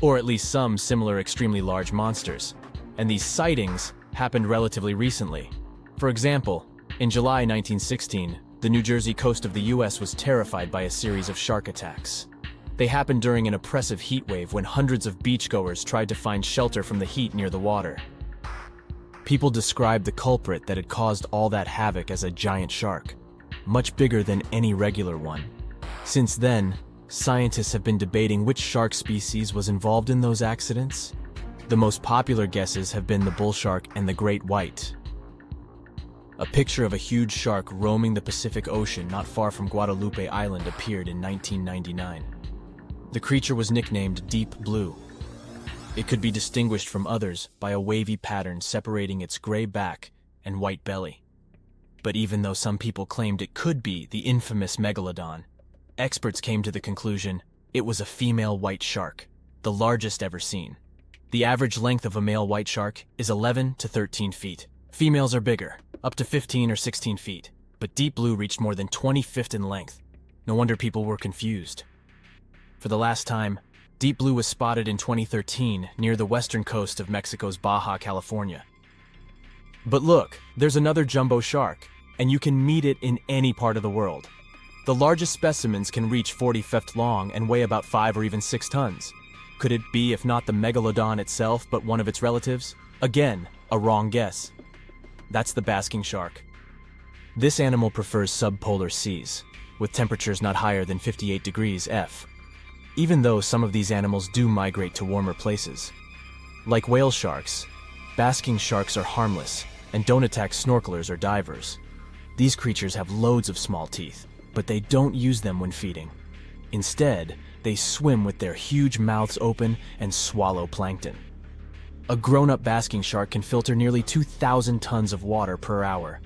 Or at least some similar extremely large monsters. And these sightings happened relatively recently. For example, in July 1916, the New Jersey coast of the US was terrified by a series of shark attacks. They happened during an oppressive heat wave when hundreds of beachgoers tried to find shelter from the heat near the water. People described the culprit that had caused all that havoc as a giant shark, much bigger than any regular one. Since then, scientists have been debating which shark species was involved in those accidents. The most popular guesses have been the bull shark and the great white. A picture of a huge shark roaming the Pacific Ocean not far from Guadalupe Island appeared in 1999. The creature was nicknamed Deep Blue. It could be distinguished from others by a wavy pattern separating its gray back and white belly. But even though some people claimed it could be the infamous Megalodon, experts came to the conclusion it was a female white shark, the largest ever seen. The average length of a male white shark is 11 to 13 feet. Females are bigger, up to 15 or 16 feet, but Deep Blue reached more than 20 feet in length. No wonder people were confused. For the last time, Deep Blue was spotted in 2013 near the western coast of Mexico's Baja California. But look, there's another jumbo shark, and you can meet it in any part of the world. The largest specimens can reach 40 feet long and weigh about 5 or even 6 tons. Could it be, if not the Megalodon itself, but one of its relatives? Again, a wrong guess. That's the basking shark. This animal prefers subpolar seas, with temperatures not higher than 58 degrees F. Even though some of these animals do migrate to warmer places. Like whale sharks, basking sharks are harmless and don't attack snorkelers or divers. These creatures have loads of small teeth, but they don't use them when feeding. Instead, they swim with their huge mouths open and swallow plankton. A grown-up basking shark can filter nearly 2,000 tons of water per hour.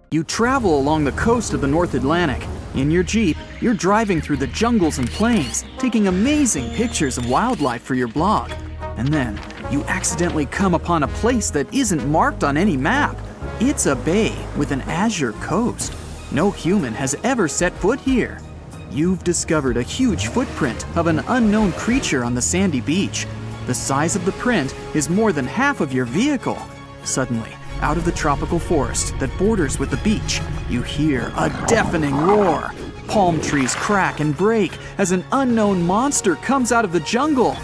You travel along the coast of the North Atlantic. In your Jeep, you're driving through the jungles and plains, taking amazing pictures of wildlife for your blog. And then, you accidentally come upon a place that isn't marked on any map. It's a bay with an azure coast. No human has ever set foot here. You've discovered a huge footprint of an unknown creature on the sandy beach. The size of the print is more than half of your vehicle. Suddenly, out of the tropical forest that borders with the beach, you hear a deafening roar. Palm trees crack and break as an unknown monster comes out of the jungle.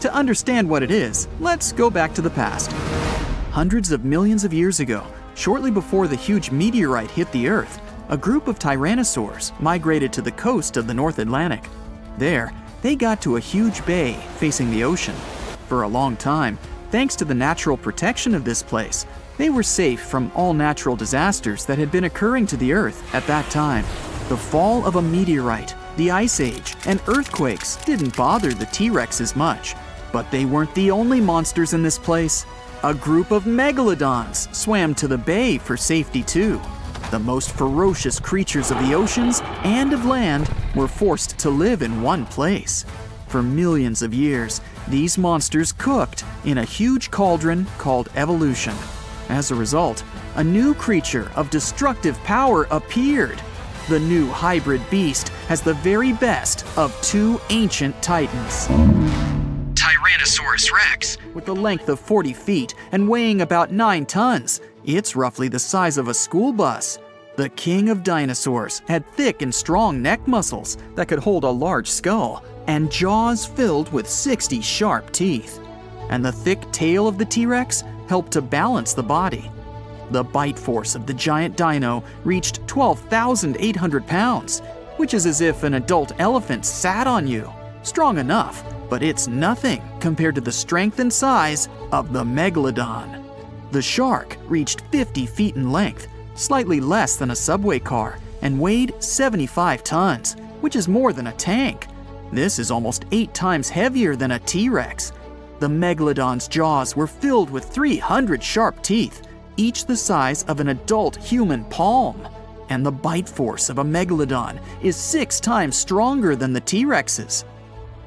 To understand what it is, let's go back to the past. Hundreds of millions of years ago, shortly before the huge meteorite hit the Earth, a group of tyrannosaurs migrated to the coast of the North Atlantic. There, they got to a huge bay facing the ocean. For a long time, thanks to the natural protection of this place, they were safe from all natural disasters that had been occurring to the Earth at that time. The fall of a meteorite, the Ice Age, and earthquakes didn't bother the T-Rexes much. But they weren't the only monsters in this place. A group of Megalodons swam to the bay for safety too. The most ferocious creatures of the oceans and of land were forced to live in one place. For millions of years, these monsters cooked in a huge cauldron called evolution. As a result, a new creature of destructive power appeared. The new hybrid beast has the very best of two ancient titans. Tyrannosaurus Rex, with a length of 40 feet and weighing about 9 tons. It's roughly the size of a school bus. The king of dinosaurs had thick and strong neck muscles that could hold a large skull and jaws filled with 60 sharp teeth. And the thick tail of the T-Rex helped to balance the body. The bite force of the giant dino reached 12,800 pounds, which is as if an adult elephant sat on you. Strong enough, but it's nothing compared to the strength and size of the Megalodon. The shark reached 50 feet in length, slightly less than a subway car, and weighed 75 tons, which is more than a tank. This is almost 8 times heavier than a T-Rex. The Megalodon's jaws were filled with 300 sharp teeth, each the size of an adult human palm. And the bite force of a Megalodon is 6 times stronger than the T-Rex's.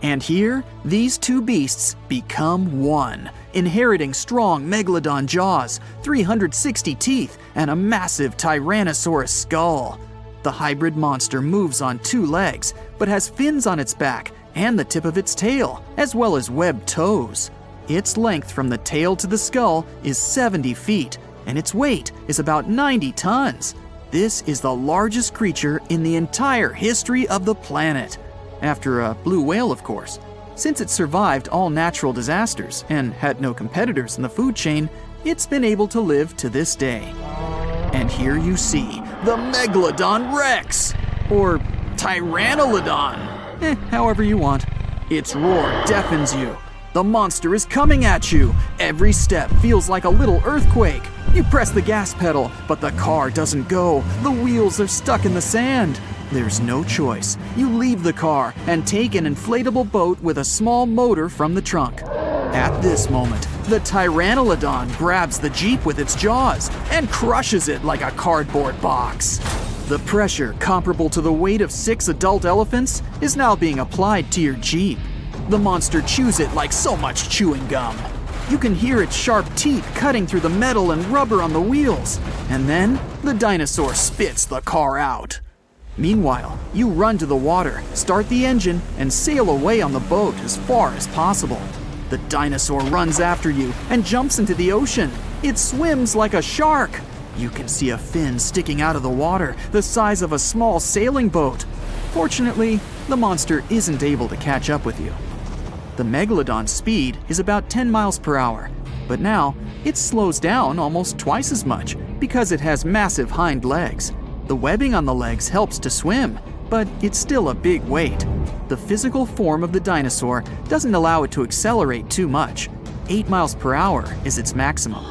And here, these two beasts become one, inheriting strong Megalodon jaws, 360 teeth, and a massive Tyrannosaurus skull. The hybrid monster moves on 2 legs, but has fins on its back and the tip of its tail, as well as webbed toes. Its length from the tail to the skull is 70 feet, and its weight is about 90 tons. This is the largest creature in the entire history of the planet. After a blue whale, of course. Since it survived all natural disasters and had no competitors in the food chain, it's been able to live to this day. And here you see the Megalodon Rex, or Tyrannolodon, however you want. Its roar deafens you. The monster is coming at you. Every step feels like a little earthquake. You press the gas pedal, but the car doesn't go. The wheels are stuck in the sand. There's no choice. You leave the car and take an inflatable boat with a small motor from the trunk. At this moment, the Tyrannolodon grabs the Jeep with its jaws and crushes it like a cardboard box. The pressure, comparable to the weight of 6 adult elephants, is now being applied to your Jeep. The monster chews it like so much chewing gum. You can hear its sharp teeth cutting through the metal and rubber on the wheels. And then, the dinosaur spits the car out. Meanwhile, you run to the water, start the engine, and sail away on the boat as far as possible. The dinosaur runs after you and jumps into the ocean. It swims like a shark. You can see a fin sticking out of the water, the size of a small sailing boat. Fortunately, the monster isn't able to catch up with you. The Megalodon's speed is about 10 miles per hour, but now it slows down almost twice as much because it has massive hind legs. The webbing on the legs helps to swim, but it's still a big weight. The physical form of the dinosaur doesn't allow it to accelerate too much. 8 miles per hour is its maximum.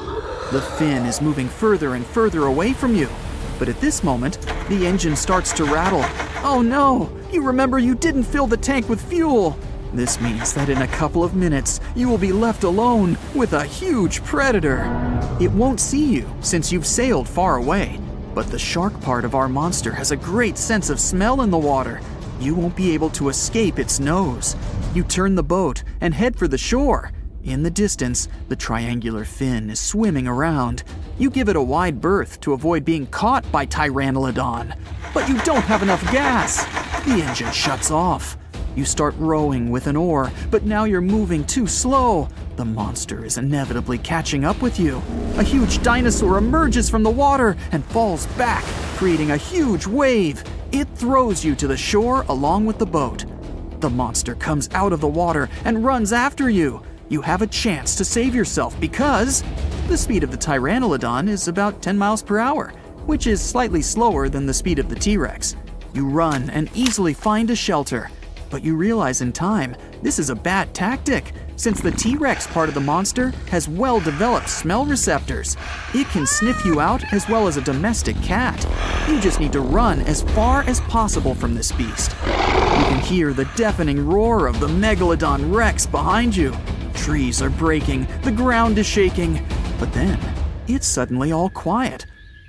The fin is moving further and further away from you. But at this moment, the engine starts to rattle. Oh no! You remember you didn't fill the tank with fuel! This means that in a couple of minutes, you will be left alone with a huge predator. It won't see you since you've sailed far away. But the shark part of our monster has a great sense of smell in the water. You won't be able to escape its nose. You turn the boat and head for the shore. In the distance, the triangular fin is swimming around. You give it a wide berth to avoid being caught by Pteranodon. But you don't have enough gas. The engine shuts off. You start rowing with an oar, but now you're moving too slow. The monster is inevitably catching up with you. A huge dinosaur emerges from the water and falls back, creating a huge wave. It throws you to the shore along with the boat. The monster comes out of the water and runs after you. You have a chance to save yourself because the speed of the Pteranodon is about 10 miles per hour, which is slightly slower than the speed of the T-Rex. You run and easily find a shelter, but you realize in time this is a bad tactic since the T-Rex part of the monster has well-developed smell receptors. It can sniff you out as well as a domestic cat. You just need to run as far as possible from this beast. You can hear the deafening roar of the Megalodon Rex behind you. Trees are breaking, the ground is shaking, but then it's suddenly all quiet.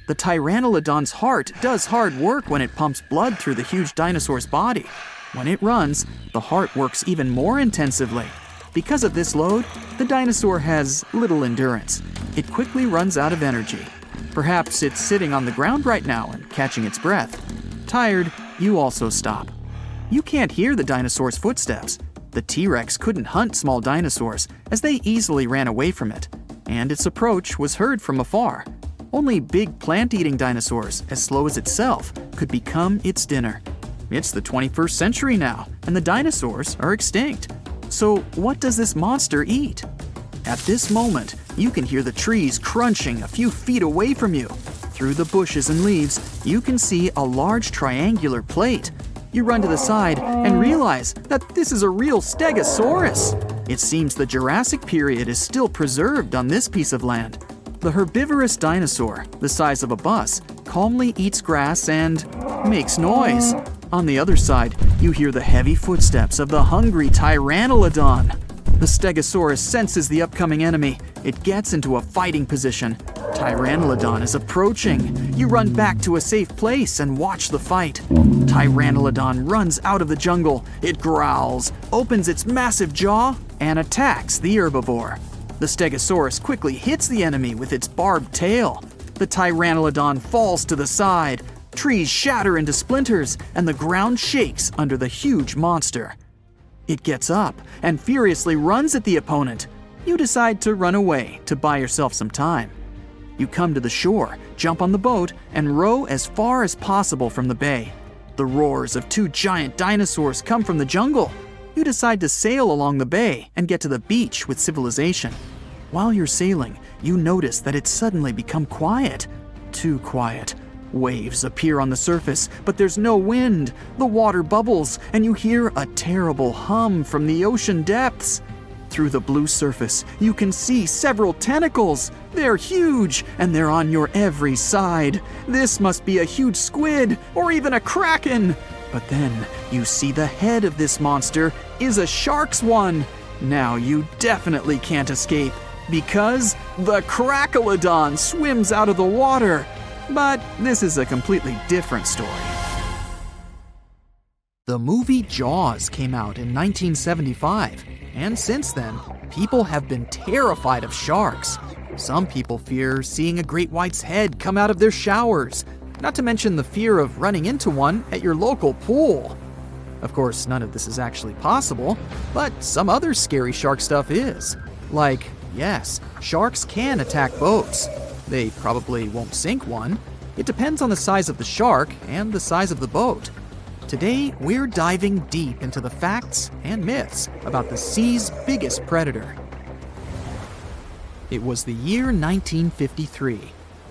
The Pteranodon's heart does hard work when it pumps blood through the huge dinosaur's body. When it runs, the heart works even more intensively. Because of this load, the dinosaur has little endurance. It quickly runs out of energy. Perhaps it's sitting on the ground right now and catching its breath. Tired, you also stop. You can't hear the dinosaur's footsteps. The T-Rex couldn't hunt small dinosaurs, as they easily ran away from it, and its approach was heard from afar. Only big plant-eating dinosaurs, as slow as itself, could become its dinner. It's the 21st century now, and the dinosaurs are extinct. So what does this monster eat? At this moment, you can hear the trees crunching a few feet away from you. Through the bushes and leaves, you can see a large triangular plate. You run to the side and realize that this is a real stegosaurus. It seems the Jurassic period is still preserved on this piece of land. The herbivorous dinosaur, the size of a bus, calmly eats grass and makes noise. On the other side, you hear the heavy footsteps of the hungry Pteranodon. The Stegosaurus senses the upcoming enemy. It gets into a fighting position. Pteranodon is approaching. You run back to a safe place and watch the fight. Pteranodon runs out of the jungle. It growls, opens its massive jaw, and attacks the herbivore. The Stegosaurus quickly hits the enemy with its barbed tail. The Pteranodon falls to the side. Trees shatter into splinters, and the ground shakes under the huge monster. It gets up and furiously runs at the opponent. You decide to run away to buy yourself some time. You come to the shore, jump on the boat, and row as far as possible from the bay. The roars of two giant dinosaurs come from the jungle. You decide to sail along the bay and get to the beach with civilization. While you're sailing, you notice that it's suddenly become quiet. Too quiet. Waves appear on the surface, but there's no wind. The water bubbles, and you hear a terrible hum from the ocean depths. Through the blue surface, you can see several tentacles. They're huge, and they're on your every side. This must be a huge squid, or even a kraken. But then, you see the head of this monster is a shark's one. Now you definitely can't escape, because the Krakelodon swims out of the water. But this is a completely different story. The movie Jaws came out in 1975, and since then, people have been terrified of sharks. Some people fear seeing a great white's head come out of their showers, not to mention the fear of running into one at your local pool. Of course, none of this is actually possible, but some other scary shark stuff is. Like, yes, sharks can attack boats. They probably won't sink one. It depends on the size of the shark and the size of the boat. Today, we're diving deep into the facts and myths about the sea's biggest predator. It was the year 1953.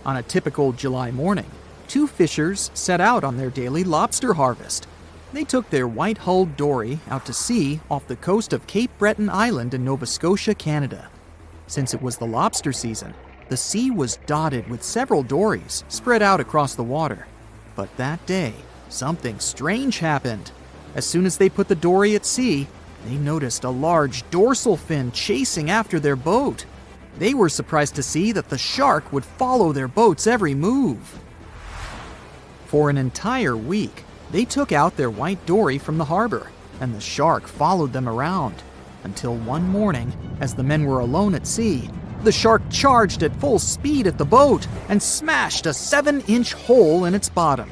On a typical July morning, two fishers set out on their daily lobster harvest. they took their white-hulled dory out to sea off the coast of Cape Breton Island in Nova Scotia, Canada. Since it was the lobster season, the sea was dotted with several dories spread out across the water. But that day, something strange happened. As soon as they put the dory at sea, they noticed a large dorsal fin chasing after their boat. They were surprised to see that the shark would follow their boat's every move. For an entire week, they took out their white dory from the harbor, and the shark followed them around. Until one morning, as the men were alone at sea, the shark charged at full speed at the boat and smashed a 7-inch hole in its bottom.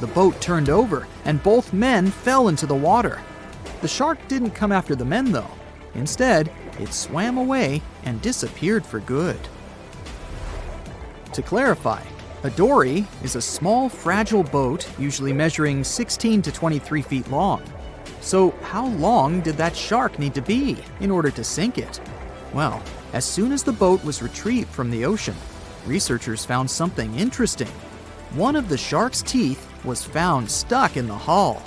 The boat turned over, and both men fell into the water. The shark didn't come after the men, though. Instead, it swam away and disappeared for good. To clarify, a dory is a small, fragile boat usually measuring 16 to 23 feet long. So how long did that shark need to be in order to sink it? Well, as soon as the boat was retrieved from the ocean, researchers found something interesting. One of the shark's teeth was found stuck in the hull.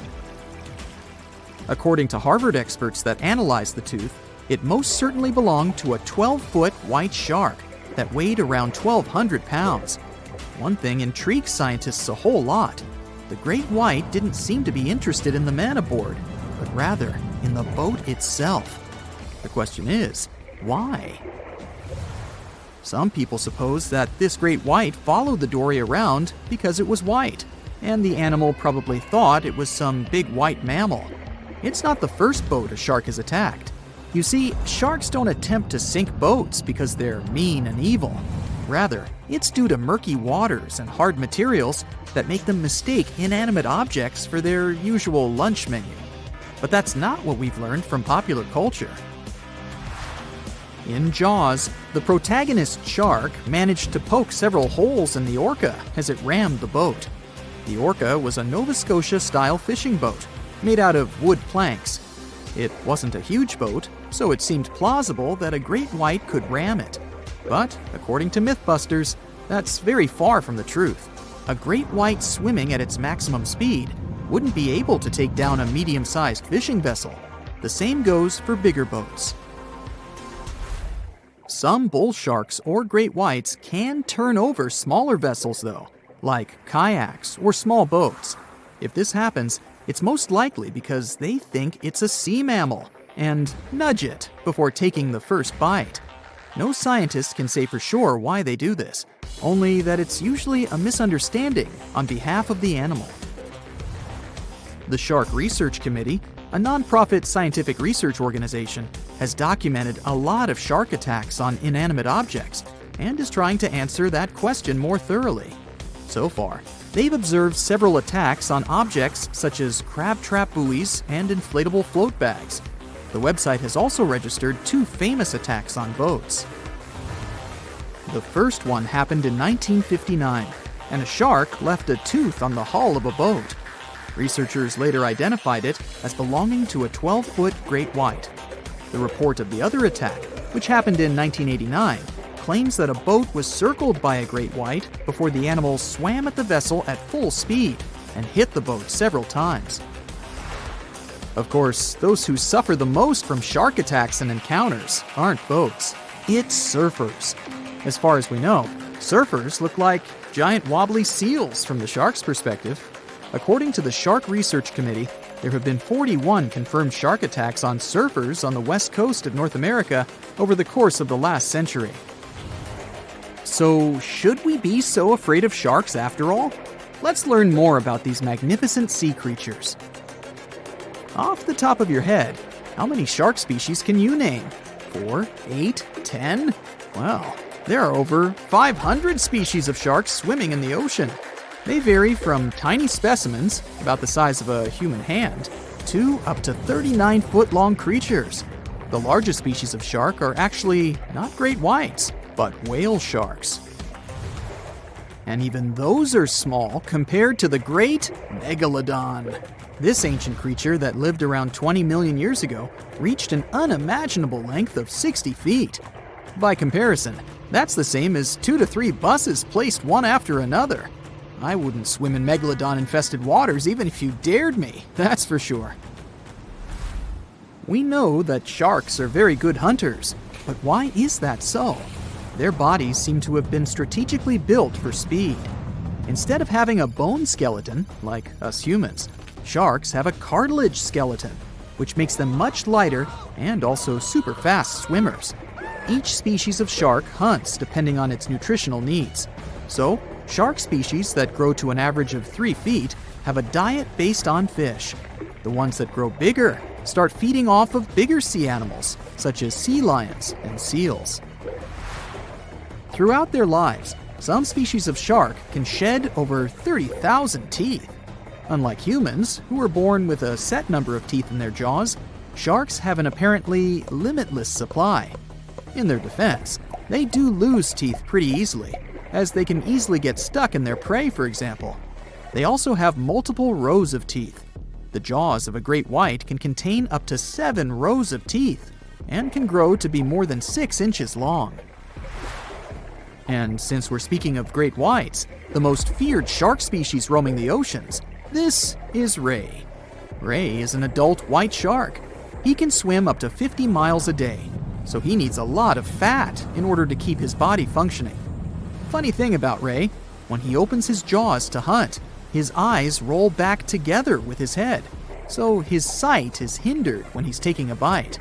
According to Harvard experts that analyzed the tooth, it most certainly belonged to a 12-foot white shark that weighed around 1,200 pounds. One thing intrigues scientists a whole lot. The great white didn't seem to be interested in the man aboard, but rather in the boat itself. The question is, why? Some people suppose that this great white followed the dory around because it was white, and the animal probably thought it was some big white mammal. It's not the first boat a shark has attacked. You see, sharks don't attempt to sink boats because they're mean and evil. Rather, it's due to murky waters and hard materials that make them mistake inanimate objects for their usual lunch menu. But that's not what we've learned from popular culture. In Jaws, the protagonist shark managed to poke several holes in the orca as it rammed the boat. The orca was a Nova Scotia-style fishing boat made out of wood planks. It wasn't a huge boat, so it seemed plausible that a great white could ram it. But, according to Mythbusters, that's very far from the truth. A great white swimming at its maximum speed wouldn't be able to take down a medium-sized fishing vessel. The same goes for bigger boats. Some bull sharks or great whites can turn over smaller vessels, though, like kayaks or small boats. If this happens, it's most likely because they think it's a sea mammal and nudge it before taking the first bite. No scientist can say for sure why they do this, only that it's usually a misunderstanding on behalf of the animal. The Shark Research Committee, a nonprofit scientific research organization, has documented a lot of shark attacks on inanimate objects and is trying to answer that question more thoroughly. So far, they've observed several attacks on objects such as crab trap buoys and inflatable float bags. The website has also registered 2 famous attacks on boats. The first one happened in 1959, and a shark left a tooth on the hull of a boat. Researchers later identified it as belonging to a 12-foot great white. The report of the other attack, which happened in 1989, claims that a boat was circled by a great white before the animal swam at the vessel at full speed and hit the boat several times. Of course, those who suffer the most from shark attacks and encounters aren't boats. It's surfers. As far as we know, surfers look like giant wobbly seals from the shark's perspective. According to the Shark Research Committee, there have been 41 confirmed shark attacks on surfers on the west coast of North America over the course of the last century. So, should we be so afraid of sharks after all? Let's learn more about these magnificent sea creatures. Off the top of your head, how many shark species can you name? 4, 8, 10? Well, there are over 500 species of sharks swimming in the ocean. They vary from tiny specimens, about the size of a human hand, to up to 39-foot-long creatures. The largest species of shark are actually not great whites, but whale sharks. And even those are small compared to the great Megalodon. This ancient creature that lived around 20 million years ago reached an unimaginable length of 60 feet. By comparison, that's the same as 2 to 3 buses placed one after another. I wouldn't swim in megalodon-infested waters even if you dared me, that's for sure. We know that sharks are very good hunters, but why is that so? Their bodies seem to have been strategically built for speed. Instead of having a bone skeleton, like us humans, sharks have a cartilage skeleton, which makes them much lighter and also super fast swimmers. Each species of shark hunts depending on its nutritional needs. So, shark species that grow to an average of 3 feet have a diet based on fish. The ones that grow bigger start feeding off of bigger sea animals, such as sea lions and seals. Throughout their lives, some species of shark can shed over 30,000 teeth. Unlike humans, who are born with a set number of teeth in their jaws, sharks have an apparently limitless supply. In their defense, they do lose teeth pretty easily, as they can easily get stuck in their prey, for example. They also have multiple rows of teeth. The jaws of a great white can contain up to 7 rows of teeth, and can grow to be more than 6 inches long. And since we're speaking of great whites, the most feared shark species roaming the oceans, this is ray. Ray is an adult white shark. He can swim up to 50 miles a day, so he needs a lot of fat in order to keep his body functioning. Funny thing about Ray, when he opens his jaws to hunt, his eyes roll back together with his head, so his sight is hindered when he's taking a bite.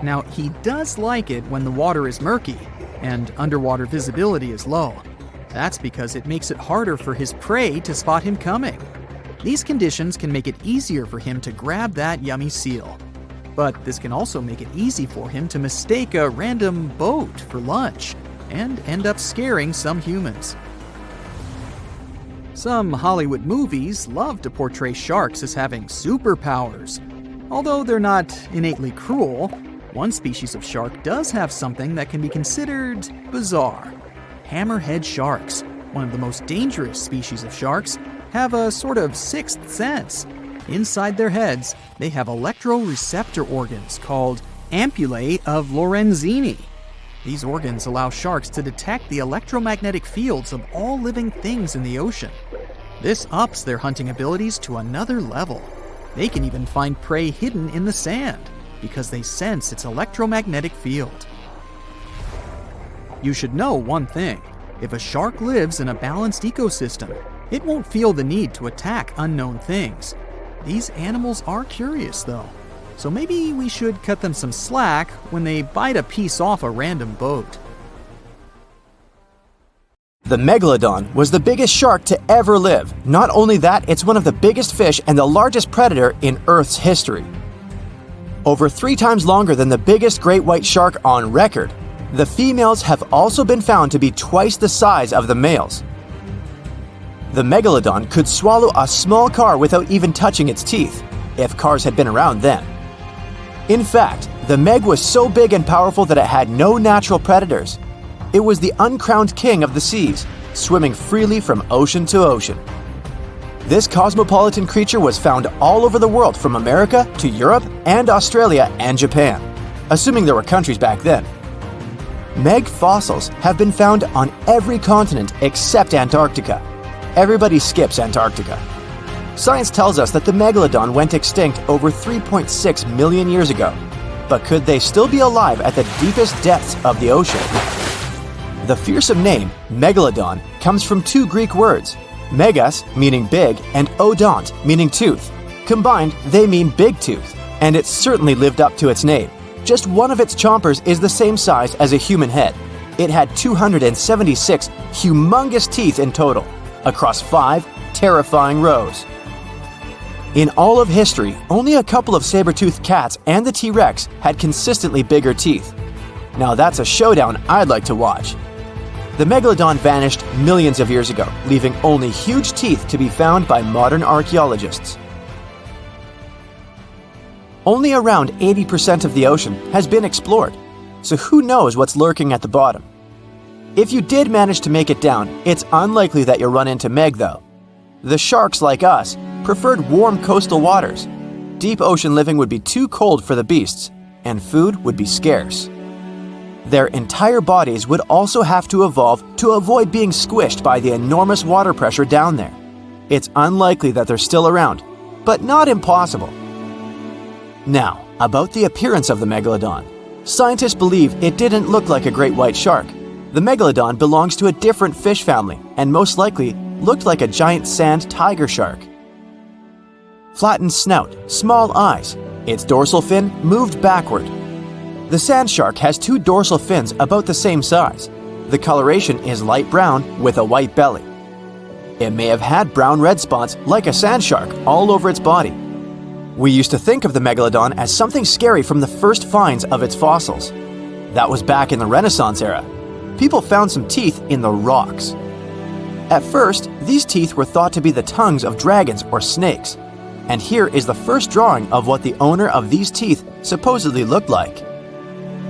Now, he does like it when the water is murky and underwater visibility is low. That's because it makes it harder for his prey to spot him coming. These conditions can make it easier for him to grab that yummy seal. But this can also make it easy for him to mistake a random boat for lunch and end up scaring some humans. Some Hollywood movies love to portray sharks as having superpowers. Although they're not innately cruel, one species of shark does have something that can be considered bizarre. Hammerhead sharks, one of the most dangerous species of sharks, have a sort of sixth sense. Inside their heads, they have electroreceptor organs called ampullae of Lorenzini. These organs allow sharks to detect the electromagnetic fields of all living things in the ocean. This ups their hunting abilities to another level. They can even find prey hidden in the sand because they sense its electromagnetic field. You should know one thing. If a shark lives in a balanced ecosystem, it won't feel the need to attack unknown things. These animals are curious, though, so maybe we should cut them some slack when they bite a piece off a random boat. The Megalodon was the biggest shark to ever live. Not only that, it's one of the biggest fish and the largest predator in Earth's history. Over 3 times longer than the biggest great white shark on record, the females have also been found to be twice the size of the males. The Megalodon could swallow a small car without even touching its teeth, if cars had been around then. In fact, the Meg was so big and powerful that it had no natural predators. It was the uncrowned king of the seas, swimming freely from ocean to ocean. This cosmopolitan creature was found all over the world, from America to Europe and Australia and Japan, assuming there were countries back then. Meg fossils have been found on every continent except Antarctica. Everybody skips Antarctica. Science tells us that the Megalodon went extinct over 3.6 million years ago, but could they still be alive at the deepest depths of the ocean? The fearsome name, Megalodon, comes from 2 Greek words, megas, meaning big, and odont, meaning tooth. Combined, they mean big tooth, and it certainly lived up to its name. Just one of its chompers is the same size as a human head. It had 276 humongous teeth in total, across 5 terrifying rows. In all of history, only a couple of saber-toothed cats and the T-Rex had consistently bigger teeth. Now that's a showdown I'd like to watch. The Megalodon vanished millions of years ago, leaving only huge teeth to be found by modern archaeologists. Only around 80% of the ocean has been explored, so who knows what's lurking at the bottom. If you did manage to make it down, it's unlikely that you'll run into Meg though. The sharks, like us, preferred warm coastal waters. Deep ocean living would be too cold for the beasts, and food would be scarce. Their entire bodies would also have to evolve to avoid being squished by the enormous water pressure down there. It's unlikely that they're still around, but not impossible. Now, about the appearance of the Megalodon. Scientists believe it didn't look like a great white shark. The Megalodon belongs to a different fish family and most likely looked like a giant sand tiger shark. Flattened snout, small eyes. Its dorsal fin moved backward. The sand shark has two dorsal fins about the same size. The coloration is light brown with a white belly. It may have had brown-red spots like a sand shark all over its body. We used to think of the Megalodon as something scary from the first finds of its fossils. That was back in the Renaissance era. People found some teeth in the rocks. At first, these teeth were thought to be the tongues of dragons or snakes. And here is the first drawing of what the owner of these teeth supposedly looked like.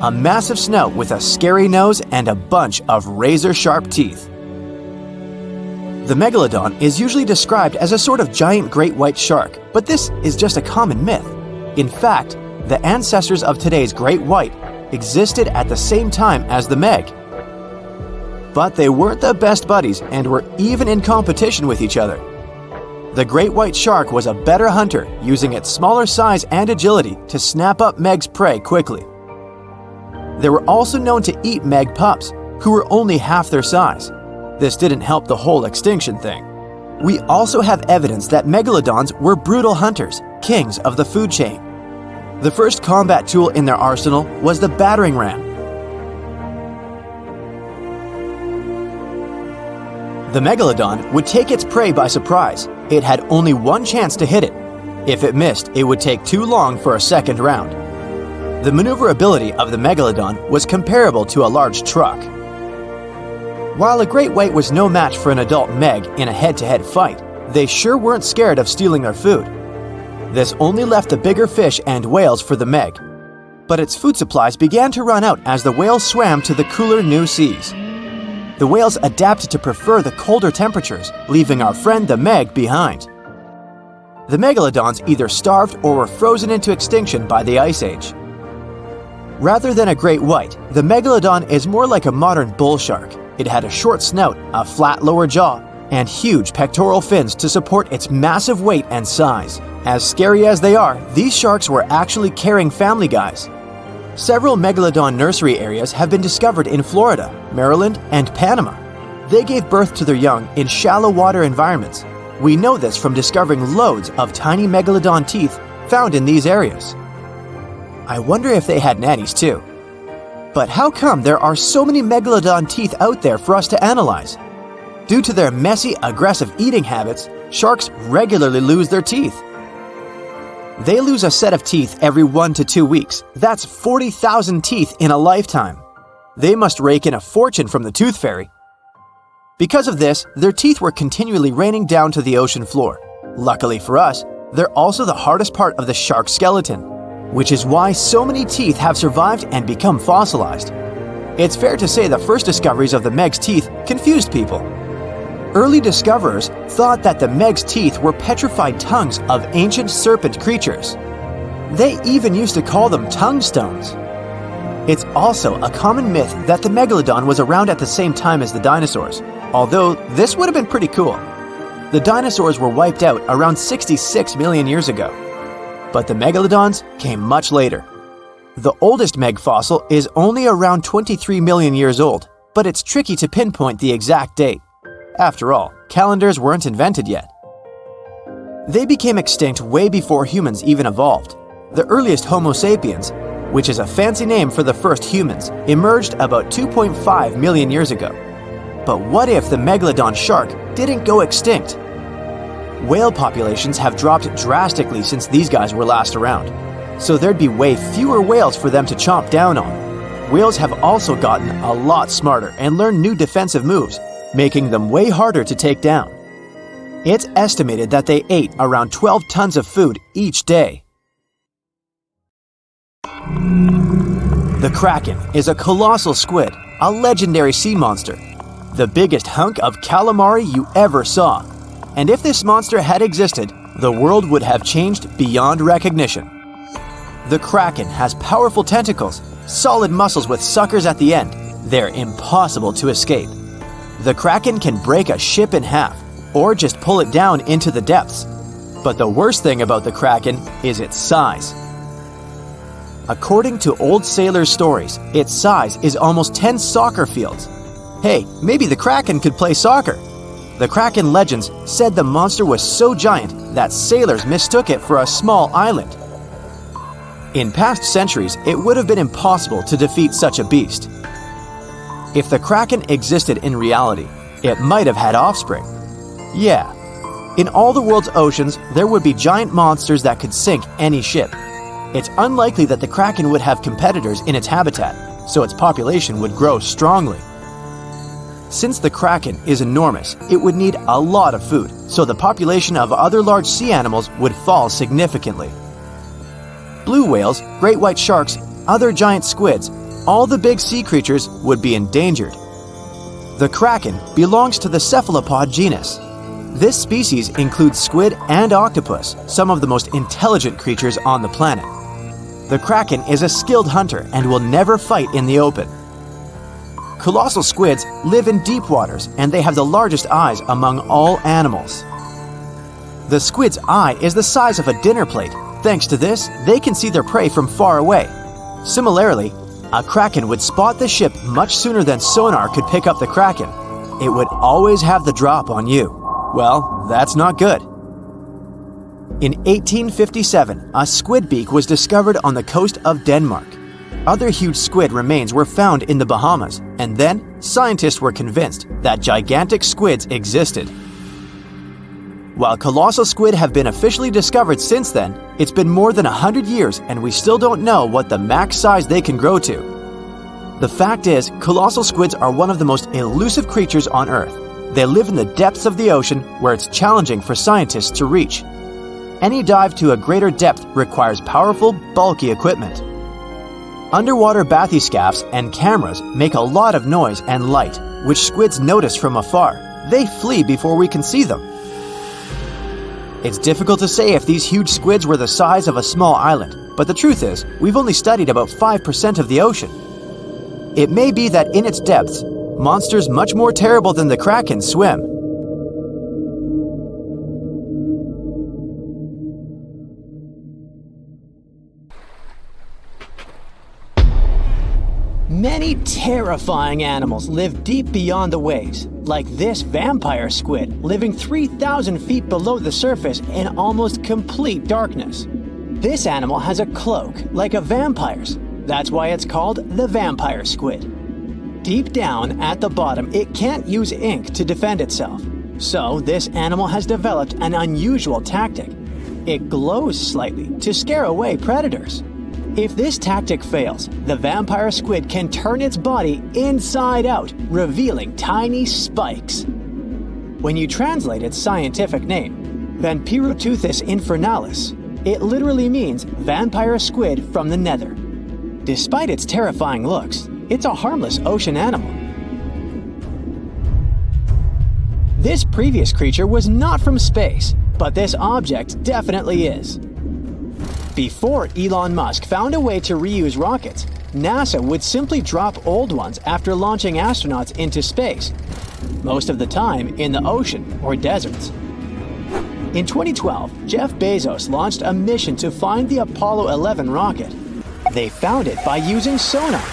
A massive snout with a scary nose and a bunch of razor-sharp teeth. The Megalodon is usually described as a sort of giant great white shark, but this is just a common myth. In fact, the ancestors of today's great white existed at the same time as the Meg. But they weren't the best buddies and were even in competition with each other. The great white shark was a better hunter, using its smaller size and agility to snap up Meg's prey quickly. They were also known to eat Meg pups, who were only half their size. This didn't help the whole extinction thing. We also have evidence that megalodons were brutal hunters, kings of the food chain. The first combat tool in their arsenal was the battering ram. The Megalodon would take its prey by surprise. It had only one chance to hit it. If it missed, it would take too long for a second round. The maneuverability of the Megalodon was comparable to a large truck. While a great white was no match for an adult Meg in a head-to-head fight, they sure weren't scared of stealing their food. This only left the bigger fish and whales for the Meg. But its food supplies began to run out as the whales swam to the cooler new seas. The whales adapted to prefer the colder temperatures, leaving our friend the Meg behind. The Megalodons either starved or were frozen into extinction by the Ice Age. Rather than a great white, the Megalodon is more like a modern bull shark. It had a short snout, a flat lower jaw, and huge pectoral fins to support its massive weight and size. As scary as they are, these sharks were actually caring family guys. Several Megalodon nursery areas have been discovered in Florida, Maryland, and Panama. They gave birth to their young in shallow water environments. We know this from discovering loads of tiny Megalodon teeth found in these areas. I wonder if they had nannies too. But how come there are so many Megalodon teeth out there for us to analyze? Due to their messy, aggressive eating habits, sharks regularly lose their teeth. They lose a set of teeth every 1 to 2 weeks. That's 40,000 teeth in a lifetime. They must rake in a fortune from the tooth fairy. Because of this, their teeth were continually raining down to the ocean floor. Luckily for us, they're also the hardest part of the shark skeleton, which is why so many teeth have survived and become fossilized. It's fair to say the first discoveries of the Meg's teeth confused people. Early discoverers thought that the Meg's teeth were petrified tongues of ancient serpent creatures. They even used to call them tongue stones. It's also a common myth that the Megalodon was around at the same time as the dinosaurs, although this would have been pretty cool. The dinosaurs were wiped out around 66 million years ago, but the Megalodons came much later. The oldest Meg fossil is only around 23 million years old, but it's tricky to pinpoint the exact date. After all, calendars weren't invented yet. They became extinct way before humans even evolved. The earliest Homo sapiens, which is a fancy name for the first humans, emerged about 2.5 million years ago. But what if the Megalodon shark didn't go extinct? Whale populations have dropped drastically since these guys were last around, so there'd be way fewer whales for them to chomp down on. Whales have also gotten a lot smarter and learned new defensive moves, making them way harder to take down. It's estimated that they ate around 12 tons of food each day. The Kraken is a colossal squid, a legendary sea monster, the biggest hunk of calamari you ever saw. And if this monster had existed, the world would have changed beyond recognition. The Kraken has powerful tentacles, solid muscles with suckers at the end. They're impossible to escape. The Kraken can break a ship in half, or just pull it down into the depths. But the worst thing about the Kraken is its size. According to old sailors' stories, its size is almost 10 soccer fields. Hey, maybe the Kraken could play soccer. The Kraken legends said the monster was so giant that sailors mistook it for a small island. In past centuries, it would have been impossible to defeat such a beast. If the Kraken existed in reality, it might have had offspring. Yeah. In all the world's oceans, there would be giant monsters that could sink any ship. It's unlikely that the Kraken would have competitors in its habitat, so its population would grow strongly. Since the Kraken is enormous, it would need a lot of food, so the population of other large sea animals would fall significantly. Blue whales, great white sharks, other giant squids, all the big sea creatures would be endangered. The Kraken belongs to the cephalopod genus. This species includes squid and octopus, some of the most intelligent creatures on the planet. The Kraken is a skilled hunter and will never fight in the open. Colossal squids live in deep waters and they have the largest eyes among all animals. The squid's eye is the size of a dinner plate. Thanks to this, they can see their prey from far away. Similarly, a Kraken would spot the ship much sooner than sonar could pick up the Kraken. It would always have the drop on you. Well, that's not good. In 1857, a squid beak was discovered on the coast of Denmark. Other huge squid remains were found in the Bahamas, and then scientists were convinced that gigantic squids existed. While colossal squid have been officially discovered since then, it's been more than 100 years and we still don't know what the max size they can grow to. The fact is, colossal squids are one of the most elusive creatures on Earth. They live in the depths of the ocean where it's challenging for scientists to reach. Any dive to a greater depth requires powerful, bulky equipment. Underwater bathyscaphs and cameras make a lot of noise and light, which squids notice from afar. They flee before we can see them. It's difficult to say if these huge squids were the size of a small island, but the truth is, we've only studied about 5% of the ocean. It may be that in its depths, monsters much more terrible than the Kraken swim. Many terrifying animals live deep beyond the waves, like this vampire squid living 3,000 feet below the surface in almost complete darkness. This animal has a cloak, like a vampire's. That's why it's called the vampire squid. Deep down at the bottom, it can't use ink to defend itself. So this animal has developed an unusual tactic. It glows slightly to scare away predators. If this tactic fails, the vampire squid can turn its body inside out, revealing tiny spikes. When you translate its scientific name, Vampiroteuthis infernalis, it literally means vampire squid from the nether. Despite its terrifying looks, it's a harmless ocean animal. This previous creature was not from space, but this object definitely is. Before Elon Musk found a way to reuse rockets, NASA would simply drop old ones after launching astronauts into space, most of the time in the ocean or deserts. In 2012, Jeff Bezos launched a mission to find the Apollo 11 rocket. They found it by using sonar,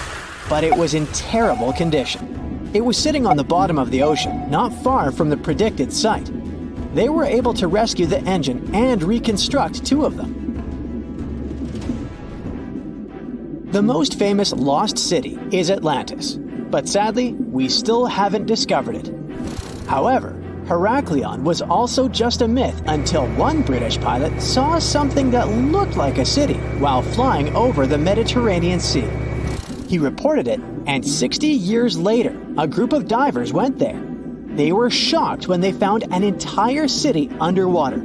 but it was in terrible condition. It was sitting on the bottom of the ocean, not far from the predicted site. They were able to rescue the engine and reconstruct 2 of them. The most famous lost city is Atlantis, but sadly, we still haven't discovered it. However, Heraklion was also just a myth until one British pilot saw something that looked like a city while flying over the Mediterranean Sea. He reported it, and 60 years later, a group of divers went there. They were shocked when they found an entire city underwater.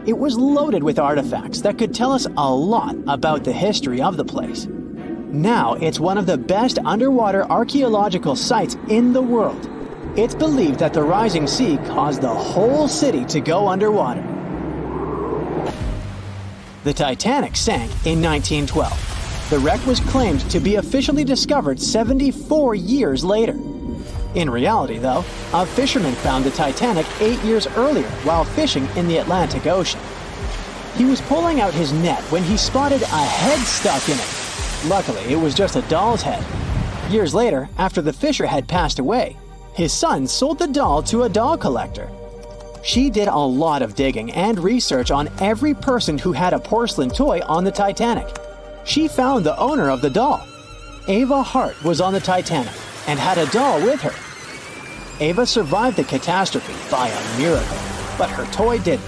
It was loaded with artifacts that could tell us a lot about the history of the place. Now, it's one of the best underwater archaeological sites in the world. It's believed that the rising sea caused the whole city to go underwater. The Titanic sank in 1912. The wreck was claimed to be officially discovered 74 years later. In reality, though, a fisherman found the Titanic 8 years earlier while fishing in the Atlantic Ocean. He was pulling out his net when he spotted a head stuck in it. Luckily, it was just a doll's head. Years later, after the fisher had passed away, his son sold the doll to a doll collector. She did a lot of digging and research on every person who had a porcelain toy on the Titanic. She found the owner of the doll. Ava Hart was on the Titanic and had a doll with her. Ava survived the catastrophe by a miracle, but her toy didn't.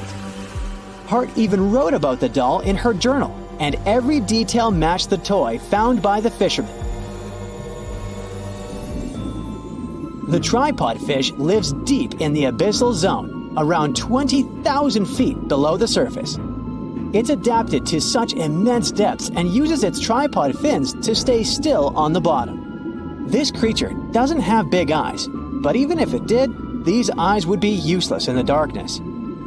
Hart even wrote about the doll in her journal, and every detail matched the toy found by the fisherman. The tripod fish lives deep in the abyssal zone, around 20,000 feet below the surface. It's adapted to such immense depths and uses its tripod fins to stay still on the bottom. This creature doesn't have big eyes, but even if it did, these eyes would be useless in the darkness.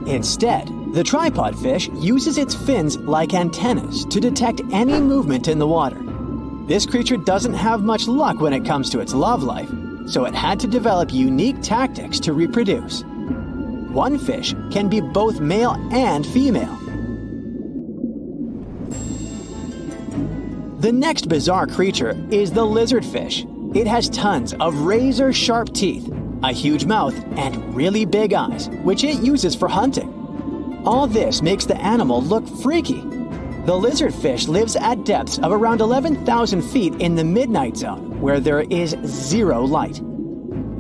Instead, the tripod fish uses its fins like antennas to detect any movement in the water. This creature doesn't have much luck when it comes to its love life, so it had to develop unique tactics to reproduce. One fish can be both male and female. The next bizarre creature is the lizardfish. It has tons of razor-sharp teeth, a huge mouth, and really big eyes, which it uses for hunting. All this makes the animal look freaky. The lizardfish lives at depths of around 11,000 feet in the midnight zone, where there is zero light.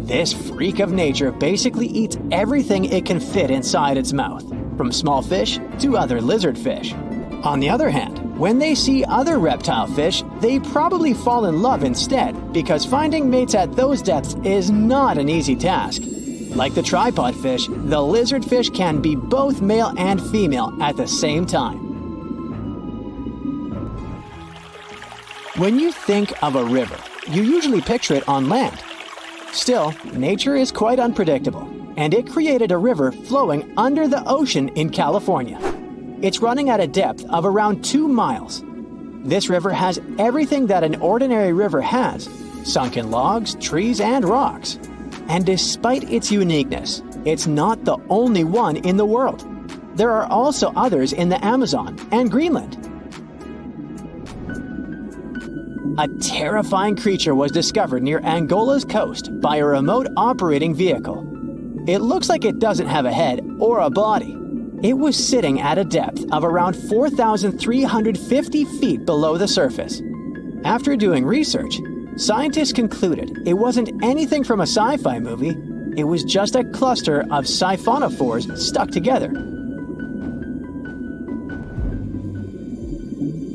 This freak of nature basically eats everything it can fit inside its mouth, from small fish to other lizardfish. On the other hand, when they see other reptile fish, they probably fall in love instead, because finding mates at those depths is not an easy task. Like the tripod fish, the lizardfish can be both male and female at the same time. When you think of a river, you usually picture it on land. Still, nature is quite unpredictable, and it created a river flowing under the ocean in California. It's running at a depth of around 2 miles. This river has everything that an ordinary river has: sunken logs, trees, and rocks. And despite its uniqueness, it's not the only one in the world. There are also others in the Amazon and Greenland. A terrifying creature was discovered near Angola's coast by a remote operating vehicle. It looks like it doesn't have a head or a body. It was sitting at a depth of around 4,350 feet below the surface. After doing research, scientists concluded it wasn't anything from a sci-fi movie. It was just a cluster of siphonophores stuck together.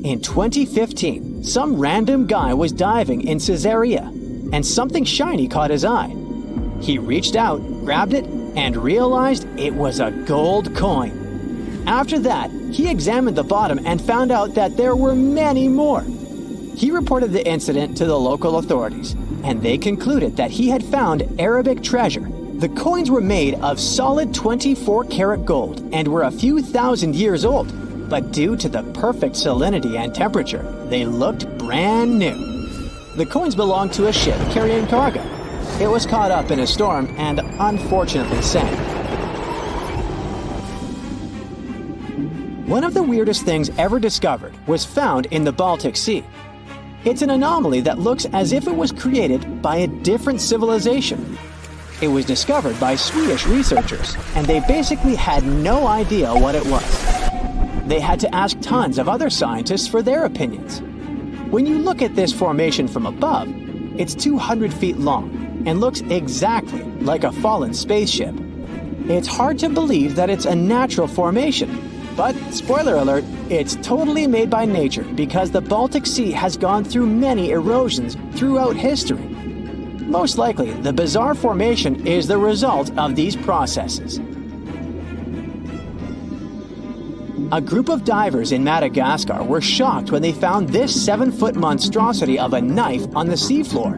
In 2015, some random guy was diving in Caesarea, and something shiny caught his eye. He reached out, grabbed it, and realized it was a gold coin. After that, he examined the bottom and found out that there were many more. He reported the incident to the local authorities, and they concluded that he had found Arabic treasure. The coins were made of solid 24-karat gold and were a few thousand years old, but due to the perfect salinity and temperature, they looked brand new. The coins belonged to a ship carrying cargo. It was caught up in a storm and unfortunately sank. One of the weirdest things ever discovered was found in the Baltic Sea. It's an anomaly that looks as if it was created by a different civilization. It was discovered by Swedish researchers, and they basically had no idea what it was. They had to ask tons of other scientists for their opinions. When you look at this formation from above, it's 200 feet long and looks exactly like a fallen spaceship. It's hard to believe that it's a natural formation, but spoiler alert, it's totally made by nature because the Baltic Sea has gone through many erosions throughout history. Most likely, the bizarre formation is the result of these processes. A group of divers in Madagascar were shocked when they found this 7-foot monstrosity of a knife on the seafloor.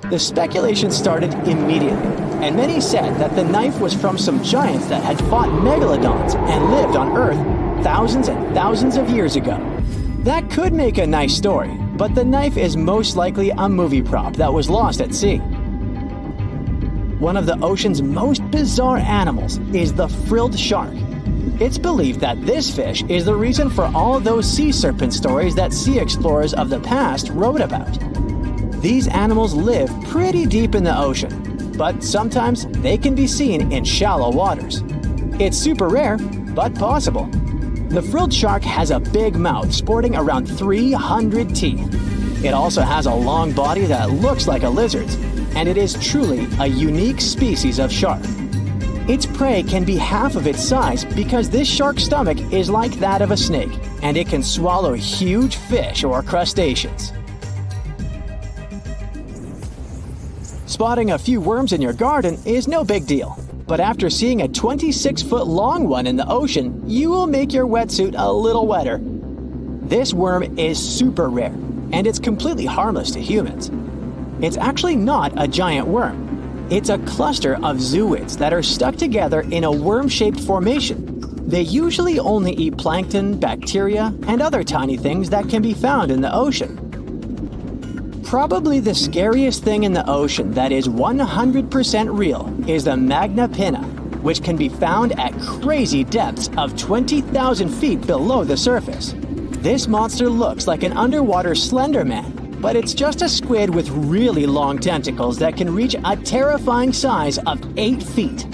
The speculation started immediately, and many said that the knife was from some giants that had fought megalodons and lived on Earth thousands and thousands of years ago. That could make a nice story, but the knife is most likely a movie prop that was lost at sea. One of the ocean's most bizarre animals is the frilled shark. It's believed that this fish is the reason for all those sea serpent stories that sea explorers of the past wrote about. These animals live pretty deep in the ocean, but sometimes they can be seen in shallow waters. It's super rare, but possible. The frilled shark has a big mouth sporting around 300 teeth. It also has a long body that looks like a lizard's, and it is truly a unique species of shark. Its prey can be half of its size because this shark's stomach is like that of a snake, and it can swallow huge fish or crustaceans. Spotting a few worms in your garden is no big deal, but after seeing a 26-foot-long one in the ocean, you will make your wetsuit a little wetter. This worm is super rare, and it's completely harmless to humans. It's actually not a giant worm. It's a cluster of zooids that are stuck together in a worm-shaped formation. They usually only eat plankton, bacteria, and other tiny things that can be found in the ocean. Probably the scariest thing in the ocean that is 100% real is the magna pinna, which can be found at crazy depths of 20,000 feet below the surface. This monster looks like an underwater Slender Man, but it's just a squid with really long tentacles that can reach a terrifying size of 8 feet.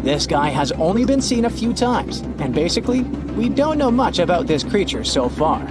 This guy has only been seen a few times, and basically, we don't know much about this creature so far.